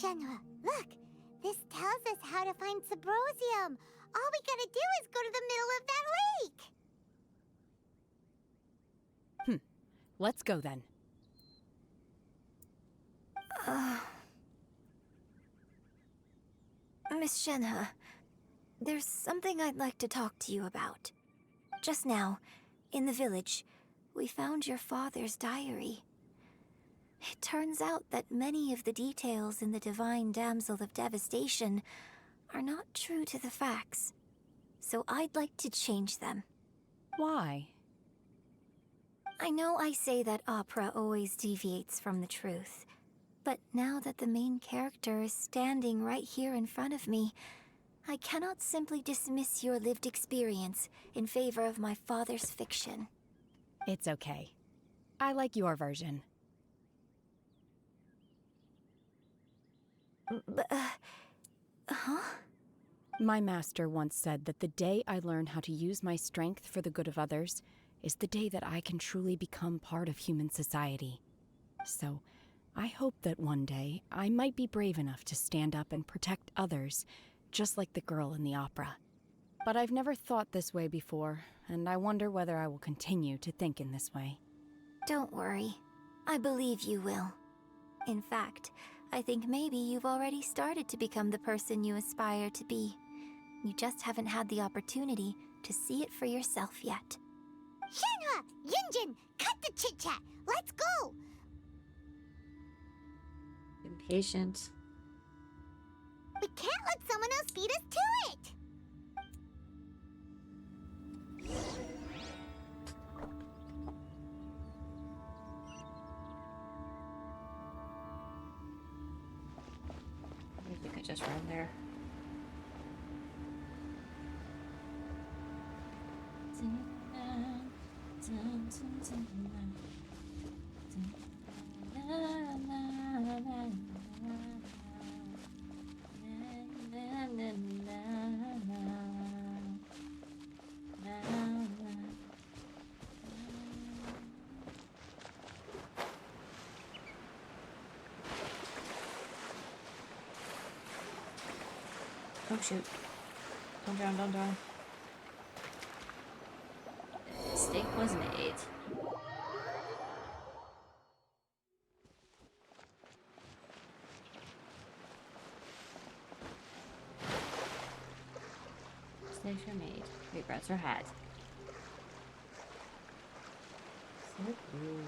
Shenhe, look! This tells us how to find Subrosium. All we gotta do is go to the middle of that lake! Let's go then. Miss Shenhe, there's something I'd like to talk to you about. Just now, in the village, we found your father's diary. It turns out that many of the details in the Divine Damsel of Devastation are not true to the facts. So I'd like to change them. Why? I know I say that opera always deviates from the truth, but now that the main character is standing right here in front of me, I cannot simply dismiss your lived experience in favor of my father's fiction. It's okay. I like your version. Huh? My master once said that the day I learn how to use my strength for the good of others is the day that I can truly become part of human society. So, I hope that one day I might be brave enough to stand up and protect others, just like the girl in the opera. But I've never thought this way before, and I wonder whether I will continue to think in this way. Don't worry. I believe you will. In fact, I think maybe you've already started to become the person you aspire to be. You just haven't had the opportunity to see it for yourself yet. Shenhe! Yunjin! Cut the chit-chat! Let's go! Impatient. We can't let someone else beat us to it! I think I just ran there. Oh shoot. Don't drown, don't drown. Mistake was made. Mistakes are made. Regrets are had. So cool.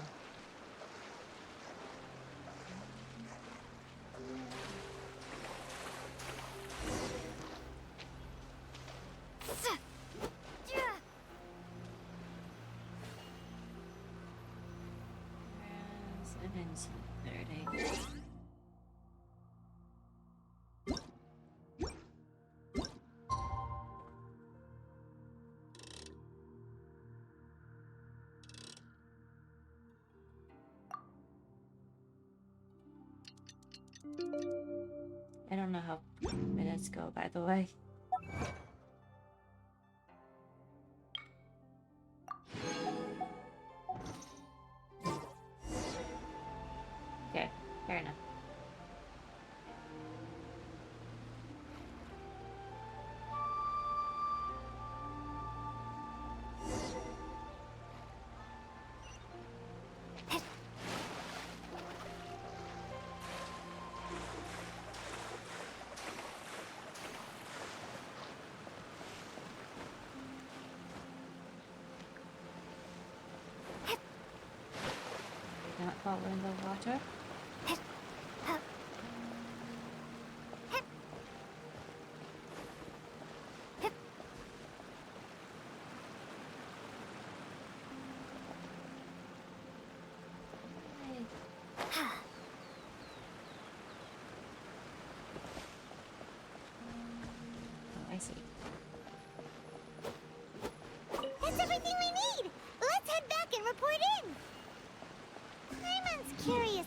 7:30. I don't know how minutes go, by the way. Okay, fair enough. Not fall in the water. I see. That's everything we need! Let's head back and report in! Paimon's curious.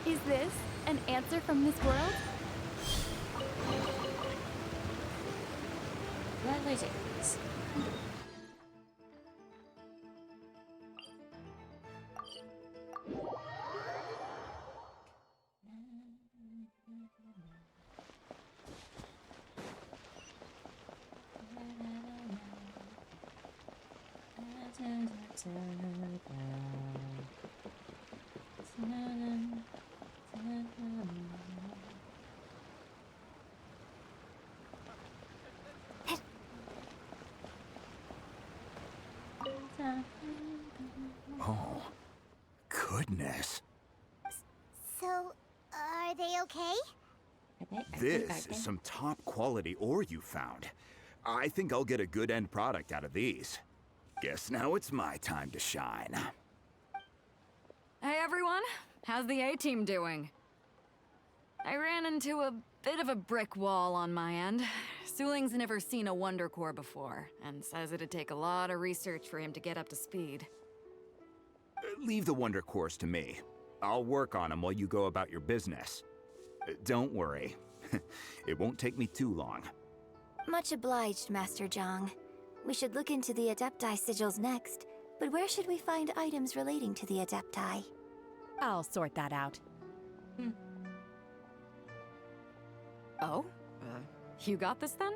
Is this an answer from this world? Let me take this. Oh, goodness. So, are they okay? This is some top quality ore you found. I think I'll get a good end product out of these. Guess now it's my time to shine. Hey everyone, how's the A-team doing? I ran into a bit of a brick wall on my end. Suling's never seen a Wonder Core before, and says it'd take a lot of research for him to get up to speed. Leave the Wonder Cores to me. I'll work on them while you go about your business. Don't worry. It won't take me too long. Much obliged, Master Zhang. We should look into the Adepti sigils next, but where should we find items relating to the Adepti? I'll sort that out. Oh? You got this then?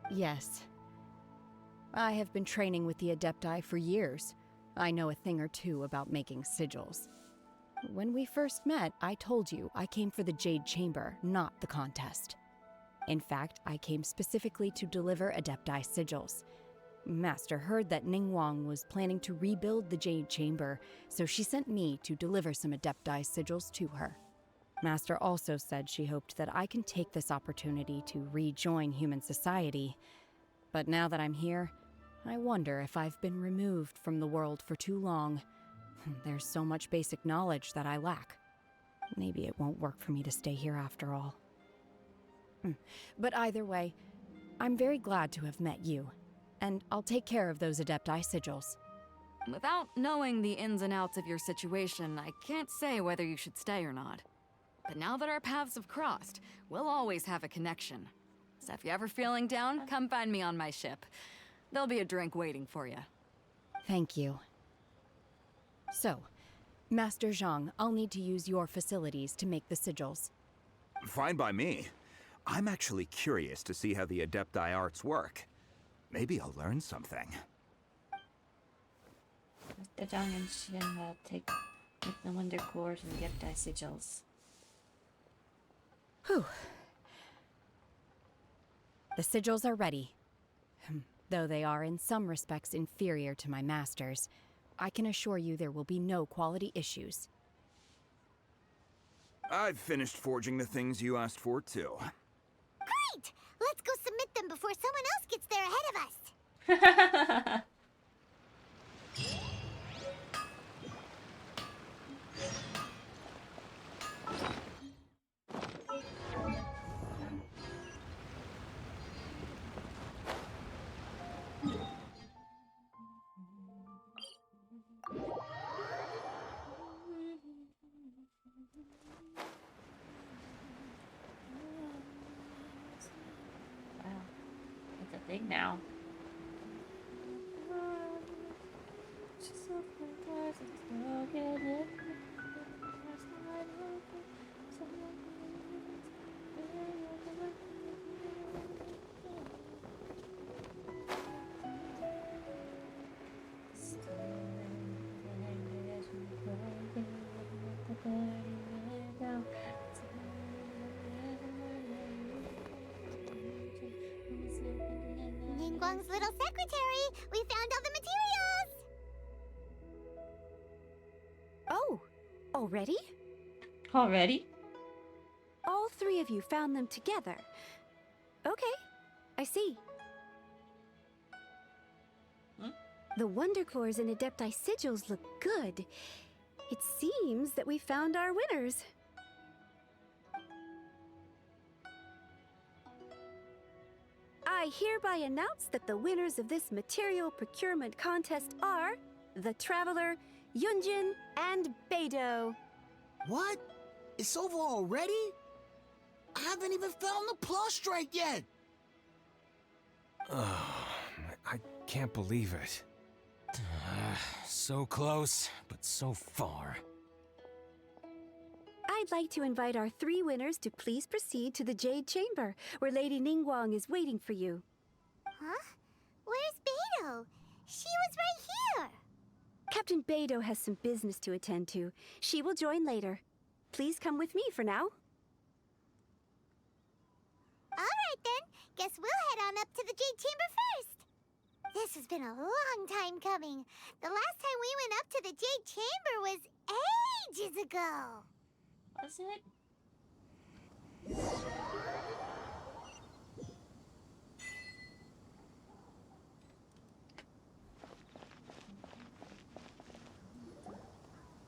Yes. I have been training with the Adepti for years. I know a thing or two about making sigils. When we first met, I told you I came for the Jade Chamber, not the contest. In fact, I came specifically to deliver Adepti sigils. Master heard that Ningguang was planning to rebuild the Jade Chamber, so she sent me to deliver some Adepti sigils to her. Master also said she hoped that I can take this opportunity to rejoin human society. But now that I'm here, I wonder if I've been removed from the world for too long. There's so much basic knowledge that I lack. Maybe it won't work for me to stay here after all. But either way, I'm very glad to have met you, and I'll take care of those Adepti sigils. Without knowing the ins and outs of your situation, I can't say whether you should stay or not. But now that our paths have crossed, we'll always have a connection. So if you're ever feeling down, come find me on my ship. There'll be a drink waiting for you. Thank you. So, Master Zhang, I'll need to use your facilities to make the sigils. Fine by me. I'm actually curious to see how the Adepti arts work. Maybe I'll learn something. Mr. Zhang and Shin will take the Wonder Cores and Adepti sigils. Whew. The sigils are ready. Though they are in some respects inferior to my master's, I can assure you there will be no quality issues. I've finished forging the things you asked for, too. Great! Let's go submit them before someone else gets there ahead of us. Wow, it's a thing now. Ningguang's little secretary! We found all the materials! Oh, already? Already? All three of you found them together. Okay, I see. The Wonder Cores and Adepti sigils look good. It seems that we found our winners. I hereby announce that the winners of this material procurement contest are the Traveler, Yunjin, and Beidou. What? It's over already? I haven't even found the plustrate yet! I can't believe it. So close, but so far. I'd like to invite our three winners to please proceed to the Jade Chamber, where Lady Ningguang is waiting for you. Huh? Where's Beidou? She was right here! Captain Beidou has some business to attend to. She will join later. Please come with me for now. Alright then, guess we'll head on up to the Jade Chamber first. This has been a long time coming. The last time we went up to the Jade Chamber was ages ago. Was it?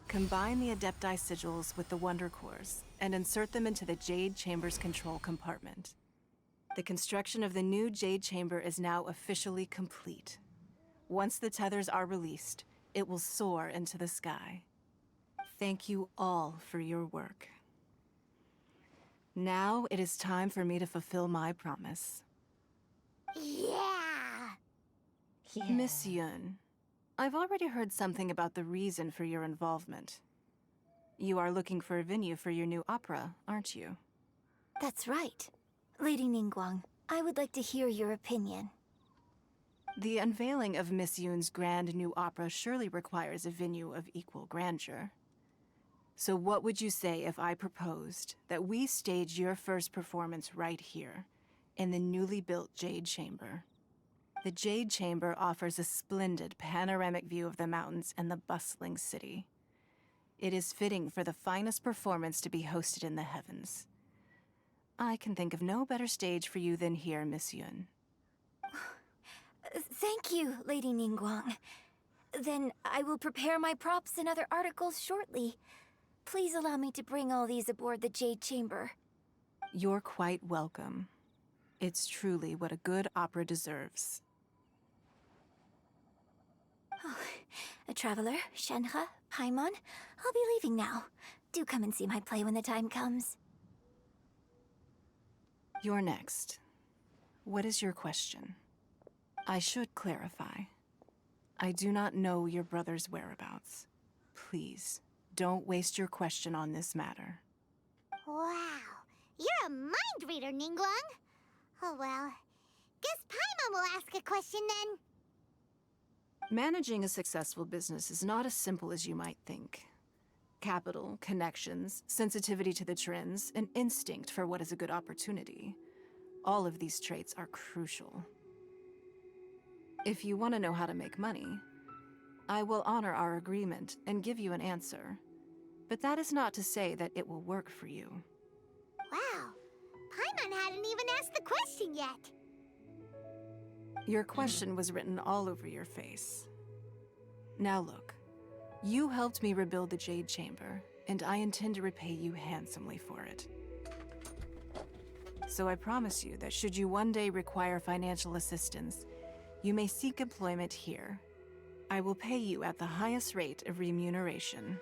Combine the Adepti sigils with the Wonder Cores and insert them into the Jade Chamber's control compartment. The construction of the new Jade Chamber is now officially complete. Once the tethers are released, it will soar into the sky. Thank you all for your work. Now it is time for me to fulfill my promise. Yeah! Miss Yun, I've already heard something about the reason for your involvement. You are looking for a venue for your new opera, aren't you? That's right. Lady Ningguang, I would like to hear your opinion. The unveiling of Miss Yun's grand new opera surely requires a venue of equal grandeur. So what would you say if I proposed that we stage your first performance right here, in the newly built Jade Chamber? The Jade Chamber offers a splendid panoramic view of the mountains and the bustling city. It is fitting for the finest performance to be hosted in the heavens. I can think of no better stage for you than here, Miss Yun. Thank you, Lady Ningguang. Then I will prepare my props and other articles shortly. Please allow me to bring all these aboard the Jade Chamber. You're quite welcome. It's truly what a good opera deserves. Oh, a traveler, Shenhe, Paimon, I'll be leaving now. Do come and see my play when the time comes. You're next. What is your question? I should clarify. I do not know your brother's whereabouts. Please, don't waste your question on this matter. Wow, you're a mind reader, Ningguang. Oh well, guess Paimon will ask a question then. Managing a successful business is not as simple as you might think. Capital, connections, sensitivity to the trends, and instinct for what is a good opportunity. All of these traits are crucial. If you want to know how to make money, I will honor our agreement and give you an answer. But that is not to say that it will work for you. Wow, Paimon hadn't even asked the question yet. Your question was written all over your face. Now look, you helped me rebuild the Jade Chamber, and I intend to repay you handsomely for it. So I promise you that should you one day require financial assistance, you may seek employment here. I will pay you at the highest rate of remuneration.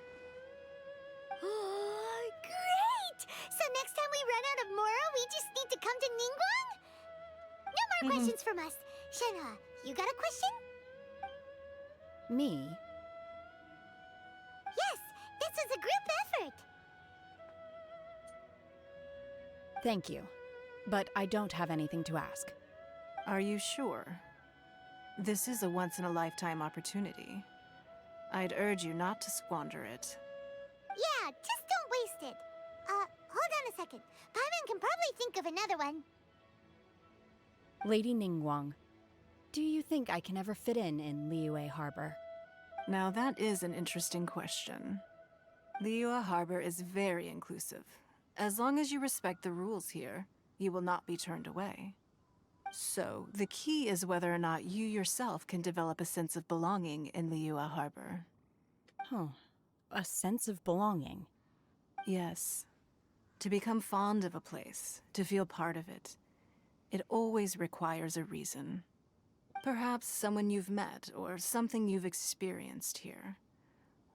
Oh, great! So next time we run out of Mora, we just need to come to Ningguang? No more questions from us. Shenhe, you got a question? Me? Yes, this is a group effort. Thank you. But I don't have anything to ask. Are you sure? This is a once-in-a-lifetime opportunity. I'd urge you not to squander it. Yeah, just don't waste it. Hold on a second. Paimon can probably think of another one. Lady Ningguang, do you think I can ever fit in Liyue Harbor? Now that is an interesting question. Liyue Harbor is very inclusive. As long as you respect the rules here, you will not be turned away. So, the key is whether or not you yourself can develop a sense of belonging in Liyue Harbor. Oh, a sense of belonging. Yes. To become fond of a place, to feel part of it, it always requires a reason. Perhaps someone you've met, or something you've experienced here.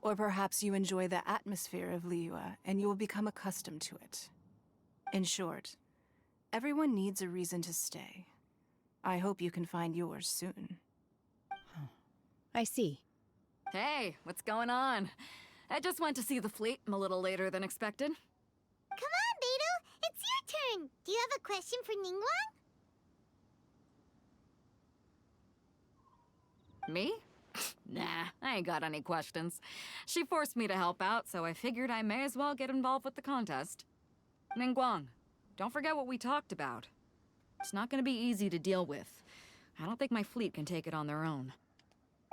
Or perhaps you enjoy the atmosphere of Liyue, and you will become accustomed to it. In short, everyone needs a reason to stay. I hope you can find yours soon. I see. Hey, what's going on? I just went to see the fleet. I'm a little later than expected. Come on, Beidou! It's your turn! Do you have a question for Ningguang? Me? Nah, I ain't got any questions. She forced me to help out, so I figured I may as well get involved with the contest. Ningguang, don't forget what we talked about. It's not gonna be easy to deal with. I don't think my fleet can take it on their own.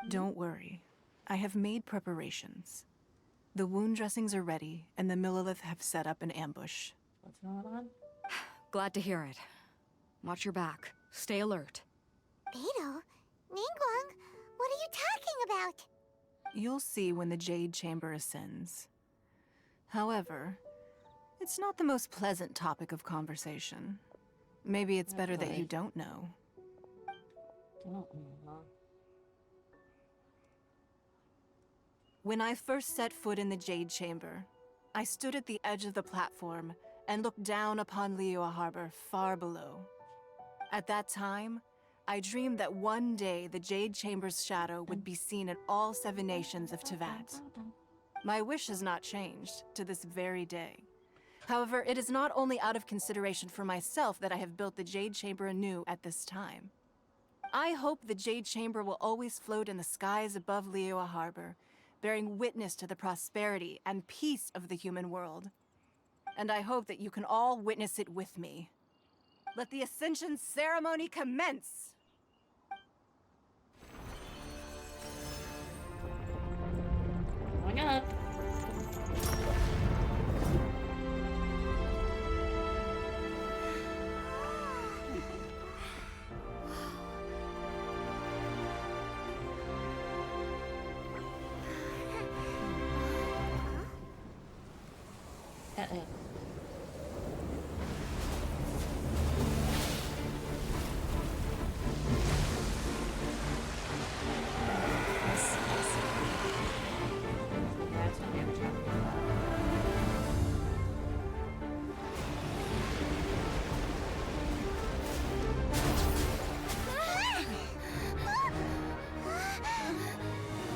Don't worry. I have made preparations. The wound dressings are ready, and the Millilith have set up an ambush. What's going on? Glad to hear it. Watch your back. Stay alert. Beidou? Ningguang? What are you talking about? You'll see when the Jade Chamber ascends. However, it's not the most pleasant topic of conversation. Maybe it's better that you don't know. Don't know. When I first set foot in the Jade Chamber, I stood at the edge of the platform and looked down upon Liyue Harbor far below. At that time, I dreamed that one day the Jade Chamber's shadow would be seen in all 7 nations of Teyvat. My wish has not changed to this very day. However, it is not only out of consideration for myself that I have built the Jade Chamber anew at this time. I hope the Jade Chamber will always float in the skies above Liyue Harbor, bearing witness to the prosperity and peace of the human world. And I hope that you can all witness it with me. Let the Ascension ceremony commence! Going up. Uh-oh. That's what they were talking about.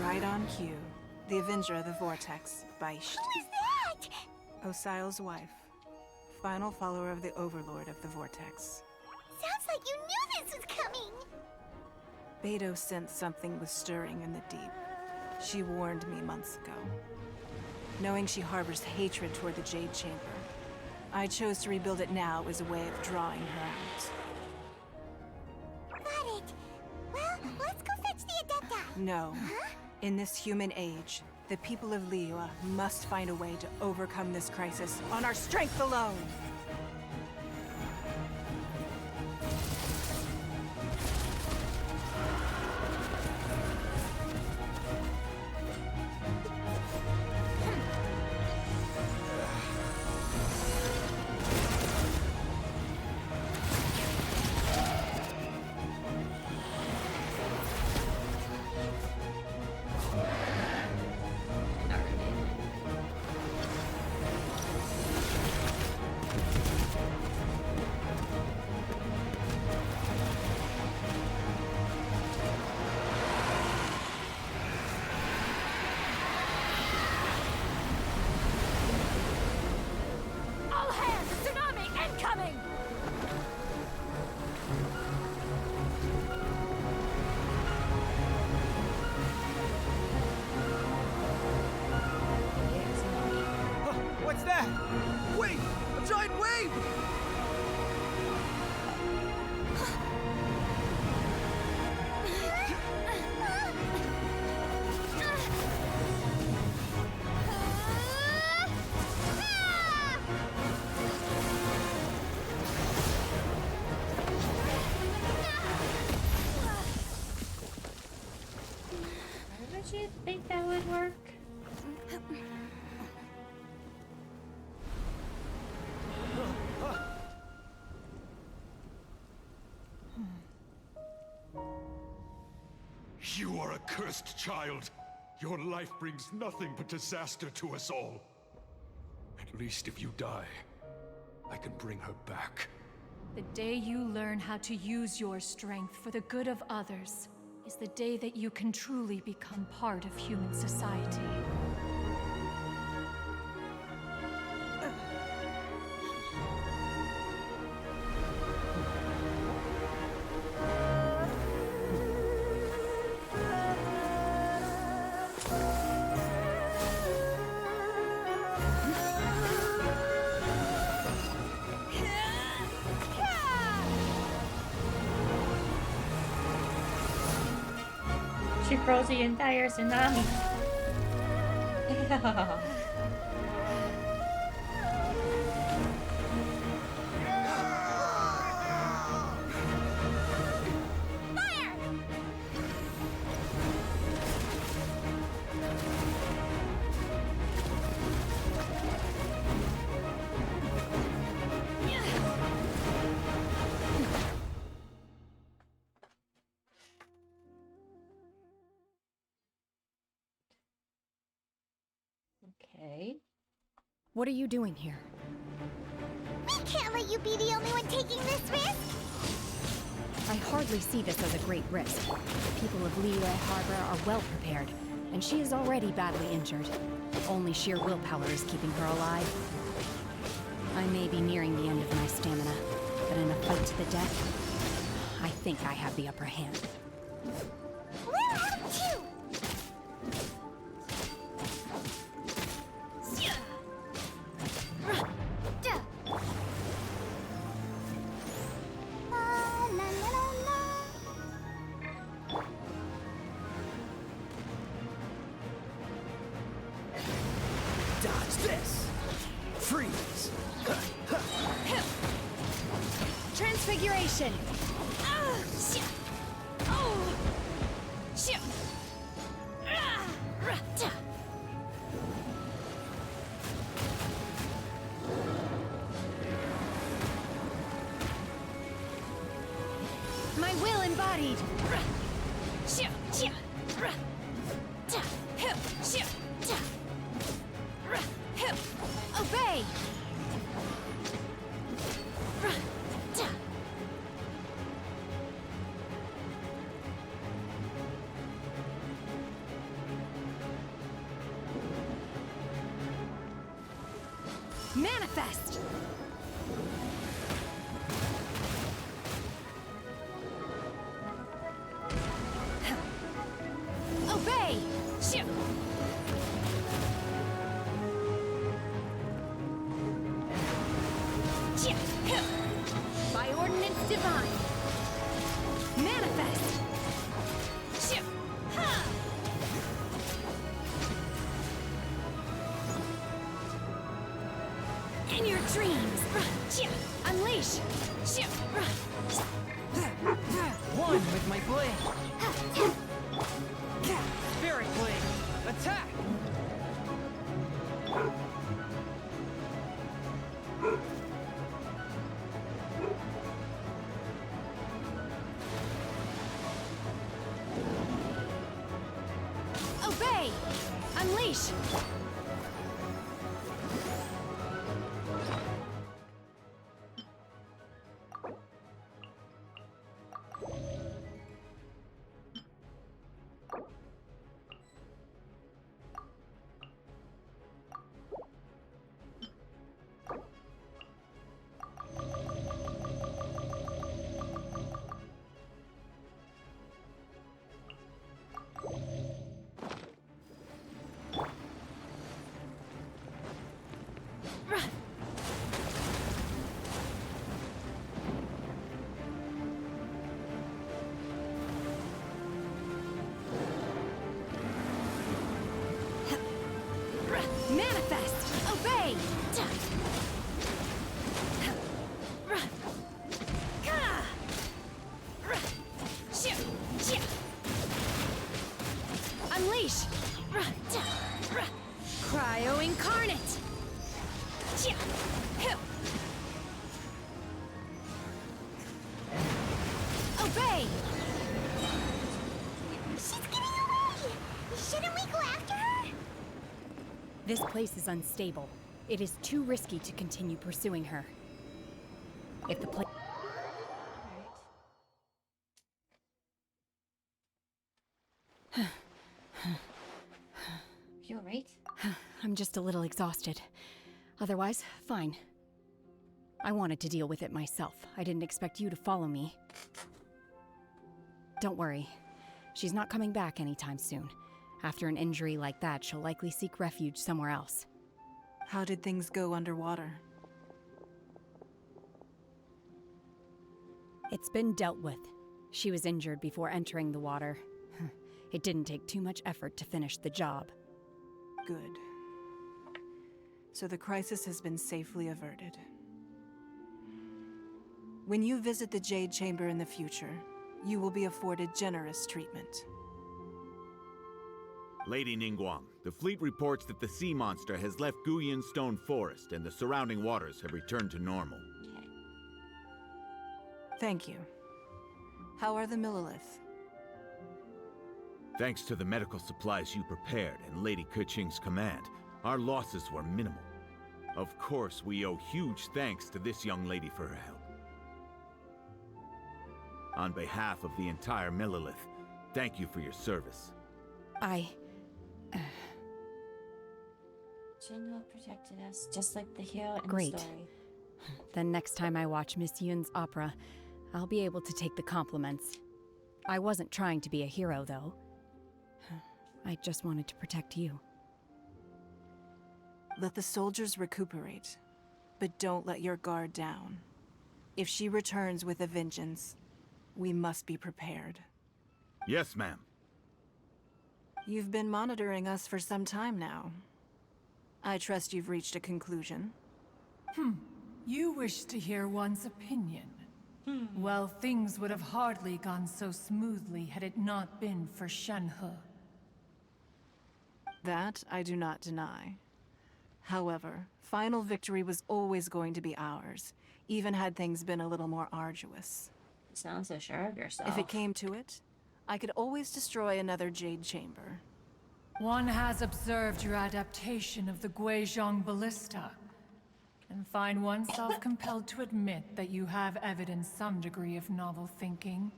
Right on cue. The Avenger of the Vortex, Beisht. Who is that? Osial's wife. Final follower of the Overlord of the Vortex. Sounds like you knew this was coming. Beto sensed something was stirring in the deep. She warned me months ago. Knowing she harbors hatred toward the Jade Chamber, I chose to rebuild it now as a way of drawing her out. Got it. Well, let's go fetch the Adepti. No. Huh? In this human age, the people of Liyue must find a way to overcome this crisis on our strength alone! All hands! Tsunami incoming! What's that? Wait! A giant wave! Why would you think that would work? You are a cursed child. Your life brings nothing but disaster to us all. At least if you die, I can bring her back. The day you learn how to use your strength for the good of others is the day that you can truly become part of human society. She froze the entire tsunami. Yeah. Okay. What are you doing here? We can't let you be the only one taking this risk. I hardly see this as a great risk. The people of Liyue Harbor are well prepared, and she is already badly injured. Only sheer willpower is keeping her alive. I may be nearing the end of my stamina, but in a fight to the death, I think I have the upper hand. We're out too. Dodge this! Freeze! Transfiguration! embodied. Obey! Manifest! Obey! By ordinance divine. Manifest! In your dreams! Unleash! One with my blade. Spirit blade. Attack! Obey! Unleash! Manifest! Obey! Unleash! Cryo incarnate! Obey! She's getting away! Shouldn't we go after her? This place is unstable. It is too risky to continue pursuing her. If the place... You alright? I'm just a little exhausted. Otherwise, fine. I wanted to deal with it myself. I didn't expect you to follow me. Don't worry. She's not coming back anytime soon. After an injury like that, she'll likely seek refuge somewhere else. How did things go underwater? It's been dealt with. She was injured before entering the water. It didn't take too much effort to finish the job. Good. So the crisis has been safely averted. When you visit the Jade Chamber in the future, you will be afforded generous treatment. Lady Ningguang, the fleet reports that the sea monster has left Huion Stone Forest and the surrounding waters have returned to normal. Thank you. How are the Millilith? Thanks to the medical supplies you prepared and Lady Keqing's command, our losses were minimal. Of course, we owe huge thanks to this young lady for her help. On behalf of the entire Millilith, thank you for your service. Shinho protected us, just like the hero in Great. the story. Then next time I watch Miss Yoon's opera, I'll be able to take the compliments. I wasn't trying to be a hero, though. I just wanted to protect you. Let the soldiers recuperate, but don't let your guard down. If she returns with a vengeance, we must be prepared. Yes, ma'am. You've been monitoring us for some time now. I trust you've reached a conclusion. You wish to hear one's opinion. Well, things would have hardly gone so smoothly had it not been for Shenhe. That I do not deny. However, final victory was always going to be ours, even had things been a little more arduous. Sounds so sure of yourself. If it came to it, I could always destroy another Jade Chamber. One has observed your adaptation of the Guizhong Ballista, and find oneself compelled to admit that you have evidenced some degree of novel thinking.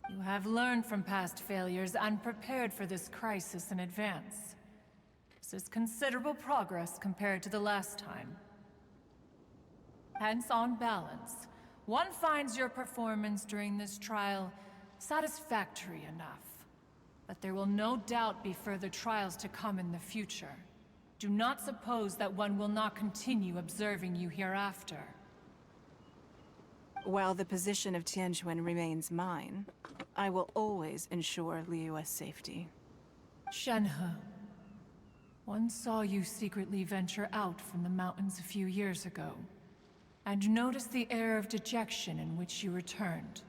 You have learned from past failures and prepared for this crisis in advance. This is considerable progress compared to the last time. Hence, on balance, one finds your performance during this trial satisfactory enough. But there will no doubt be further trials to come in the future. Do not suppose that one will not continue observing you hereafter. While the position of Tianquan remains mine, I will always ensure Liyue's safety. Shenhe, one saw you secretly venture out from the mountains a few years ago, and noticed the air of dejection in which you returned.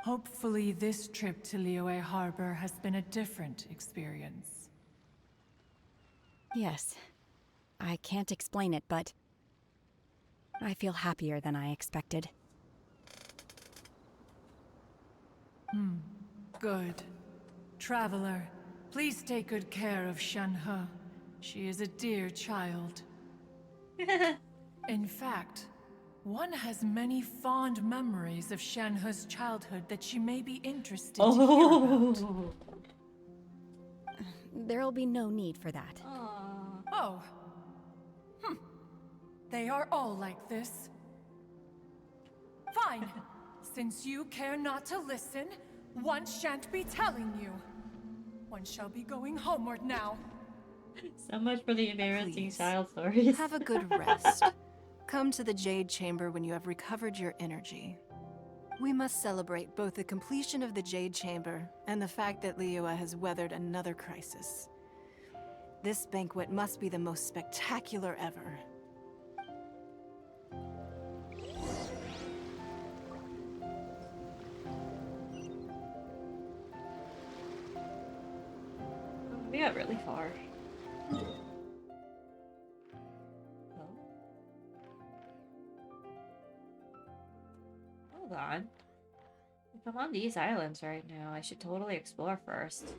Hopefully this trip to Liyue Harbor has been a different experience. Yes. I can't explain it, but I feel happier than I expected. Good. Traveler, please take good care of Shenhe. She is a dear child. In fact, one has many fond memories of Shenhe's childhood that she may be interested to hear about. There'll be no need for that. Oh. They are all like this. Fine. Since you care not to listen, one shan't be telling you. One shall be going homeward now. So much for the embarrassing Please, child stories. have a good rest. Come to the Jade Chamber when you have recovered your energy. We must celebrate both the completion of the Jade Chamber and the fact that Liyue has weathered another crisis. This banquet must be the most spectacular ever. We got really far. Hold on. If I'm on these islands right now, I should totally explore first.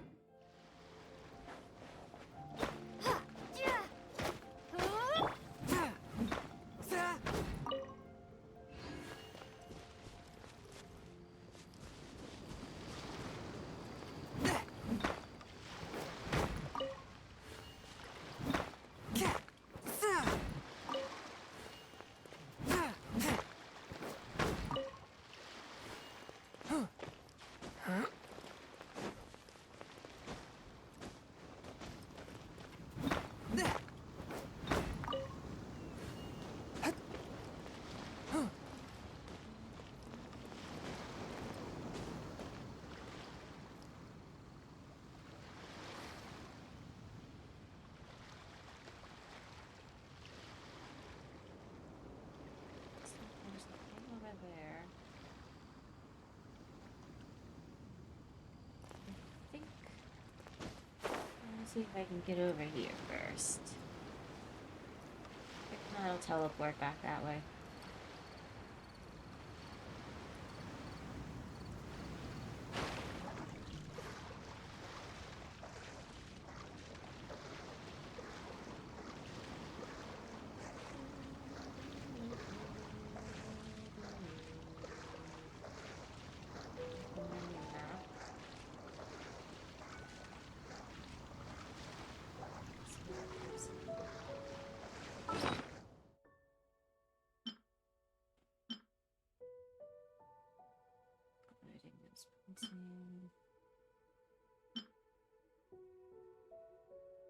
See if I can get over here first. If not, I'll teleport back that way.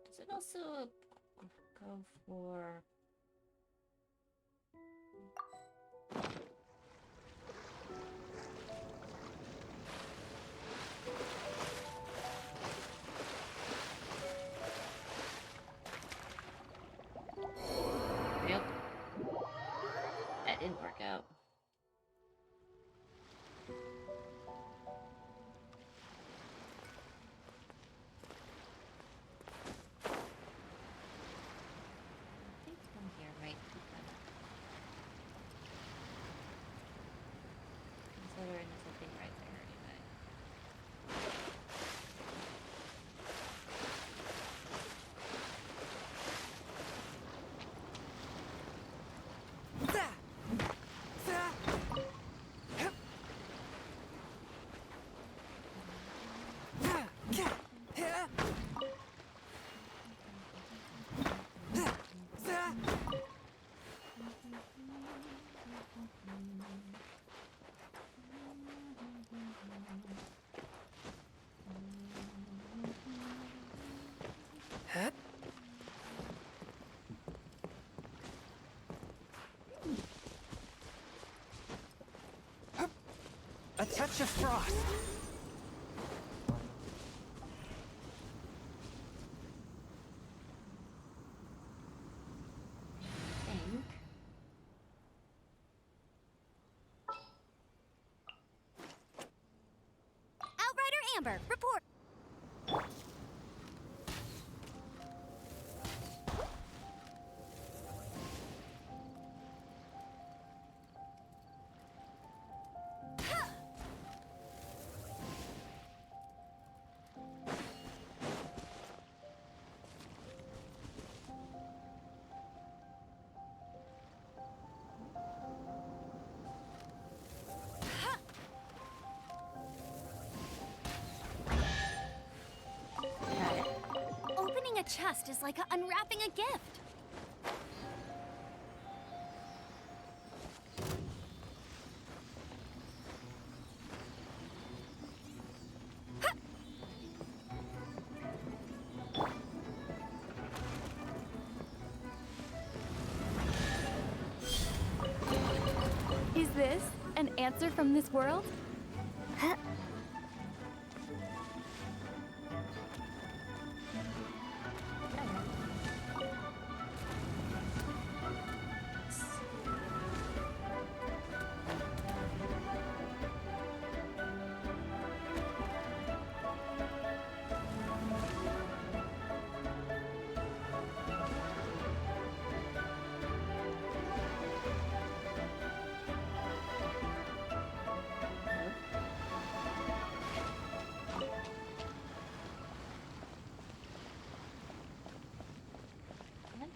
Does it also go for... Yep. That didn't work out. A touch of frost. Outrider Amber, report. Opening a chest is like unwrapping a gift. Is this an answer from this world?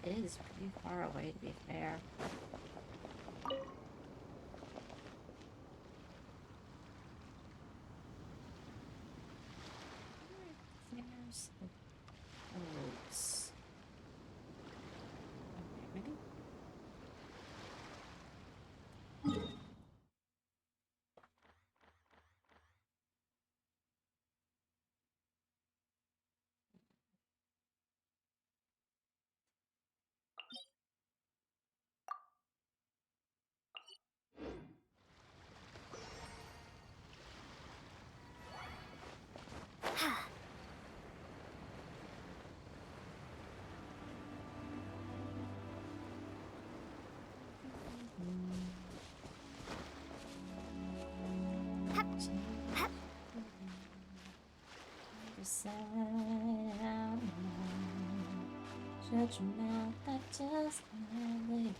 That is pretty far away, to be fair. There's the boats. Okay, maybe? Decide how to shut your mouth, I just can't let you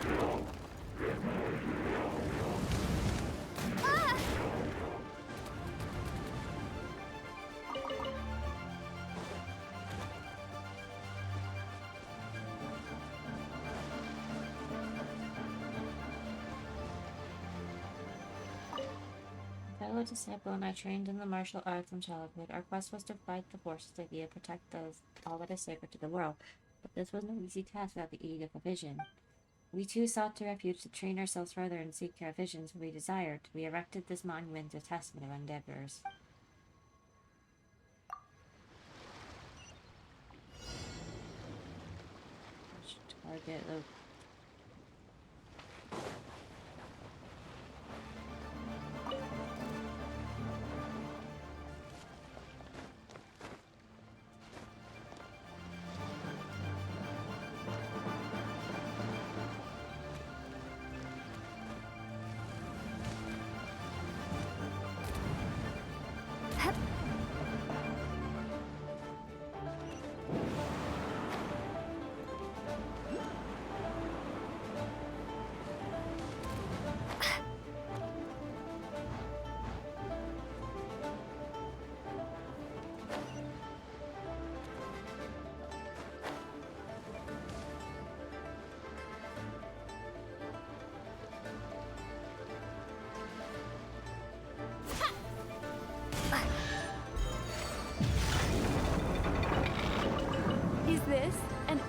go. Fellow disciple and I trained in the martial arts from childhood. Our quest was to fight the forces of evil, protect all that is sacred to the world. But this was no easy task without the aid of a vision. We too sought to refuge to train ourselves further and seek our visions we desired. We erected this monument as a testament of our endeavors. Target the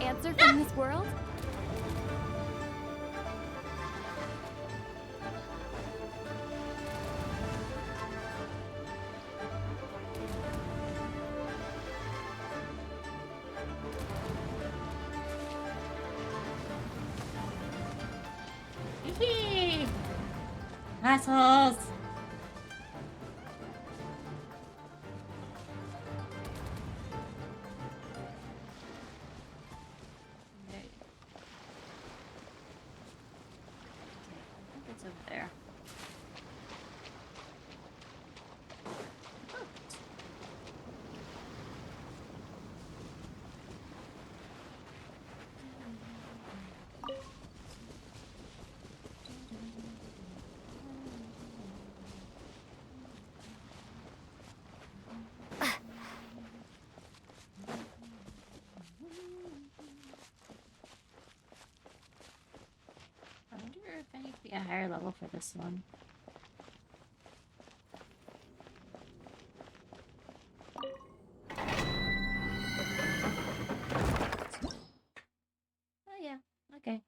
answer from this world? Hee-hee. Assholes! It's over there. I wonder if I need to be a higher level for this one. Oh yeah, okay.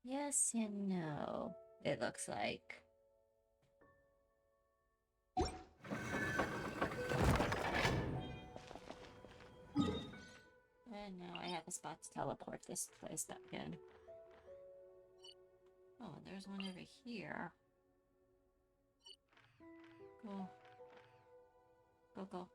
Yes and no, it looks like. And now I have a spot to teleport this place back in. Oh, there's one over here. Go. Go, go.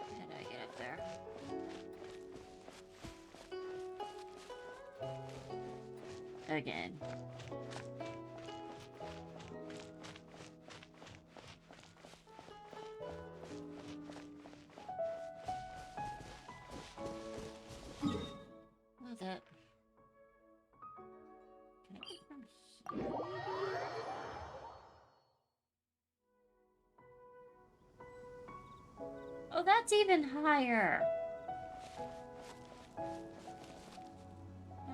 How do I get up there? Again. Oh, that. Can I get from here, maybe? Oh, that's even higher.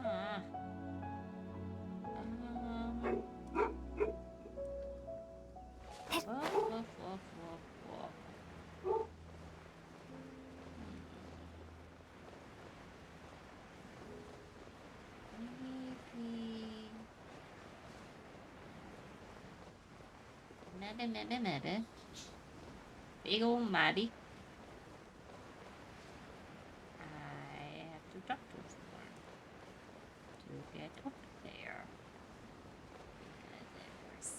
Huh. Woof, woof, woof, woof, woof. Maybe. Big ol' Maddie. I have to talk to someone to get up there. There's...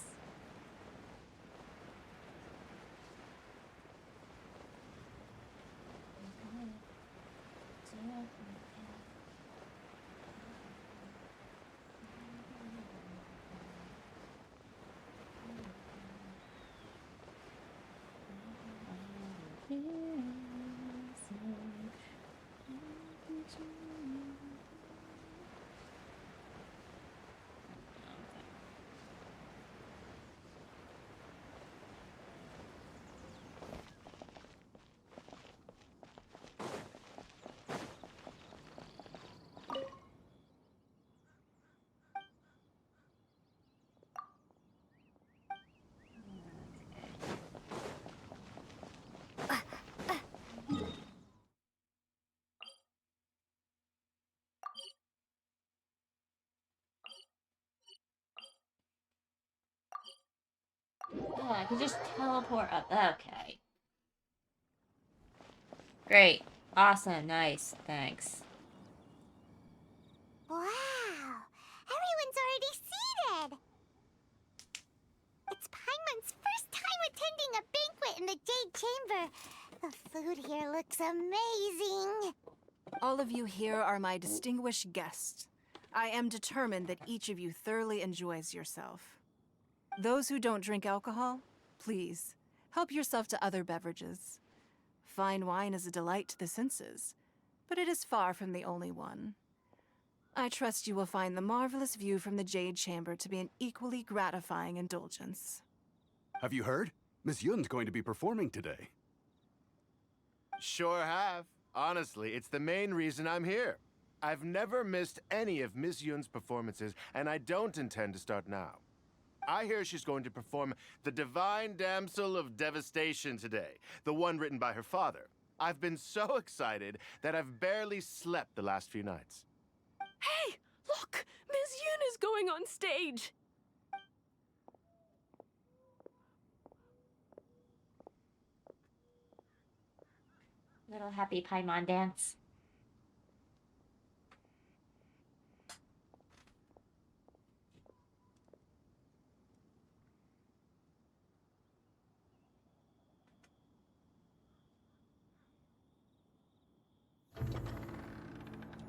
Oh, I can just teleport up. Okay. Great. Awesome. Nice. Thanks. Wow! Everyone's already seated! It's Paimon's first time attending a banquet in the Jade Chamber. The food here looks amazing. All of you here are my distinguished guests. I am determined that each of you thoroughly enjoys yourself. Those who don't drink alcohol, please, help yourself to other beverages. Fine wine is a delight to the senses, but it is far from the only one. I trust you will find the marvelous view from the Jade Chamber to be an equally gratifying indulgence. Have you heard? Miss Yun's going to be performing today. Sure have. Honestly, it's the main reason I'm here. I've never missed any of Miss Yun's performances, and I don't intend to start now. I hear she's going to perform The Divine Damsel of Devastation today, the one written by her father. I've been so excited that I've barely slept the last few nights. Hey, look! Miss Yun is going on stage! Little happy Paimon dance.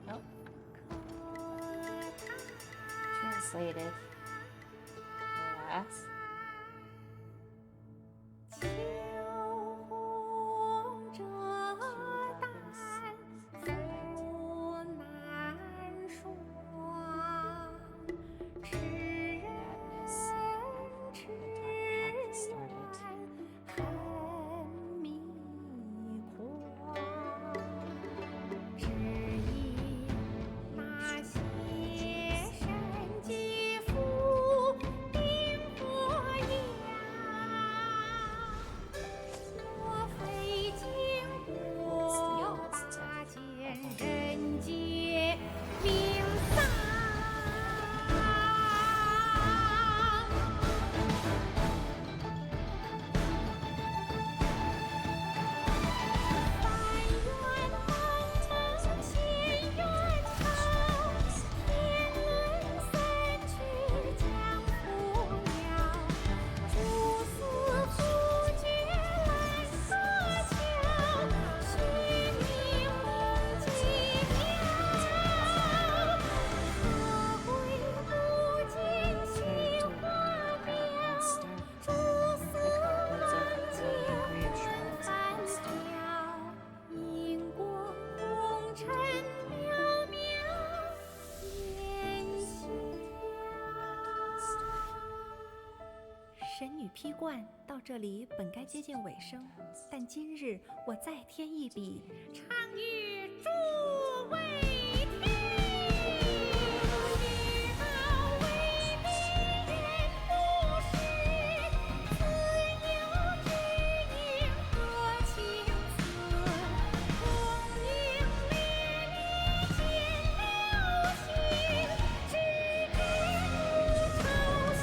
Nope. Translated. Alas.批冠到这里本该接近尾声，但今日我再添一笔，唱与诸位听。知道为民人不是，自有知音和情思，功名烈烈见了心，只知无愁心。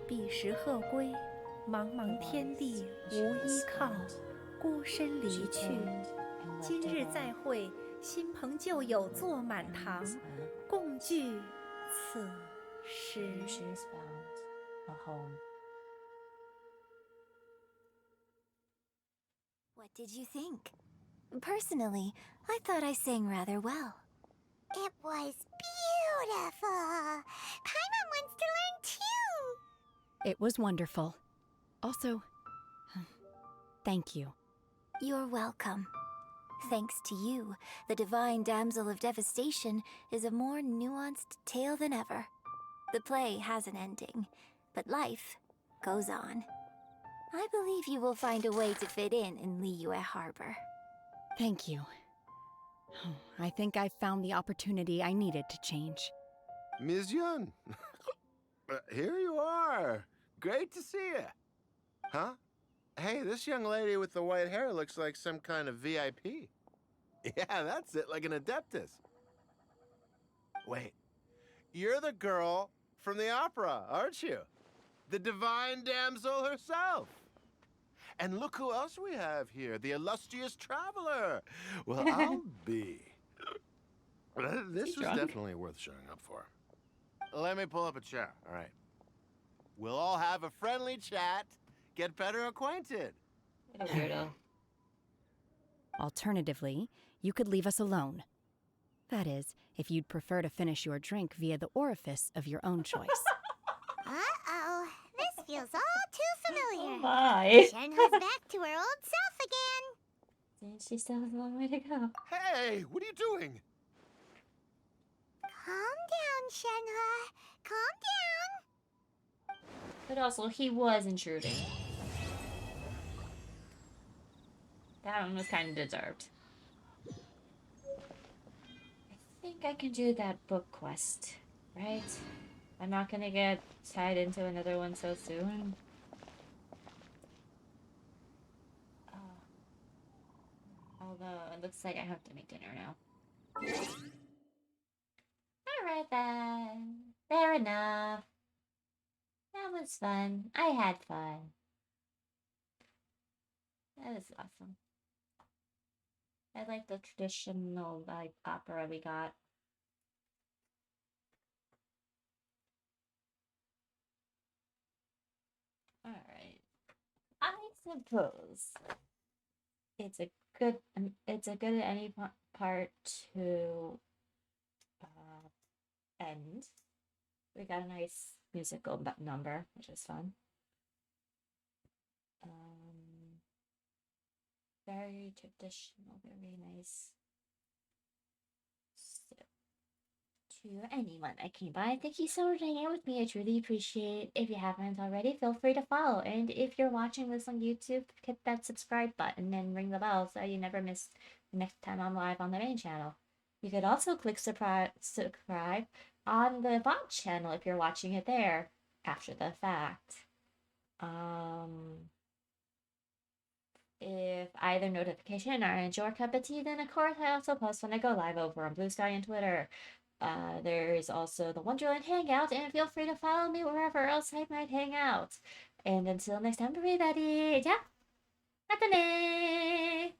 彼时鹤归，茫茫天地无依靠，孤身离去。今日再会，新朋旧友坐满堂，共聚此时。What did you think? Personally, I thought I sang rather well. It was beautiful. Paimon wants to learn too. It was wonderful. Also, thank you. You're welcome. Thanks to you, the Divine Damsel of Devastation is a more nuanced tale than ever. The play has an ending, but life goes on. I believe you will find a way to fit in Liyue Harbor. Thank you. I think I've found the opportunity I needed to change. Ms. Yun, here you are. Great to see you. Huh? Hey, this young lady with the white hair looks like some kind of VIP. Yeah, that's it, like an Adeptus. Wait, you're the girl from the opera, aren't you? The Divine Damsel herself. And look who else we have here, the illustrious traveler. Well, I'll be. is definitely worth showing up for. Let me pull up a chair, all right? We'll all have a friendly chat, get better acquainted. What a weirdo. Alternatively, you could leave us alone. That is, if you'd prefer to finish your drink via the orifice of your own choice. Uh-oh, this feels all too familiar. Oh my. Shenhu's back to her old self again. And she still has a long way to go. Hey, what are you doing? Calm down, Shenhe. Calm down. But also, he was intruding. That one was kind of deserved. I think I can do that book quest, right? I'm not gonna get tied into another one so soon. Although, it looks like I have to make dinner now. Alright then. Fair enough. That was fun. I had fun. That was awesome. I like the traditional, like, opera we got. Alright. I suppose it's a good at any part to end. We got a nice musical number, which is fun. Very traditional, very nice. So, to anyone that came by, thank you so much for hanging out with me. I truly appreciate it. If you haven't already, feel free to follow. And if you're watching this on YouTube, hit that subscribe button and ring the bell so you never miss the next time I'm live on the main channel. You could also click subscribe on the VOD channel if you're watching it there after the fact. If either notification aren't your cup of tea, then of course I also post when I go live over on Blue Sky and Twitter. There's also the Wonderland Hangout, and feel free to follow me wherever else I might hang out. And until next time, everybody, ja, mata ne!